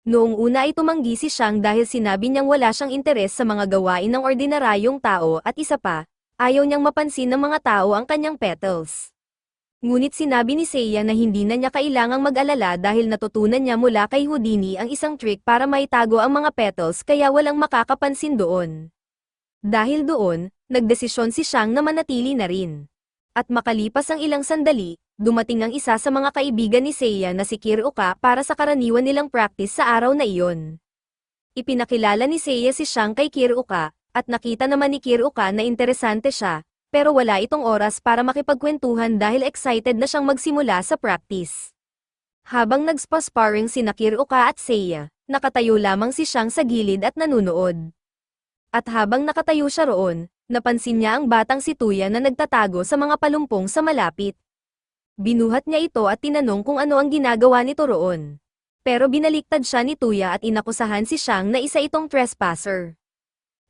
Noong una ay tumanggi si Shang dahil sinabi niyang wala siyang interes sa mga gawain ng ordinaryong tao at isa pa, ayaw niyang mapansin ng mga tao ang kanyang petals. Ngunit sinabi ni Seiya na hindi na niya kailangang mag-alala dahil natutunan niya mula kay Houdini ang isang trick para maitago ang mga petals kaya walang makakapansin doon. Dahil doon, nagdesisyon si Shang na manatili na rin. At makalipas ang ilang sandali, dumating ang isa sa mga kaibigan ni Seiya na si Kiruka para sa karaniwan nilang practice sa araw na iyon. Ipinakilala ni Seiya si Shang kay Kiruka, at nakita naman ni Kiruka na interesante siya, pero wala itong oras para makipagkwentuhan dahil excited na siyang magsimula sa practice. Habang nagspa-sparring sina Kiruka at Seiya, nakatayo lamang si Shang sa gilid at nanunood. At habang nakatayo siya roon, napansin niya ang batang si Tuya na nagtatago sa mga palumpong sa malapit. Binuhat niya ito at tinanong kung ano ang ginagawa nito roon. Pero binaliktad siya ni Tuya at inakusahan si Shang na isa itong trespasser.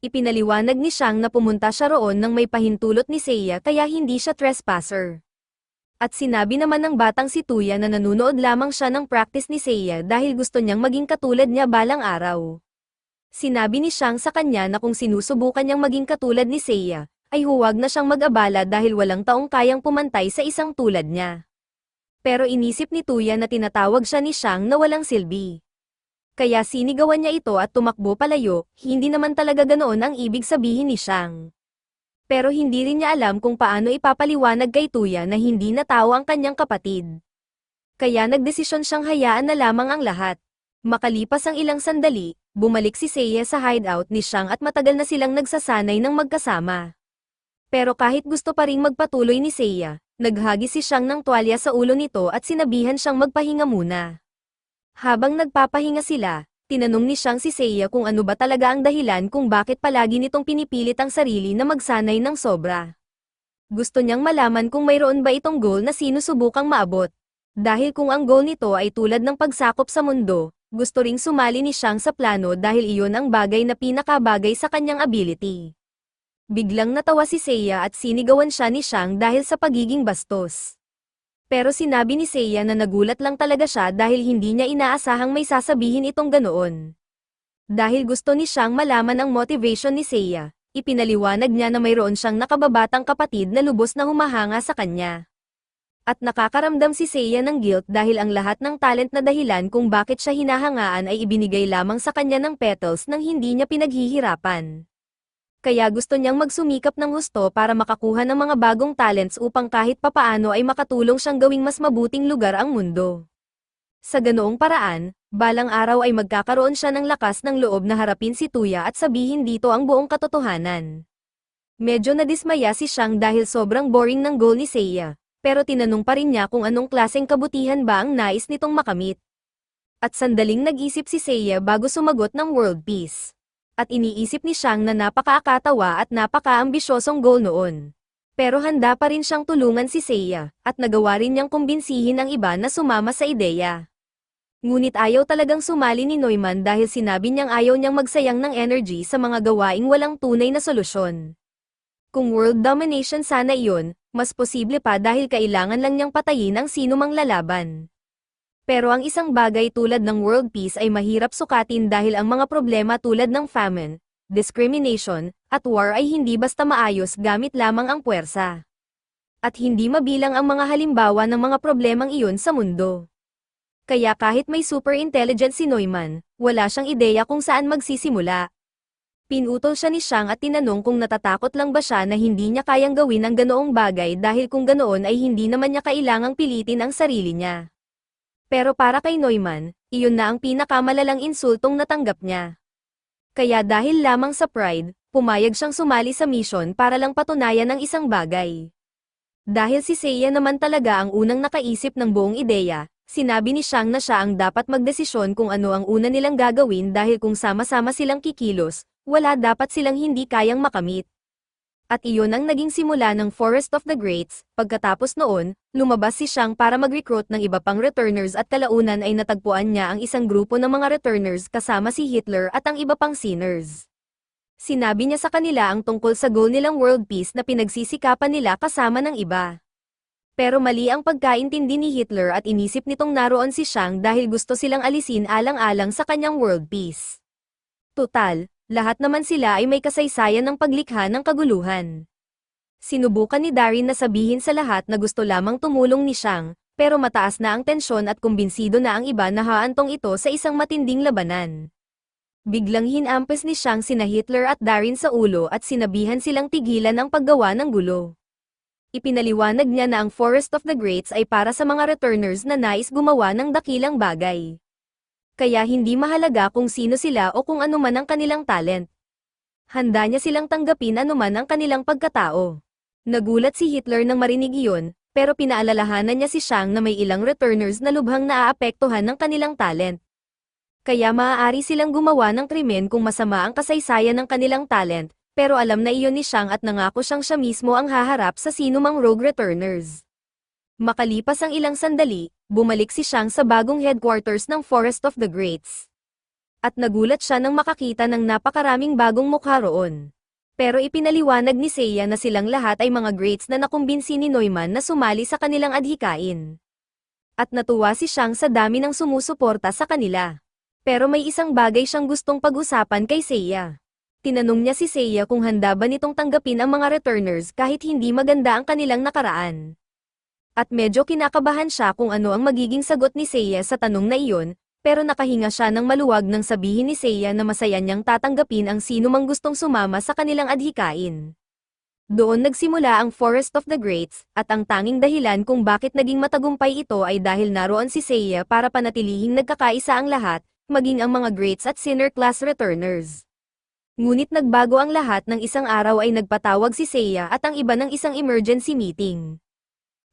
Ipinaliwanag ni Shang na pumunta siya roon nang may pahintulot ni Seiya kaya hindi siya trespasser. At sinabi naman ng batang si Tuya na nanunood lamang siya ng practice ni Seiya dahil gusto niyang maging katulad niya balang araw. Sinabi ni Shang sa kanya na kung sinusubukan niyang maging katulad ni Seiya, ay huwag na siyang mag-abala dahil walang taong kayang pumantay sa isang tulad niya. Pero inisip ni Tuya na tinatawag siya ni Shang na walang silbi. Kaya sinigawan niya ito at tumakbo palayo, hindi naman talaga ganoon ang ibig sabihin ni Shang. Pero hindi rin niya alam kung paano ipapaliwanag kay Tuya na hindi na tao ang kanyang kapatid. Kaya nagdesisyon siyang hayaan na lamang ang lahat. Makalipas ang ilang sandali, bumalik si Seiya sa hideout ni Shang at matagal na silang nagsasanay ng magkasama. Pero kahit gusto pa ring magpatuloy ni Seiya, naghagi si Shang ng tuwalya sa ulo nito at sinabihan siyang magpahinga muna. Habang nagpapahinga sila, tinanong ni Shang si Seiya kung ano ba talaga ang dahilan kung bakit palagi nitong pinipilit ang sarili na magsanay ng sobra. Gusto niyang malaman kung mayroon ba itong goal na sinusubukang maabot. Dahil kung ang goal nito ay tulad ng pagsakop sa mundo, gusto ring sumali ni Shang sa plano dahil iyon ang bagay na pinakabagay sa kanyang ability. Biglang natawa si Seiya at sinigawan siya ni Shang dahil sa pagiging bastos. Pero sinabi ni Seiya na nagulat lang talaga siya dahil hindi niya inaasahang may sasabihin itong ganoon. Dahil gusto ni Shang malaman ang motivation ni Seiya, ipinaliwanag niya na mayroon siyang nakababatang kapatid na lubos na humahanga sa kanya. At nakakaramdam si Seiya ng guilt dahil ang lahat ng talent na dahilan kung bakit siya hinahangaan ay ibinigay lamang sa kanya ng petals nang hindi niya pinaghihirapan. Kaya gusto niyang magsumikap ng husto para makakuha ng mga bagong talents upang kahit papaano ay makatulong siyang gawing mas mabuting lugar ang mundo. Sa ganoong paraan, balang araw ay magkakaroon siya ng lakas ng loob na harapin si Tuya at sabihin dito ang buong katotohanan. Medyo nadismaya si Shang dahil sobrang boring ng goal ni Seiya, pero tinanong pa rin niya kung anong klaseng kabutihan ba ang nais nitong makamit. At sandaling nag-isip si Seiya bago sumagot ng world peace. At iniisip ni Shang na napakaakatawa at napaka-ambisyosong goal noon. Pero handa pa rin siyang tulungan si Seiya, at nagawa rin niyang kumbinsihin ang iba na sumama sa ideya. Ngunit ayaw talagang sumali ni Neumann dahil sinabi niyang ayaw niyang magsayang ng energy sa mga gawaing walang tunay na solusyon. Kung world domination sana iyon, mas posible pa dahil kailangan lang niyang patayin ang sinumang lalaban. Pero ang isang bagay tulad ng world peace ay mahirap sukatin dahil ang mga problema tulad ng famine, discrimination, at war ay hindi basta maayos gamit lamang ang puwersa. At hindi mabilang ang mga halimbawa ng mga problemang iyon sa mundo. Kaya kahit may super intelligent si Neumann, wala siyang ideya kung saan magsisimula. Pinutol siya ni Shang at tinanong kung natatakot lang ba siya na hindi niya kayang gawin ang ganoong bagay dahil kung ganoon ay hindi naman niya kailangang pilitin ang sarili niya. Pero para kay Neumann, iyon na ang pinakamalalang insultong natanggap niya. Kaya dahil lamang sa pride, pumayag siyang sumali sa mission para lang patunayan ang isang bagay. Dahil si Seiya naman talaga ang unang nakaisip ng buong ideya, sinabi ni Shang na siya ang dapat magdesisyon kung ano ang una nilang gagawin dahil kung sama-sama silang kikilos, wala dapat silang hindi kayang makamit. At iyon ang naging simula ng Forest of the Greats. Pagkatapos noon, lumabas si Shang para mag-recruit ng iba pang returners at kalaunan ay natagpuan niya ang isang grupo ng mga returners kasama si Hitler at ang iba pang sinners. Sinabi niya sa kanila ang tungkol sa goal nilang world peace na pinagsisikapan nila kasama ng iba. Pero mali ang pagkaintindi ni Hitler at inisip nitong naroon si Shang dahil gusto silang alisin alang-alang sa kanyang world peace. Total, lahat naman sila ay may kasaysayan ng paglikha ng kaguluhan. Sinubukan ni Darin na sabihin sa lahat na gusto lamang tumulong ni Shang, pero mataas na ang tensyon at kumbinsido na ang iba na haantong ito sa isang matinding labanan. Biglang hinampes ni Shang sina Hitler at Darin sa ulo at sinabihan silang tigilan ang paggawa ng gulo. Ipinaliwanag niya na ang Forest of the Greats ay para sa mga returners na nais gumawa ng dakilang bagay. Kaya hindi mahalaga kung sino sila o kung ano man ang kanilang talent. Handa niya silang tanggapin anuman ang kanilang pagkatao. Nagulat si Hitler nang marinig iyon, pero pinaalalahanan niya si Shang na may ilang returners na lubhang naaapektuhan ng kanilang talent. Kaya maaari silang gumawa ng krimen kung masama ang kasaysayan ng kanilang talent, pero alam na iyon ni Shang at nangako siyang siya mismo ang haharap sa sinumang rogue returners. Makalipas ang ilang sandali, bumalik si Shang sa bagong headquarters ng Forest of the Greats. At nagulat siya nang makakita ng napakaraming bagong mukha roon. Pero ipinaliwanag ni Seiya na silang lahat ay mga Greats na nakumbinsi ni Neumann na sumali sa kanilang adhikain. At natuwa si Shang sa dami ng sumusuporta sa kanila. Pero may isang bagay siyang gustong pag-usapan kay Seiya. Tinanong niya si Seiya kung handa ba nitong tanggapin ang mga returners kahit hindi maganda ang kanilang nakaraan. At medyo kinakabahan siya kung ano ang magiging sagot ni Seiya sa tanong na iyon, pero nakahinga siya ng maluwag nang sabihin ni Seiya na masaya niyang tatanggapin ang sinumang gustong sumama sa kanilang adhikain. Doon nagsimula ang Forest of the Greats, at ang tanging dahilan kung bakit naging matagumpay ito ay dahil naroon si Seiya para panatilihing nagkakaisa ang lahat, maging ang mga Greats at Sinner class returners. Ngunit nagbago ang lahat ng isang araw ay nagpatawag si Seiya at ang iba ng isang emergency meeting.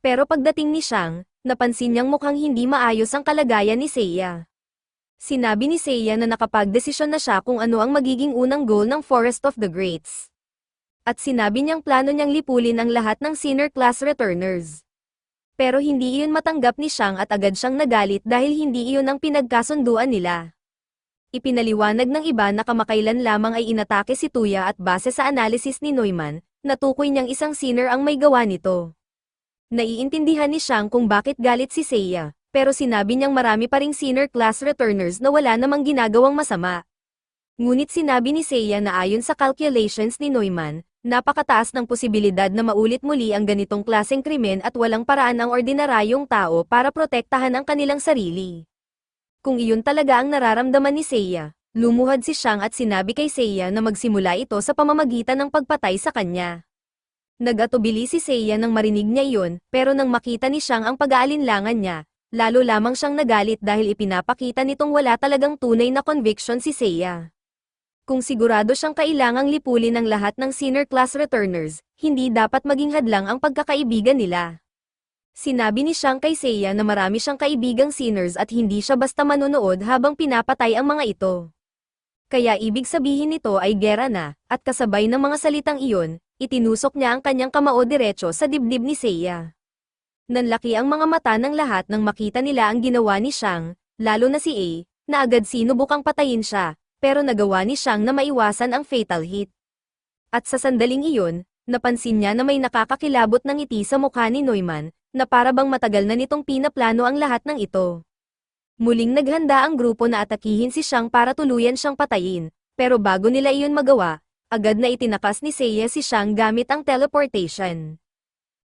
Pero pagdating ni Shang, napansin niyang mukhang hindi maayos ang kalagayan ni Seiya. Sinabi ni Seiya na nakapagdesisyon na siya kung ano ang magiging unang goal ng Forest of the Greats. At sinabi niyang plano niyang lipulin ang lahat ng Sinner class returners. Pero hindi iyon matanggap ni Shang at agad siyang nagalit dahil hindi iyon ang pinagkasunduan nila. Ipinaliwanag ng iba na kamakailan lamang ay inatake si Tuya at base sa analysis ni Neumann, natukoy niyang isang Sinner ang may gawa nito. Naiintindihan ni Shang kung bakit galit si Seiya, pero sinabi niyang marami pa ring Sinner class returners na wala namang ginagawang masama. Ngunit sinabi ni Seiya na ayon sa calculations ni Neumann, napakataas ng posibilidad na maulit muli ang ganitong klaseng krimen at walang paraan ang ordinaryong tao para protektahan ang kanilang sarili. Kung iyon talaga ang nararamdaman ni Seiya, Lumuhad si Shang at sinabi kay Seiya na magsimula ito sa pamamagitan ng pagpatay sa kanya. Nag-atubili si Seiya nang marinig niya iyon, pero nang makita ni Shang ang pag-aalinlangan niya, lalo lamang siyang nagalit dahil ipinapakita nitong wala talagang tunay na conviction si Seiya. Kung sigurado siyang kailangang lipulin ang lahat ng senior class returners, hindi dapat maging hadlang ang pagkakaibigan nila. Sinabi ni Shang kay Seiya na marami siyang kaibigang sinners at hindi siya basta manonood habang pinapatay ang mga ito. Kaya ibig sabihin nito ay gera na, at kasabay ng mga salitang iyon, itinusok niya ang kanyang kamao diretso sa dibdib ni Seiya. Nanlaki ang mga mata ng lahat nang makita nila ang ginawa ni Shang, lalo na si A, na agad sinubukang patayin siya, pero nagawa ni Shang na maiwasan ang fatal hit. At sa sandaling iyon, napansin niya na may nakakakilabot ng ngiti sa mukha ni Neumann, na para bang matagal na nitong pinaplano ang lahat ng ito. Muling naghanda ang grupo na atakihin si Shang para tuluyan siyang patayin, pero bago nila iyon magawa, agad na itinakas ni Seiya si Shang gamit ang teleportation.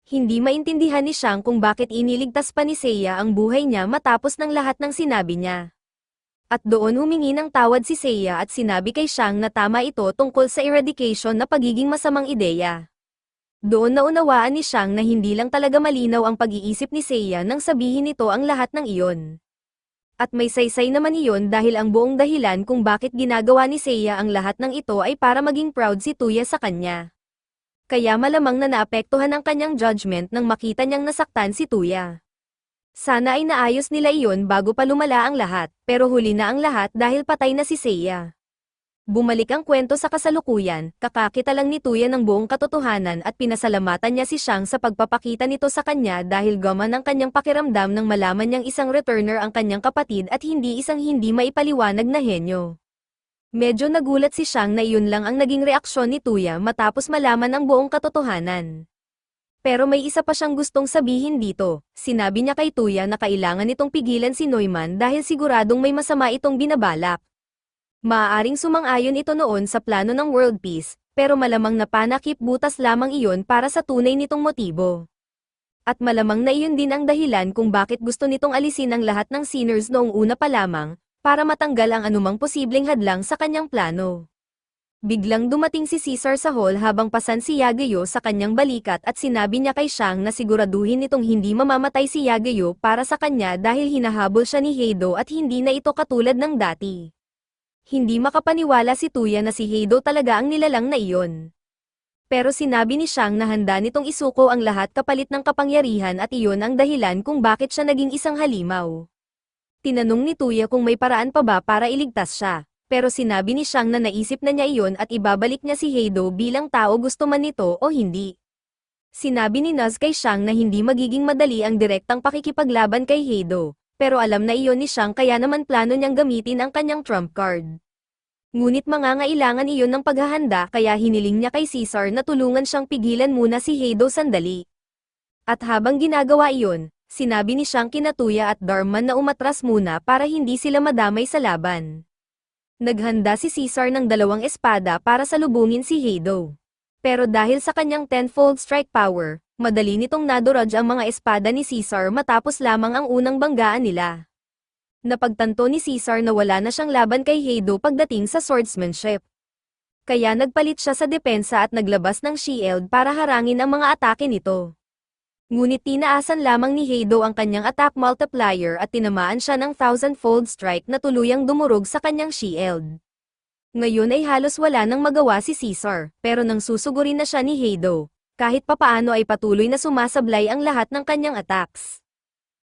Hindi maintindihan ni Shang kung bakit iniligtas pa ni Seiya ang buhay niya matapos ng lahat ng sinabi niya. At doon humingi ng tawad si Seiya at sinabi kay Shang na tama ito tungkol sa eradication na pagiging masamang ideya. Doon naunawaan ni Shang na hindi lang talaga malinaw ang pag-iisip ni Seiya nang sabihin nito ang lahat ng iyon. At may saysay naman iyon dahil ang buong dahilan kung bakit ginagawa ni Seiya ang lahat ng ito ay para maging proud si Tuya sa kanya. Kaya malamang na naapektuhan ang kanyang judgment nang makita niyang nasaktan si Tuya. Sana ay naayos nila iyon bago pa lumala ang lahat, pero huli na ang lahat dahil patay na si Seiya. Bumalik ang kwento sa kasalukuyan, kakakita lang ni Tuya ng buong katotohanan at pinasalamatan niya si Shang sa pagpapakita nito sa kanya dahil gaman ang kanyang pakiramdam nang malaman niyang isang returner ang kanyang kapatid at hindi isang hindi maipaliwanag na henyo. Medyo nagulat si Shang na iyon lang ang naging reaksyon ni Tuya matapos malaman ang buong katotohanan. Pero may isa pa siyang gustong sabihin dito, sinabi niya kay Tuya na kailangan nitong pigilan si Neumann dahil siguradong may masama itong binabalak. Maaaring sumang-ayon ito noon sa plano ng world peace, pero malamang na panakip butas lamang iyon para sa tunay nitong motibo. At malamang na iyon din ang dahilan kung bakit gusto nitong alisin ang lahat ng sinners noong una pa lamang, para matanggal ang anumang posibleng hadlang sa kanyang plano. Biglang dumating si Caesar sa hall habang pasan si Yageo sa kanyang balikat at sinabi niya kay Shang na siguraduhin nitong hindi mamamatay si Yageo para sa kanya dahil hinahabol siya ni Heido at hindi na ito katulad ng dati. Hindi makapaniwala si Tuya na si Heido talaga ang nilalang na iyon. Pero sinabi ni Shang na handa nitong isuko ang lahat kapalit ng kapangyarihan at iyon ang dahilan kung bakit siya naging isang halimaw. Tinanong ni Tuya kung may paraan pa ba para iligtas siya, pero sinabi ni Shang na naisip na niya iyon at ibabalik niya si Heido bilang tao gusto man nito o hindi. Sinabi ni Naz kay Shang na hindi magiging madali ang direktang pakikipaglaban kay Heido. Pero alam na iyon ni Shang kaya naman plano niyang gamitin ang kanyang trump card. Ngunit mangangailangan iyon ng paghahanda kaya hiniling niya kay Caesar na tulungan siyang pigilan muna si Heido sandali. At habang ginagawa iyon, sinabi ni Shang kina Tuya at Darman na umatras muna para hindi sila madamay sa laban. Naghanda si Caesar ng 2 espada para salubungin si Heido. Pero dahil sa kanyang tenfold strike power, madali nitong nadodge ang mga espada ni Caesar matapos lamang ang unang banggaan nila. Napagtanto ni Caesar na wala na siyang laban kay Heido pagdating sa swordsmanship. Kaya nagpalit siya sa depensa at naglabas ng shield para harangin ang mga atake nito. Ngunit tinaasan lamang ni Heido ang kanyang attack multiplier at tinamaan siya ng 1000-fold strike na tuluyang dumurog sa kanyang shield. Ngayon ay halos wala nang magawa si Caesar, pero nang susugurin na siya ni Heido, kahit papaano ay patuloy na sumasablay ang lahat ng kanyang attacks.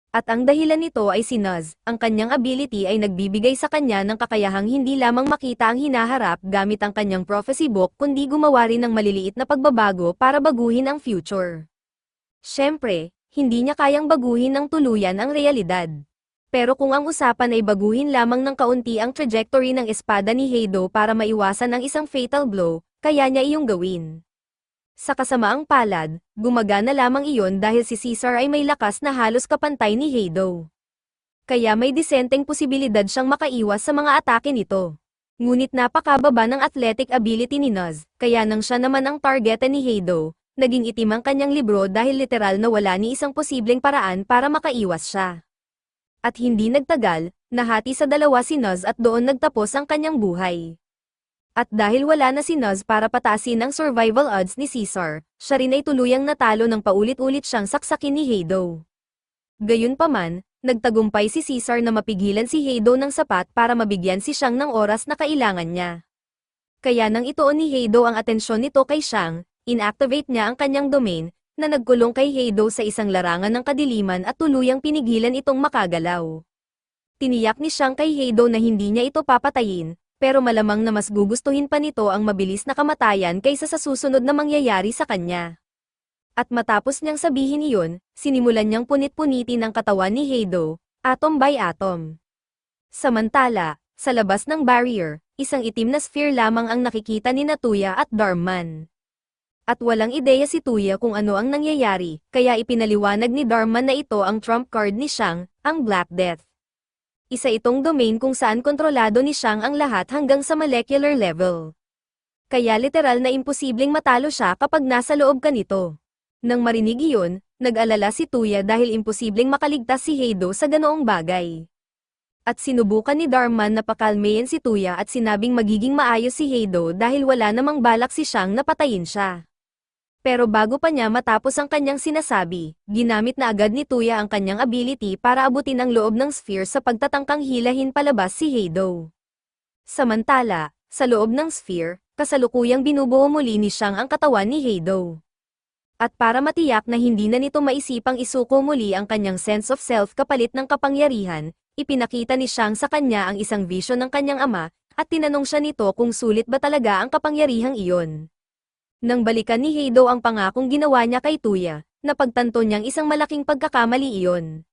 At ang dahilan nito ay si Nuz, ang kanyang ability ay nagbibigay sa kanya ng kakayahang hindi lamang makita ang hinaharap gamit ang kanyang prophecy book kundi gumawa rin ng maliliit na pagbabago para baguhin ang future. Siyempre, hindi niya kayang baguhin ng tuluyan ang realidad. Pero kung ang usapan ay baguhin lamang ng kaunti ang trajectory ng espada ni Heido para maiwasan ang isang fatal blow, kaya niya iyong gawin. Sa kasamaang palad, gumagana lamang iyon dahil si Caesar ay may lakas na halos kapantay ni Heido. Kaya may disenteng posibilidad siyang makaiwas sa mga atake nito. Ngunit napakababa ng athletic ability ni Nuz, kaya nang siya naman ang targetan ni Heido, naging itim ang kanyang libro dahil literal na wala ni isang posibleng paraan para makaiwas siya. At hindi nagtagal, Nahati sa dalawa si Nuz at doon nagtapos ang kanyang buhay. At dahil wala na si Nuz para pataasin ang survival odds ni Caesar, siya rin ay tuluyang natalo ng paulit-ulit siyang saksakin ni Heido. Gayunpaman, nagtagumpay si Caesar na mapigilan si Heido ng sapat para mabigyan si Xiang ng oras na kailangan niya. Kaya nang ituon ni Heido ang atensyon nito kay Xiang, inactivate niya ang kanyang domain, na nagkulong kay Heido sa isang larangan ng kadiliman at tuluyang pinigilan itong makagalaw. Tiniyak ni Xiang kay Heido na hindi niya ito papatayin, pero malamang na mas gugustuhin pa nito ang mabilis na kamatayan kaysa sa susunod na mangyayari sa kanya. At matapos niyang sabihin iyon, sinimulan niyang punit-punitin ang katawan ni Heido, atom by atom. Samantala, sa labas ng barrier, isang itim na sphere lamang ang nakikita ni Tuya at Darman. At walang ideya si Tuya kung ano ang nangyayari, kaya ipinaliwanag ni Darman na ito ang trump card ni Xiang, ang Black Death. Isa itong domain kung saan kontrolado ni Xiang ang lahat hanggang sa molecular level. Kaya literal na imposibleng matalo siya kapag nasa loob ka nito. Nang marinig iyon, nag-alala si Tuya dahil imposibleng makaligtas si Heido sa ganoong bagay. At sinubukan ni Darman na pakalmayan si Tuya at sinabing magiging maayos si Heido dahil wala namang balak si Xiang na patayin siya. Pero bago pa niya matapos ang kanyang sinasabi, ginamit na agad ni Tuya ang kanyang ability para abutin ang loob ng sphere sa pagtatangkang hilahin palabas si Heido. Samantala, sa loob ng sphere, kasalukuyang binubuo muli ni Xiang ang katawan ni Heido. At para matiyak na hindi na nito maisipang isuko muli ang kanyang sense of self kapalit ng kapangyarihan, ipinakita ni Xiang sa kanya ang isang vision ng kanyang ama, at tinanong siya nito kung sulit ba talaga ang kapangyarihang iyon. Nang balikan ni Heido ang pangakong ginawa niya kay Tuya, napagtanto niyang isang malaking pagkakamali iyon.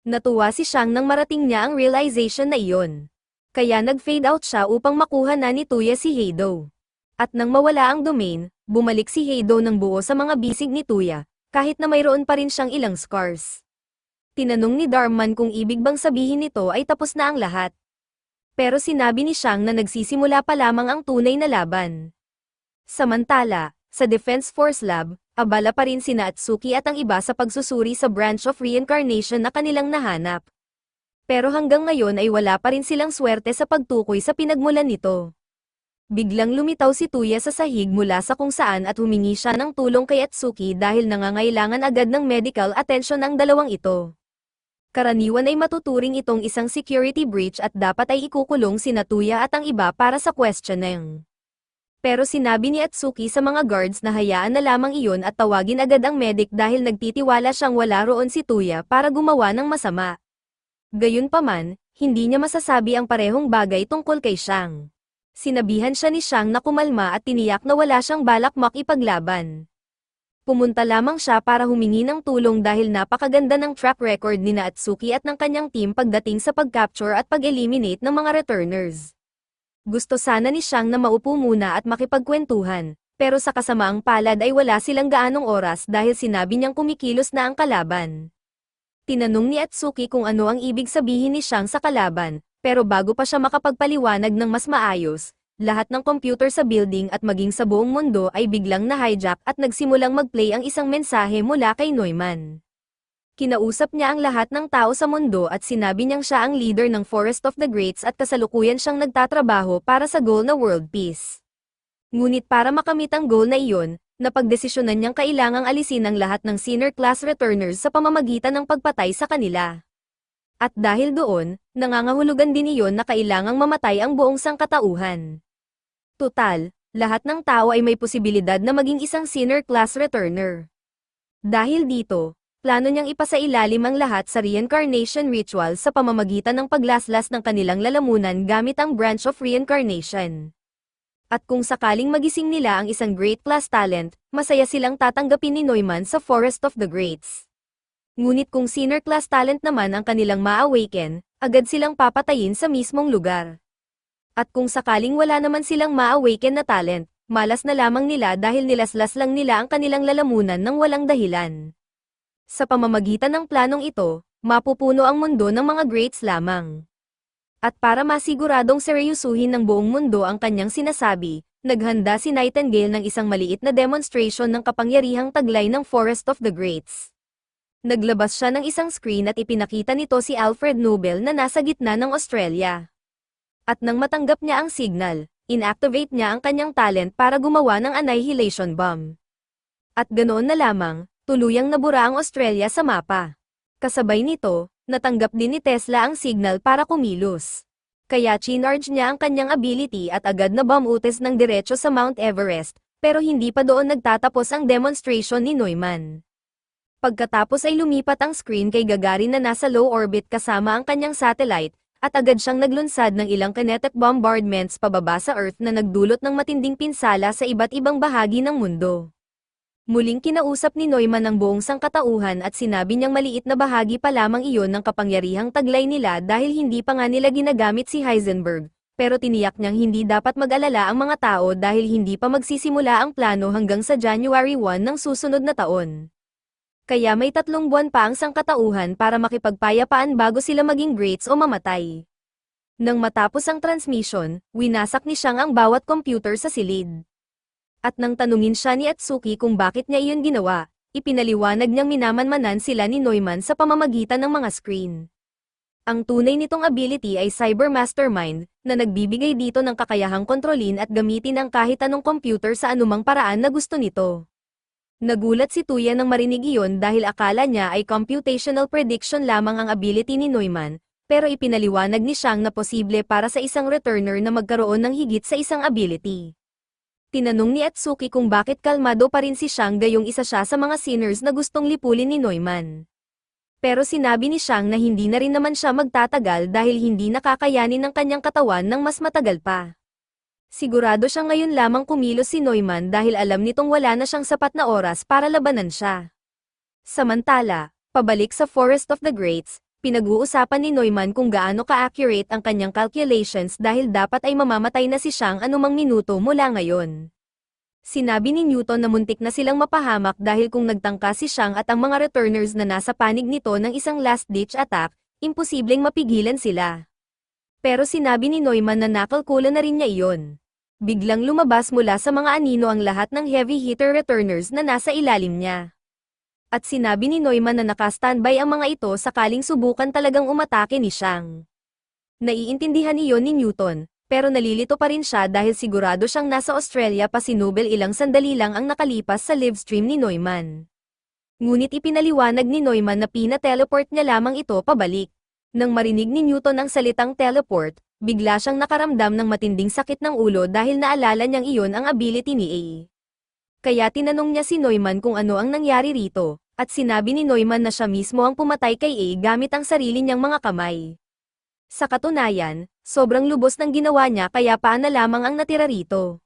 Natuwa si Xiang nang marating niya ang realization na iyon. Kaya nag-fade out siya upang makuha na ni Tuya si Heido. At nang mawala ang domain, bumalik si Heido ng buo sa mga bisig ni Tuya, kahit na mayroon pa rin siyang ilang scars. Tinanong ni Darman kung ibig bang sabihin nito ay tapos na ang lahat. Pero sinabi ni Xiang na nagsisimula pa lamang ang tunay na laban. Samantala, sa Defense Force Lab, abala pa rin sina Atsuki at ang iba sa pagsusuri sa branch of reincarnation na kanilang nahanap. Pero hanggang ngayon ay wala pa rin silang swerte sa pagtukoy sa pinagmulan nito. Biglang lumitaw si Tuya sa sahig mula sa kung saan at humingi siya ng tulong kay Atsuki dahil nangangailangan agad ng medical attention ang dalawang ito. Karaniwan ay matuturing itong isang security breach at dapat ay ikukulong sina Tuya at ang iba para sa questioning. Pero sinabi ni Atsuki sa mga guards na hayaan na lamang iyon at tawagin agad ang medic dahil nagtitiwala siyang wala roon si Tuya para gumawa ng masama. Gayunpaman, hindi niya masasabi ang parehong bagay tungkol kay Xiang. Sinabihan siya ni Xiang na kumalma at tiniyak na wala siyang balak makipaglaban. Pumunta lamang siya para humingi ng tulong dahil napakaganda ng track record ni Atsuki at ng kanyang team pagdating sa pag-capture at pag-eliminate ng mga returners. Gusto sana ni Xiang na maupo muna at makipagkwentuhan, pero sa kasamaang palad ay wala silang gaanong oras dahil sinabi niyang kumikilos na ang kalaban. Tinanong ni Atsuki kung ano ang ibig sabihin ni Xiang sa kalaban, pero bago pa siya makapagpaliwanag ng mas maayos, lahat ng computer sa building at maging sa buong mundo ay biglang na-hijack at nagsimulang mag-play ang isang mensahe mula kay Neumann. Kinausap niya ang lahat ng tao sa mundo at sinabi niyang siya ang leader ng Forest of the Greats at kasalukuyan siyang nagtatrabaho para sa goal na world peace. Ngunit para makamit ang goal na iyon, napagdesisyonan niyang kailangang alisin ang lahat ng senior class returners sa pamamagitan ng pagpatay sa kanila. At dahil doon, nangangahulugan din iyon na kailangang mamatay ang buong sangkatauhan. Tutal, lahat ng tao ay may posibilidad na maging isang senior class returner. Dahil dito, plano niyang ipasailalim ang lahat sa reincarnation ritual sa pamamagitan ng paglaslas ng kanilang lalamunan gamit ang branch of reincarnation. At kung sakaling magising nila ang isang great class talent, masaya silang tatanggapin ni Neumann sa Forest of the Greats. Ngunit kung senior class talent naman ang kanilang ma-awaken, agad silang papatayin sa mismong lugar. At kung sakaling wala naman silang ma-awaken na talent, malas na lamang nila dahil nilaslas lang nila ang kanilang lalamunan ng walang dahilan. Sa pamamagitan ng planong ito, mapupuno ang mundo ng mga greats lamang. At para masiguradong seryusuhin ng buong mundo ang kanyang sinasabi, naghanda si Nightingale ng isang maliit na demonstration ng kapangyarihang taglay ng Forest of the Greats. Naglabas siya ng isang screen at ipinakita nito si Alfred Nobel na nasa gitna ng Australia. At nang matanggap niya ang signal, inactivate niya ang kanyang talent para gumawa ng annihilation bomb. At ganoon na lamang, tuluyang nabura ang Australia sa mapa. Kasabay nito, natanggap din ni Tesla ang signal para kumilos. Kaya chinarge niya ang kanyang ability at agad na bumutis ng diretso sa Mount Everest, pero hindi pa doon nagtatapos ang demonstration ni Neumann. Pagkatapos ay lumipat ang screen kay Gagarin na nasa low orbit kasama ang kanyang satellite, at agad siyang naglunsad ng ilang kinetic bombardments pababa sa Earth na nagdulot ng matinding pinsala sa iba't ibang bahagi ng mundo. Muling kinausap ni Neumann ang buong sangkatauhan at sinabi niyang maliit na bahagi pa lamang iyon ng kapangyarihang taglay nila dahil hindi pa nga nila ginagamit si Heisenberg, pero tiniyak niyang hindi dapat mag-alala ang mga tao dahil hindi pa magsisimula ang plano hanggang sa January 1 ng susunod na taon. Kaya may 3 buwan pa ang sangkatauhan para makipagpayapaan bago sila maging greats o mamatay. Nang matapos ang transmission, winasak ni Chiang ang bawat computer sa silid. At nang tanungin siya ni Atsuki kung bakit niya iyon ginawa, ipinaliwanag niyang minamanmanan sila ni Neumann sa pamamagitan ng mga screen. Ang tunay nitong ability ay Cyber Mastermind, na nagbibigay dito ng kakayahang kontrolin at gamitin ang kahit anong computer sa anumang paraan na gusto nito. Nagulat si Tuya nang marinig iyon dahil akala niya ay computational prediction lamang ang ability ni Neumann, pero ipinaliwanag ni Chiang na posible para sa isang returner na magkaroon ng higit sa isang ability. Tinanong ni Atsuki kung bakit kalmado pa rin si Chiang gayong isa siya sa mga sinners na gustong lipulin ni Neumann. Pero sinabi ni Chiang na hindi na rin naman siya magtatagal dahil hindi nakakayanin ng kanyang katawan ng mas matagal pa. Sigurado siya ngayon lamang kumilos si Neumann dahil alam nitong wala na siyang sapat na oras para labanan siya. Samantala, pabalik sa Forest of the Greats, pinag-uusapan ni Neumann kung gaano ka-accurate ang kanyang calculations dahil dapat ay mamamatay na si Chiang anumang minuto mula ngayon. Sinabi ni Newton na muntik na silang mapahamak dahil kung nagtangka si Chiang at ang mga returners na nasa panig nito ng isang last-ditch attack, imposibleng mapigilan sila. Pero sinabi ni Neumann na nakalkula na rin niya iyon. Biglang lumabas mula sa mga anino ang lahat ng heavy hitter returners na nasa ilalim niya. At sinabi ni Neumann na naka-standby ang mga ito sakaling subukan talagang umatake ni Chiang. Naiintindihan iyon ni Newton, pero nalilito pa rin siya dahil sigurado siyang nasa Australia pa si Nobel ilang sandali lang ang nakalipas sa livestream ni Neumann. Ngunit ipinaliwanag ni Neumann na pina-teleport niya lamang ito pabalik. Nang marinig ni Newton ang salitang teleport, bigla siyang nakaramdam ng matinding sakit ng ulo dahil naalala niyang iyon ang ability ni A. Kaya tinanong niya si Neumann kung ano ang nangyari rito. At sinabi ni Neumann na siya mismo ang pumatay kay A gamit ang sarili niyang mga kamay. Sa katunayan, sobrang lubos ng ginawa niya kaya paan na lamang ang natira rito.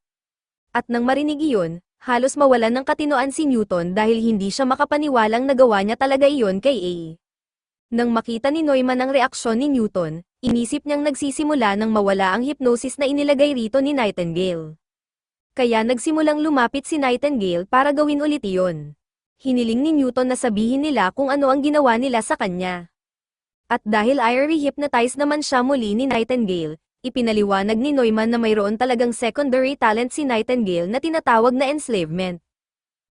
At nang marinig iyon, halos mawalan ng katinoan si Newton dahil hindi siya makapaniwalang nagawa niya talaga iyon kay A. Nang makita ni Neumann ang reaksyon ni Newton, inisip niyang nagsisimula nang mawala ang hypnosis na inilagay rito ni Nightingale. Kaya nagsimulang lumapit si Nightingale para gawin ulit iyon. Hiniling ni Newton na sabihin nila kung ano ang ginawa nila sa kanya. At dahil i-rehypnotize naman siya muli ni Nightingale, ipinaliwanag ni Neumann na mayroon talagang secondary talent si Nightingale na tinatawag na enslavement.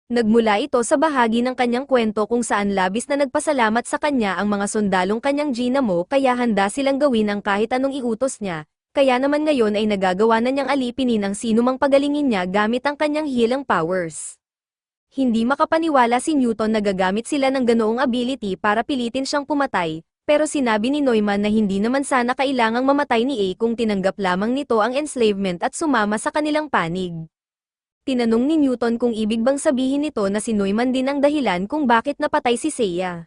Nagmula ito sa bahagi ng kanyang kwento kung saan labis na nagpasalamat sa kanya ang mga sundalong kanyang ginamo kaya handa silang gawin ang kahit anong iutos niya, kaya naman ngayon ay nagagawa na niyang alipinin ang sinumang pagalingin niya gamit ang kanyang healing powers. Hindi makapaniwala si Newton na gagamit sila ng ganoong ability para pilitin siyang pumatay, pero sinabi ni Neumann na hindi naman sana kailangang mamatay ni A kung tinanggap lamang nito ang enslavement at sumama sa kanilang panig. Tinanong ni Newton kung ibig bang sabihin nito na si Neumann din ang dahilan kung bakit napatay si Seiya.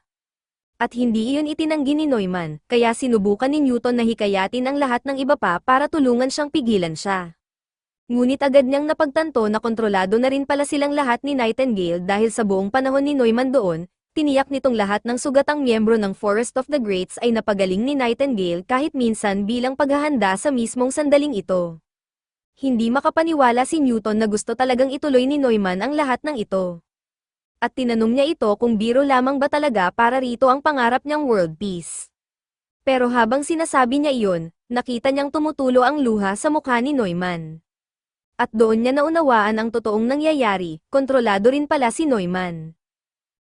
At hindi iyon itinanggi ni Neumann, kaya sinubukan ni Newton na hikayatin ang lahat ng iba pa para tulungan siyang pigilan siya. Ngunit agad niyang napagtanto na kontrolado na rin pala silang lahat ni Nightingale dahil sa buong panahon ni Neumann doon, tiniyak nitong lahat ng sugatang miyembro ng Forest of the Greats ay napagaling ni Nightingale kahit minsan bilang paghahanda sa mismong sandaling ito. Hindi makapaniwala si Newton na gusto talagang ituloy ni Neumann ang lahat ng ito. At tinanong niya ito kung biro lamang ba talaga para rito ang pangarap niyang world peace. Pero habang sinasabi niya iyon, nakita niyang tumutulo ang luha sa mukha ni Neumann. At doon niya naunawaan ang totoong nangyayari, kontrolado rin pala si Neumann.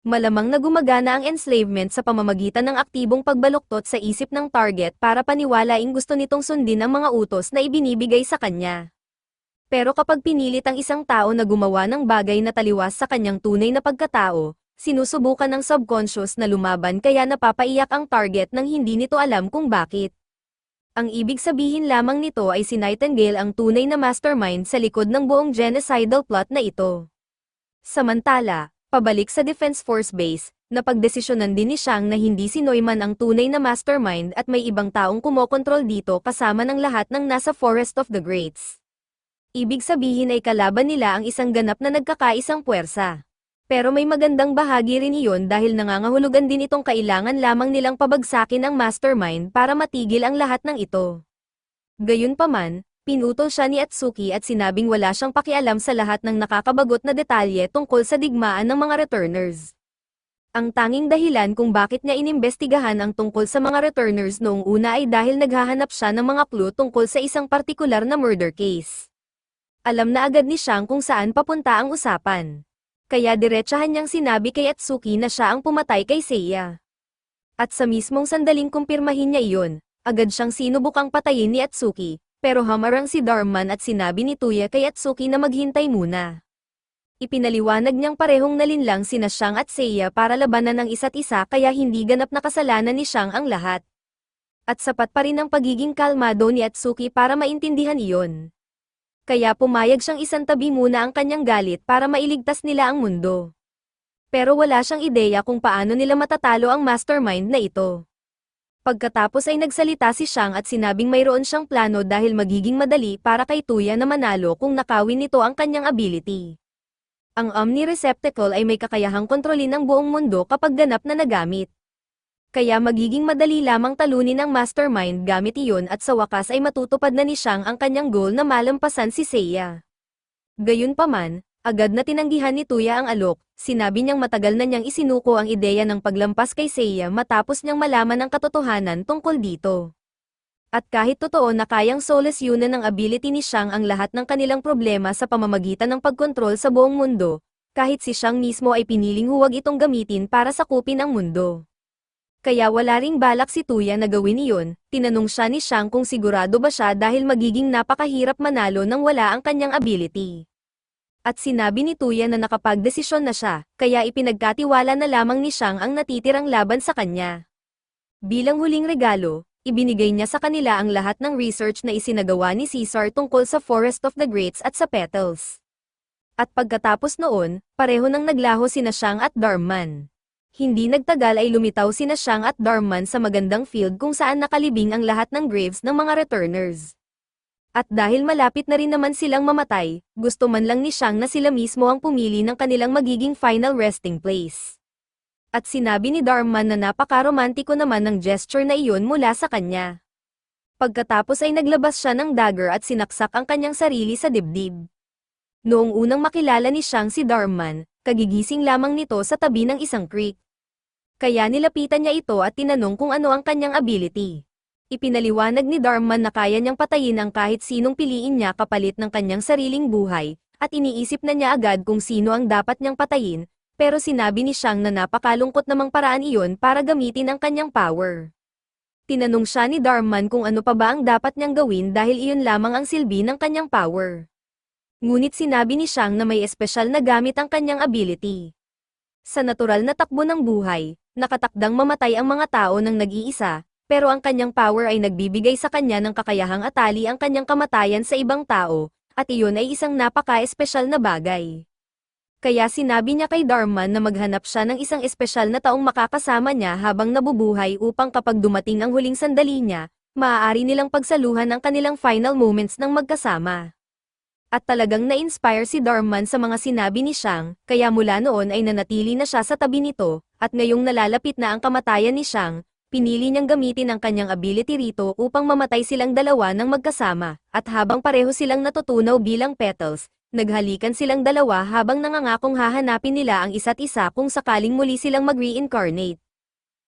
Malamang na gumagana ang enslavement sa pamamagitan ng aktibong pagbaluktot sa isip ng target para paniwalaing gusto nitong sundin ang mga utos na ibinibigay sa kanya. Pero kapag pinilit ang isang tao na gumawa ng bagay na taliwas sa kanyang tunay na pagkatao, sinusubukan ng subconscious na lumaban kaya napapaiyak ang target nang hindi nito alam kung bakit. Ang ibig sabihin lamang nito ay si Nightingale ang tunay na mastermind sa likod ng buong genocidal plot na ito. Samantala, pabalik sa Defense Force Base, napagdesisyonan din ni Xiang na hindi si Neumann ang tunay na mastermind at may ibang taong kumokontrol dito kasama ng lahat ng nasa Forest of the Greats. Ibig sabihin ay kalaban nila ang isang ganap na nagkakaisang puwersa. Pero may magandang bahagi rin iyon dahil nangangahulugan din itong kailangan lamang nilang pabagsakin ang mastermind para matigil ang lahat ng ito. Gayunpaman, pinutol siya ni Atsuki at sinabing wala siyang pakialam sa lahat ng nakakabagot na detalye tungkol sa digmaan ng mga returners. Ang tanging dahilan kung bakit niya inimbestigahan ang tungkol sa mga returners noong una ay dahil naghahanap siya ng mga clue tungkol sa isang partikular na murder case. Alam na agad ni Xiang kung saan papunta ang usapan. Kaya diretsahan niyang sinabi kay Atsuki na siya ang pumatay kay Seiya. At sa mismong sandaling kumpirmahin niya iyon, agad siyang sinubukang patayin ni Atsuki, pero hamarang si Darman at sinabi ni Tuya kay Atsuki na maghintay muna. Ipinaliwanag niyang parehong nalinlang sina Xiang at Seiya para labanan ang isa't isa kaya hindi ganap na kasalanan ni Xiang ang lahat. At sapat pa rin ang pagiging kalmado ni Atsuki para maintindihan iyon. Kaya pumayag siyang isantabi muna ang kanyang galit para mailigtas nila ang mundo. Pero wala siyang ideya kung paano nila matatalo ang mastermind na ito. Pagkatapos ay nagsalita si Xiang at sinabing mayroon siyang plano dahil magiging madali para kay Tuya na manalo kung nakawin nito ang kanyang ability. Ang Omni Receptacle ay may kakayahang kontrolin ang buong mundo kapag ganap na nagamit. Kaya magiging madali lamang talunin ang mastermind gamit iyon at sa wakas ay matutupad na ni Xiang ang kanyang goal na malampasan si Seiya. Gayunpaman, agad na tinanggihan ni Tuya ang alok, sinabi niyang matagal na niyang isinuko ang ideya ng paglampas kay Seiya matapos niyang malaman ang katotohanan tungkol dito. At kahit totoo na kayang solusyunan ng ability ni Xiang ang lahat ng kanilang problema sa pamamagitan ng pagkontrol sa buong mundo, kahit si Xiang mismo ay piniling huwag itong gamitin para sakupin ang mundo. Kaya wala ring balak si Tuya na gawin iyon, tinanong siya ni Xiang kung sigurado ba siya dahil magiging napakahirap manalo nang wala ang kanyang ability. At sinabi ni Tuya na nakapagdesisyon na siya, kaya ipinagkatiwala na lamang ni Xiang ang natitirang laban sa kanya. Bilang huling regalo, ibinigay niya sa kanila ang lahat ng research na isinagawa ni Caesar tungkol sa Forest of the Greats at sa Petals. At pagkatapos noon, pareho nang naglaho sina Xiang at Darman. Hindi nagtagal ay lumitaw sina Xiang at Darman sa magandang field kung saan nakalibing ang lahat ng graves ng mga returners. At dahil malapit na rin naman silang mamatay, gusto man lang ni Xiang na sila mismo ang pumili ng kanilang magiging final resting place. At sinabi ni Darman na napaka-romantiko naman ng gesture na iyon mula sa kanya. Pagkatapos ay naglabas siya ng dagger at sinaksak ang kanyang sarili sa dibdib. Noong unang makilala ni Xiang si Darman, kagigising lamang nito sa tabi ng isang creek. Kaya nilapitan niya ito at tinanong kung ano ang kanyang ability. Ipinaliwanag ni Darman na kaya niyang patayin ang kahit sinong piliin niya kapalit ng kanyang sariling buhay, at iniisip na niya agad kung sino ang dapat niyang patayin, pero sinabi ni Xiang na napakalungkot namang paraan iyon para gamitin ang kanyang power. Tinanong siya ni Darman kung ano pa ba ang dapat niyang gawin dahil iyon lamang ang silbi ng kanyang power. Ngunit sinabi ni Xiang na may espesyal na gamit ang kanyang ability. Sa natural na takbo ng buhay, nakatakdang mamatay ang mga tao ng nag-iisa, pero ang kanyang power ay nagbibigay sa kanya ng kakayahang atali ang kanyang kamatayan sa ibang tao, at iyon ay isang napaka-espesyal na bagay. Kaya sinabi niya kay Darman na maghanap siya ng isang espesyal na taong makakasama niya habang nabubuhay upang kapag dumating ang huling sandali niya, maaari nilang pagsaluhan ang kanilang final moments ng magkasama. At talagang na-inspire si Darman sa mga sinabi ni Xiang, kaya mula noon ay nanatili na siya sa tabi nito, at ngayong nalalapit na ang kamatayan ni Xiang, pinili niyang gamitin ang kanyang ability rito upang mamatay silang dalawa ng magkasama, at habang pareho silang natutunaw bilang petals, naghalikan silang dalawa habang nangangakong hahanapin nila ang isa't isa kung sakaling muli silang mag-reincarnate.